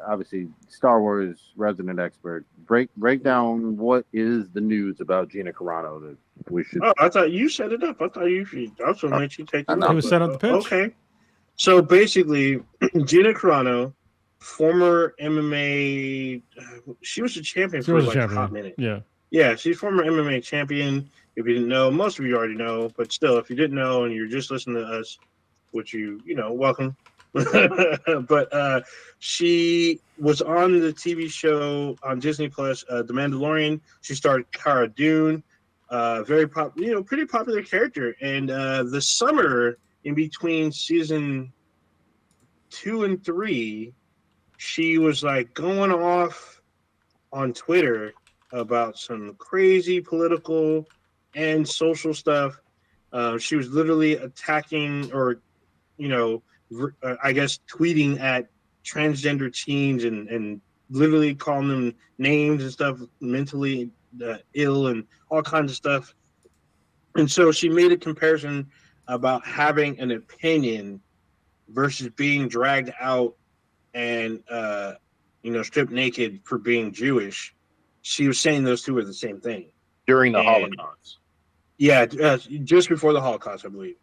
obviously Star Wars resident expert. Break down what is the news about Gina Carano that we should. Oh, I thought you set it up. I thought you should also make you take it. He was set up the pitch. Okay. So basically, Gina Carano, former MMA, she was a champion for a hot minute. Yeah, she's former MMA champion. If you didn't know, most of you already know, but still, if you didn't know and you're just listening to us, which welcome. But she was on the TV show on Disney Plus, The Mandalorian. She starred Cara Dune, pretty popular character. And the summer in between season 2 and 3, she was like going off on Twitter about some crazy political and social stuff. She was literally attacking or, I guess tweeting at transgender teens and literally calling them names and stuff, mentally ill and all kinds of stuff. And so she made a comparison about having an opinion versus being dragged out and stripped naked for being Jewish. She was saying those two are the same thing during the Holocaust. Yeah, just before the Holocaust, I believe.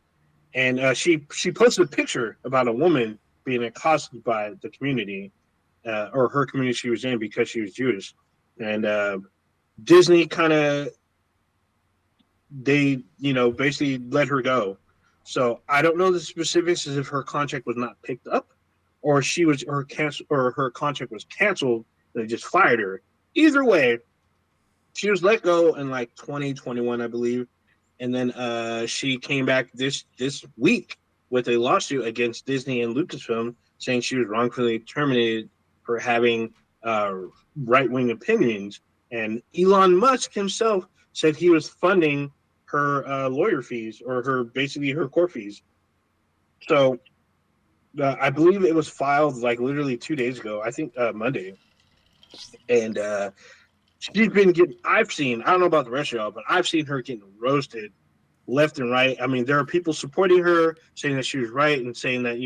And she posted a picture about a woman being accosted by the community, or her community she was in, because she was Jewish. And Disney basically let her go. So I don't know the specifics as if her contract was not picked up, or her contract was canceled and they just fired her. Either way, she was let go in like 2021, I believe. And then she came back this week with a lawsuit against Disney and Lucasfilm, saying she was wrongfully terminated for having right-wing opinions. And Elon Musk himself said he was funding her lawyer fees, or her court fees. So I believe it was filed like literally 2 days ago. I think Monday. And she's been I don't know about the rest of y'all, but I've seen her getting roasted left and right. I mean, there are people supporting her, saying that she was right and saying that,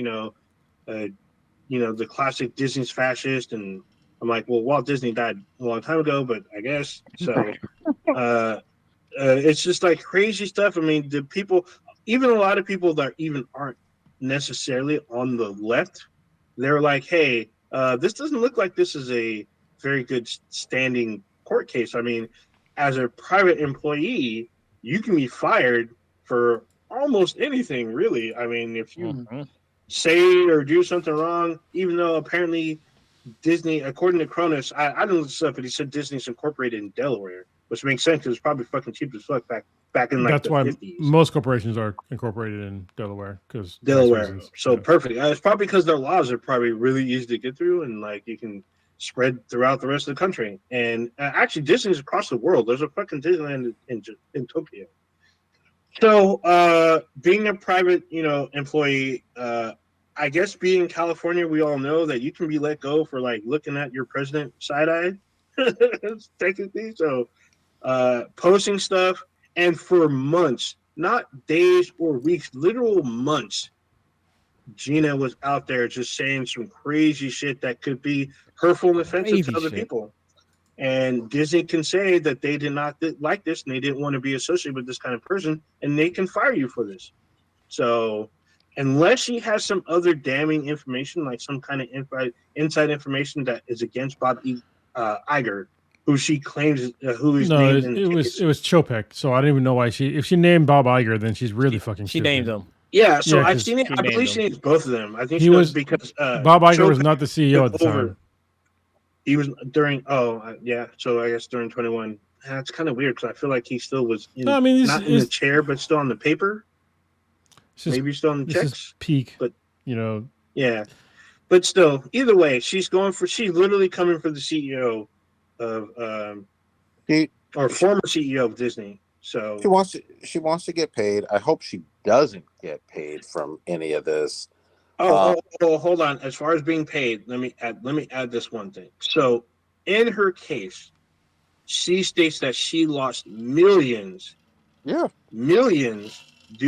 the classic Disney's fascist, and I'm like, well, Walt Disney died a long time ago, but I guess so. It's just like crazy stuff. I mean, the people, even a lot of people that even aren't necessarily on the left, they're like, hey, this doesn't look like this is a very good standing court case. I mean, as a private employee, you can be fired for almost anything, really. I mean, if you say or do something wrong, even though apparently Disney, according to Cronus, I don't know this stuff, but he said Disney's incorporated in Delaware, which makes sense because it's probably fucking cheap as fuck back in like That's the why 50s. most corporations are incorporated in Delaware because Delaware. So perfect. It's probably because their laws are probably really easy to get through, and like you can spread throughout the rest of the country. And actually, Disney's across the world. There's a fucking Disneyland in Tokyo. So being a private, employee, I guess being in California, we all know that you can be let go for like looking at your president side-eyed, technically. So posting stuff, and for months, not days or weeks, literal months, Gina was out there just saying some crazy shit that could be hurtful and offensive to other people. And Disney can say that they did not like this and they didn't want to be associated with this kind of person, and they can fire you for this. So unless she has some other damning information, like some kind of inside information that is against Bob Iger, who she claims who is named in the case. It was Chopek, so I don't even know why if she named Bob Iger, then she's really fucking She stupid. named him. Yeah, so I've seen it. I believe she named both of them. I think he was because Bob Iger Chopek was not the CEO at the time. He was during. So I guess during 21. It's kind of weird because I feel like he still was in, not in the chair, but still on the paper. Maybe still on the checks. Peak, but yeah. But still, either way, she's literally coming for the CEO of or former CEO of Disney. So she wants to get paid. I hope she doesn't get paid from any of this. Hold on. As far as being paid, let me add this one thing. So in her case, she states that she lost millions due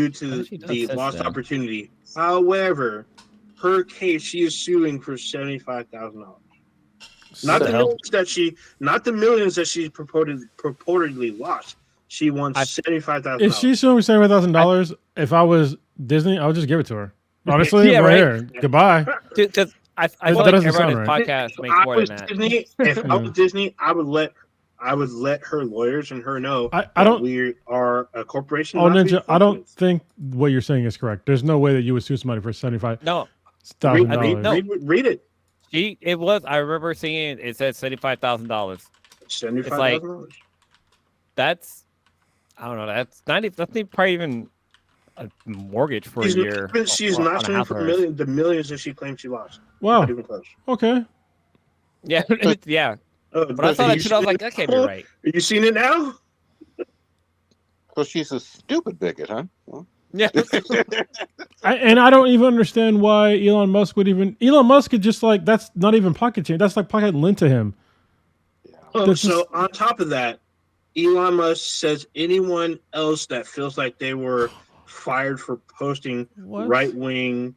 to the lost opportunity. However, her case, she is suing for $75,000. Not the millions that she purportedly lost. She won $75,000. If she's suing for $75,000, if I was Disney, I would just give it to her. Honestly, right here. Goodbye. Because I feel like everyone in this podcast makes more than that. Disney, if I was Disney, I would let her lawyers and her know we are a corporation. Ninja, I don't think what you're saying is correct. There's no way that you would sue somebody for $75,000. No. Read it. It was. I remember seeing it said $75,000. $75,000. That's. I don't know. That's probably even a mortgage for a year. She's not suing for the millions that she claims she lost. Wow. Not even close. Okay. Yeah. Yeah. But I saw that shit. I was like, that can't be right. Are you seeing it now? So she's a stupid bigot, huh? Well. Yeah. I don't even understand why Elon Musk would even. Elon Musk could just like, that's not even pocket change. That's like pocket lint to him. So on top of that, Elon Musk says anyone else that feels like they were fired for posting right-wing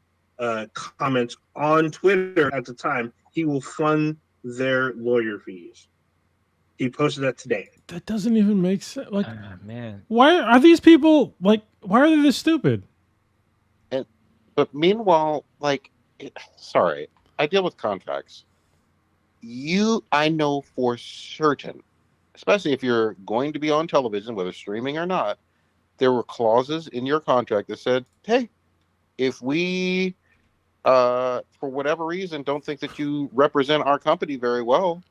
comments on Twitter at the time, he will fund their lawyer fees. He posted that today. That doesn't even make sense. Like, man, why are these people like? Why are they this stupid? But meanwhile, sorry, I deal with contracts. I know for certain, especially if you're going to be on television, whether streaming or not, there were clauses in your contract that said, hey, if we, for whatever reason, don't think that you represent our company very well,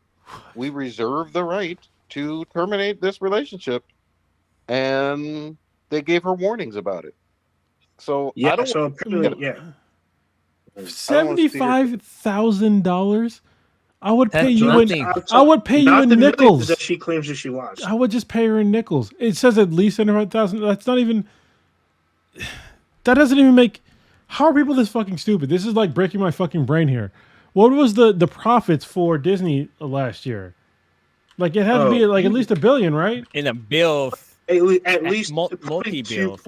we reserve the right to terminate this relationship. And they gave her warnings about it. So yeah, I don't. So apparently, yeah. $75,000. I would pay you in. I would pay you in nickels. That she claims that she lost. I would just pay her in nickels. It says at least $75,000. That's not even. That doesn't even make. How are people this fucking stupid? This is like breaking my fucking brain here. What was the profits for Disney last year? Like it had to be like at least $1 billion, right? In a bill. At least multi bills.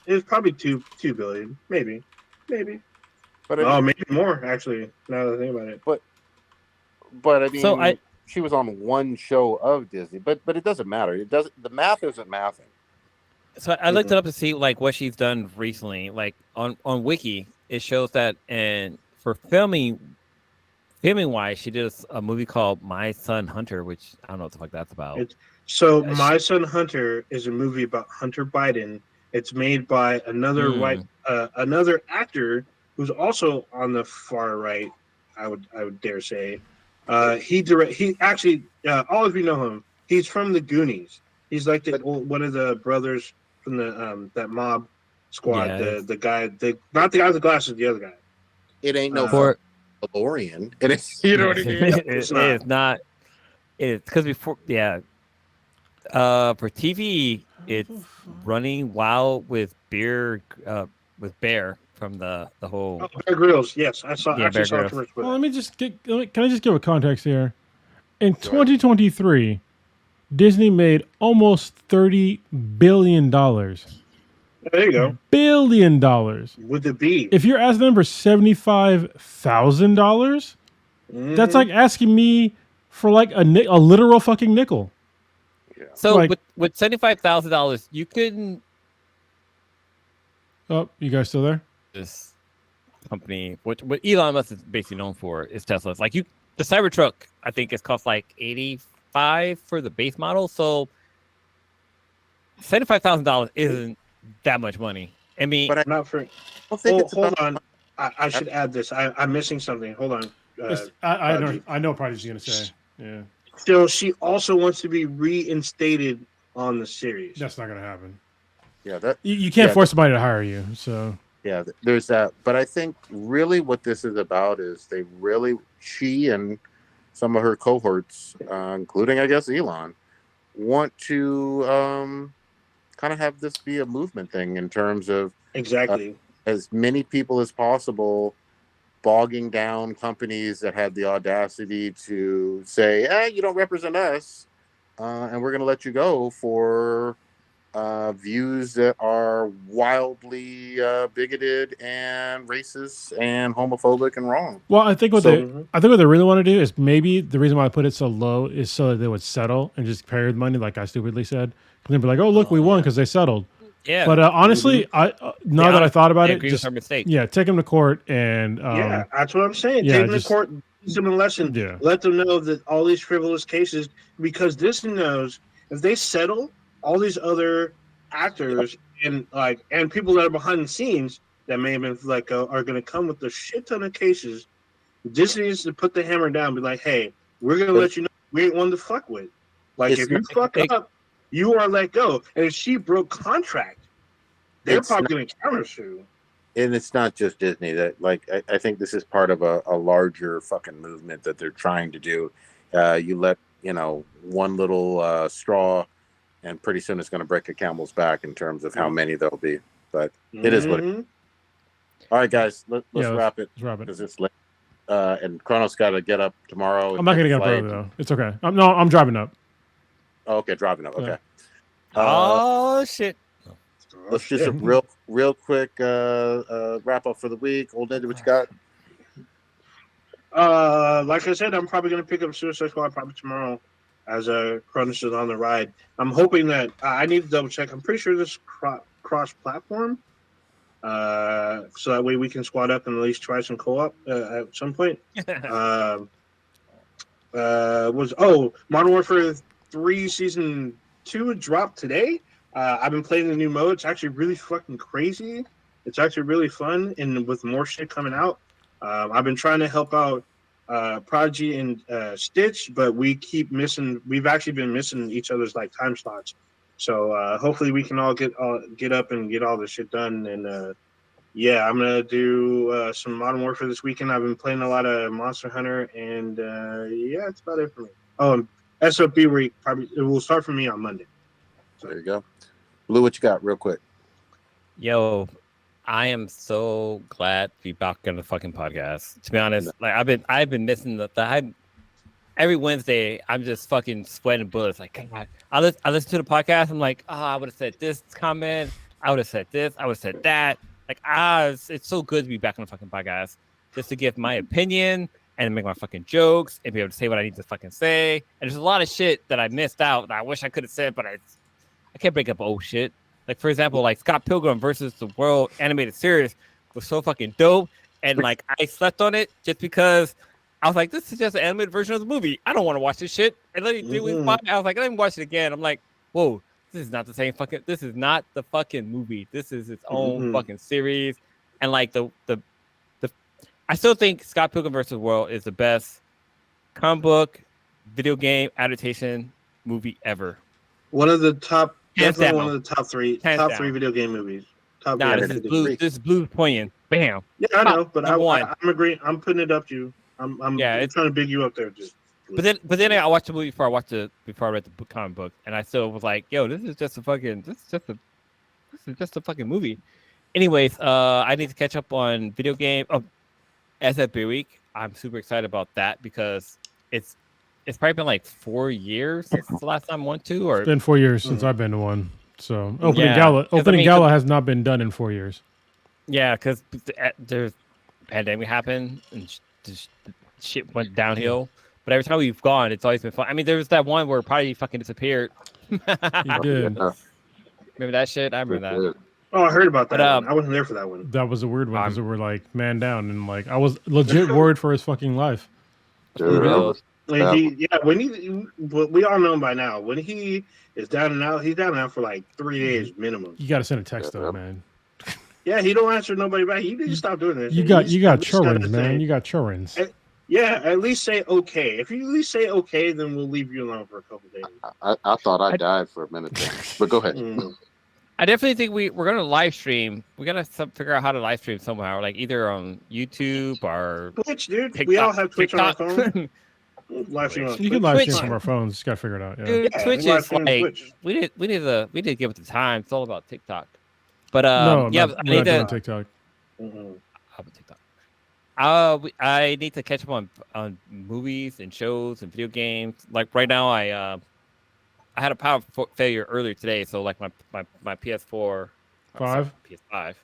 It was probably $2 billion, maybe. But I mean, maybe more actually. Now that I think about it. but I mean, So she was on one show of Disney. But it doesn't matter. It doesn't. The math isn't mathing. I looked it up to see like what she's done recently. Like on Wiki, it shows that, and for filming wise, she did a movie called My Son Hunter, which I don't know what the fuck that's about. So My Son Hunter is a movie about Hunter Biden. It's made by another another actor who's also on the far right. I would dare say. He actually all of you know him. He's from the Goonies. He's like one of the brothers from the that mob squad. Yeah, The guy, not the guy with the glasses, the other guy. It ain't no for DeLorean. It is, you know what I mean? it's not. It's because before, yeah. For TV, it's Running Wild with Bear from the whole. Oh, Bear Grylls. Yes, I saw. Yeah, actually Bear saw a Grylls. commercial. Well, can I just give a context here? In 2023, Disney made almost $30 billion. There you go. Billion dollars. With the B. If you're asking them for $75,000, that's like asking me for like a literal fucking nickel. Yeah. So like- with $75,000, you couldn't Oh, you guys still there? this company, what Elon Musk is basically known for, is Tesla. It's like the Cybertruck, I think it's cost like $85 for the base model. So $75,000 isn't that much money. I mean, But Not for. I don't think it's Hold about- on. I should add this. I'm missing something. Hold on. I know what he's gonna say. Yeah, So she also wants to be reinstated on the series. that's not gonna happen. Yeah, that. You can't Yeah. force somebody to hire you. So Yeah, there's that. But I think really what this is about is she and some of her cohorts, including I guess Elon, want to kind of have this be a movement thing in terms of Exactly. as many people as possible bogging down companies that have the audacity to say, you don't represent us, and we're going to let you go for views that are wildly bigoted and racist and homophobic and wrong. well, I think what So- they really want to do is maybe the reason why I put it so low is so that they would settle and just pay the money, like I stupidly said. And they'd be like, "Oh, look, we won because they settled." yeah. But honestly, now that I thought about it, agree just with her mistake. take them to court and Yeah, that's what I'm saying. yeah, Take them just- to court, teach them a lesson. Yeah. Let them know that all these frivolous cases, because Disney knows if they settle, all these other actors and people that are behind the scenes that may have been let go are going to come with a shit ton of cases. Disney needs to put the hammer down, and be like, "Hey, we're going to let you know we ain't one to fuck with. Like, It's if you not- fuck up, you are let go." And if she broke contract, they're It's probably going to countersue. And it's not just Disney. That I think this is part of a larger fucking movement that they're trying to do. You let one little straw, and pretty soon it's going to break a camel's back in terms of how many there'll be. But it is what it Mhm. is. All right, guys, let's wrap it let's wrap it. because it's late. And Chronos got to get up tomorrow. I'm not gonna get up early though. It's okay. I'm driving up. Oh, okay, driving up. Okay. Oh shit! Let's do some real quick wrap up for the week. Old Ninja, what you got? Like I said, I'm probably going to pick up Suicide Squad probably tomorrow as Cronus is on the ride. I'm hoping that I need to double check. I'm pretty sure this cross platform, so that way we can squad up and at least try some co-op at some point. Modern Warfare 3 Season 2 dropped today. I've been playing the new mode. It's actually really fucking crazy. It's actually really fun, and with more shit coming out. I've been trying to help out Prodigy and Stitch, but we've actually been missing each other's time slots. So hopefully we can all get up and get all this shit done. And I'm gonna do some Modern Warfare this weekend. I've been playing a lot of Monster Hunter, and that's about it for me. Oh, and SOP week it will start for me on Monday. So there you go. Blue, what you got, real quick? Yo, I am so glad to be back on the fucking podcast. To be honest, I've been missing every Wednesday. I'm just fucking sweating bullets. Like, God, I listen to the podcast. I'm like, I would have said this comment. I would have said this. I would have said that. Like, it's so good to be back on the fucking podcast just to give my opinion and make my fucking jokes and be able to say what I need to fucking say. And there's a lot of shit that I missed out that I wish I could have said, but I can't break up old shit. Like, for example, like Scott Pilgrim versus the World animated series was so fucking dope. And like, I slept on it just because I was like, this is just an animated version of the movie. I don't want to watch this shit. And then I was like, let me watch it again. I'm like, whoa, this is not the same fucking, this is not the fucking movie. This is its own fucking series. And like I still think Scott Pilgrim versus the World is the best comic book, video game adaptation movie ever. One of the top, Hands definitely down. one of the top three video game movies. Top Nah, three. this is Blue's poignant. Bam. Yeah, I know, but Number one. I'm agreeing. I'm putting it up to you. I'm trying to big you up there. But then I watched the movie before I read the comic book, and I still was like, yo, this is just a fucking movie. Anyways, I need to catch up on video game. Oh, as that big week, I'm super excited about that because it's probably been like 4 years since the last time I went to, or It's been 4 years since I've been to one. So opening Yeah. gala has not been done in 4 years. yeah, because there's pandemic happened and shit went downhill. But every time we've gone, it's always been fun. I mean, there was that one where Party fucking disappeared. You did. Remember that shit? I remember that. Oh, I heard about that. But, one. I wasn't there for that one. That was a weird one because we were like man down and like I was legit worried for his fucking life. Real. We all know him by now. When he is down and out, he's down and out for like 3 days minimum. You got to send a text though, man. Yeah, he don't answer nobody back. He need to stop doing this. You got children, man. You got children. Yeah, at least say okay. If you at least say okay, then we'll leave you alone for a couple days. I thought I died for a minute there, but go ahead. I definitely think we're gonna live stream. We gotta figure out how to live stream somehow, like either on YouTube or Twitch, dude. TikTok, We all have Twitch TikTok. on our phone. Live stream on You can Twitch. live stream Twitch. from our phones. Just gotta figure it out. Yeah. Dude, Yeah, Twitch live is stream on like Twitch. we need to give it the time. It's all about TikTok. But No, yeah, not, I we're need not doing to TikTok. TikTok. I need to catch up on movies and shows and video games. Like right now, I had a power failure earlier today, so like my PS4, PS5.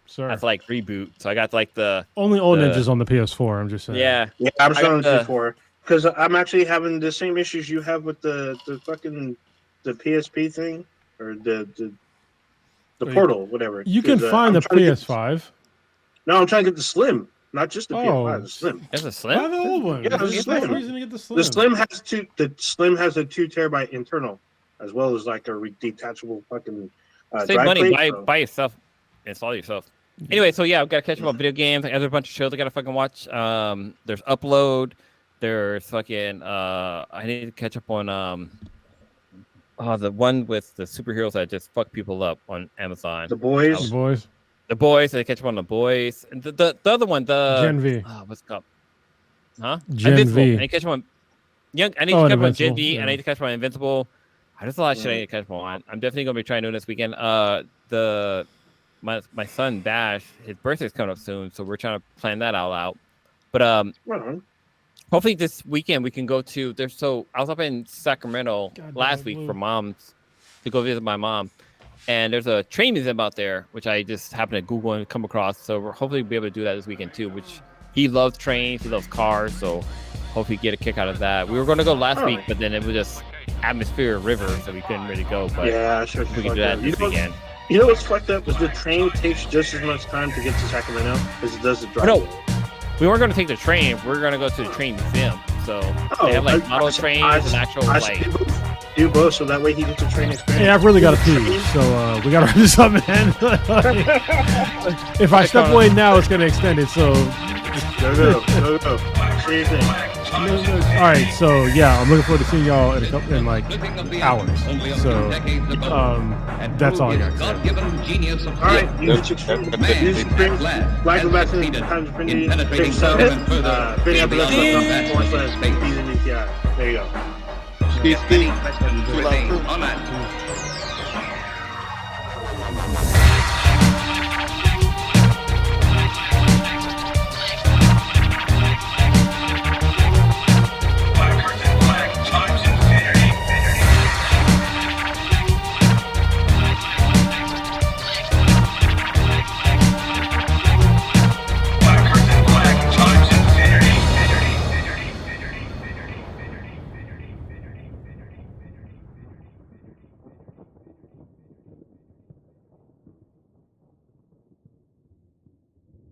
Sorry. That's like reboot. So I got like the Only old ninjas on the PS4. I'm just saying. yeah. Yeah, I'm I showing got you for because I'm actually having the same issues you have with the fucking the PSP thing or the portal, whatever. You can 'Cause, find I'm the trying to get- PS5. No, I'm trying to get the Slim, not just the Oh. PS5. The Slim. That's a Buy slim. the old one. Yeah, There's the no Slim. reason to get the Slim. The Slim has two. The Slim has a 2 terabyte internal, as well as like a detachable fucking. Save drive money. plate, Buy yourself. Install yourself. Anyway, so yeah, I've got to catch up on video games. There's a bunch of shows I got to fucking watch. There's Upload. There's fucking. I need to catch up on the one with the superheroes that just fuck people up on Amazon. The Boys. The boys. The Boys. I catch up on The Boys. And the other one, the Gen V. what's it called? Huh? Gen Invincible. V. I need to catch up on. Yeah, I need Oh, to catch up on Invincible, Gen V. yeah. And I need to catch up on Invincible. There's a lot of shit I need to catch up on. I'm definitely gonna be trying doing this weekend. My son Bash, his birthday's coming up soon, so we're trying to plan that all out. But Right on. hopefully this weekend we can go to. I was up in Sacramento God, last that week blue. for mom's to go visit my mom, and there's a train museum out there which I just happened to Google and come across. So we're hopefully be able to do that this weekend too. Which he loves trains, he loves cars, so hopefully get a kick out of that. We were going to go last week, but then it was just atmosphere river, so we couldn't really go. But Yeah, sure. we can do that this weekend. You know what's fucked up is the train takes just as much time to get to Sacramento as it does to drive. No. We weren't going to take the train. We're going to go to the train museum. So they have like model trains and actual like. Do both, so that way he gets a train experience. Hey, I've really got to pee, so we got to wrap this up, man. If I step away now, it's going to extend it. So, Go. See you soon. all right. So yeah, I'm looking forward to seeing y'all in like hours. So that's all I got. All right, use experience. Like the best in times of printing. Check us out. There you go. Peace, peace. Amen.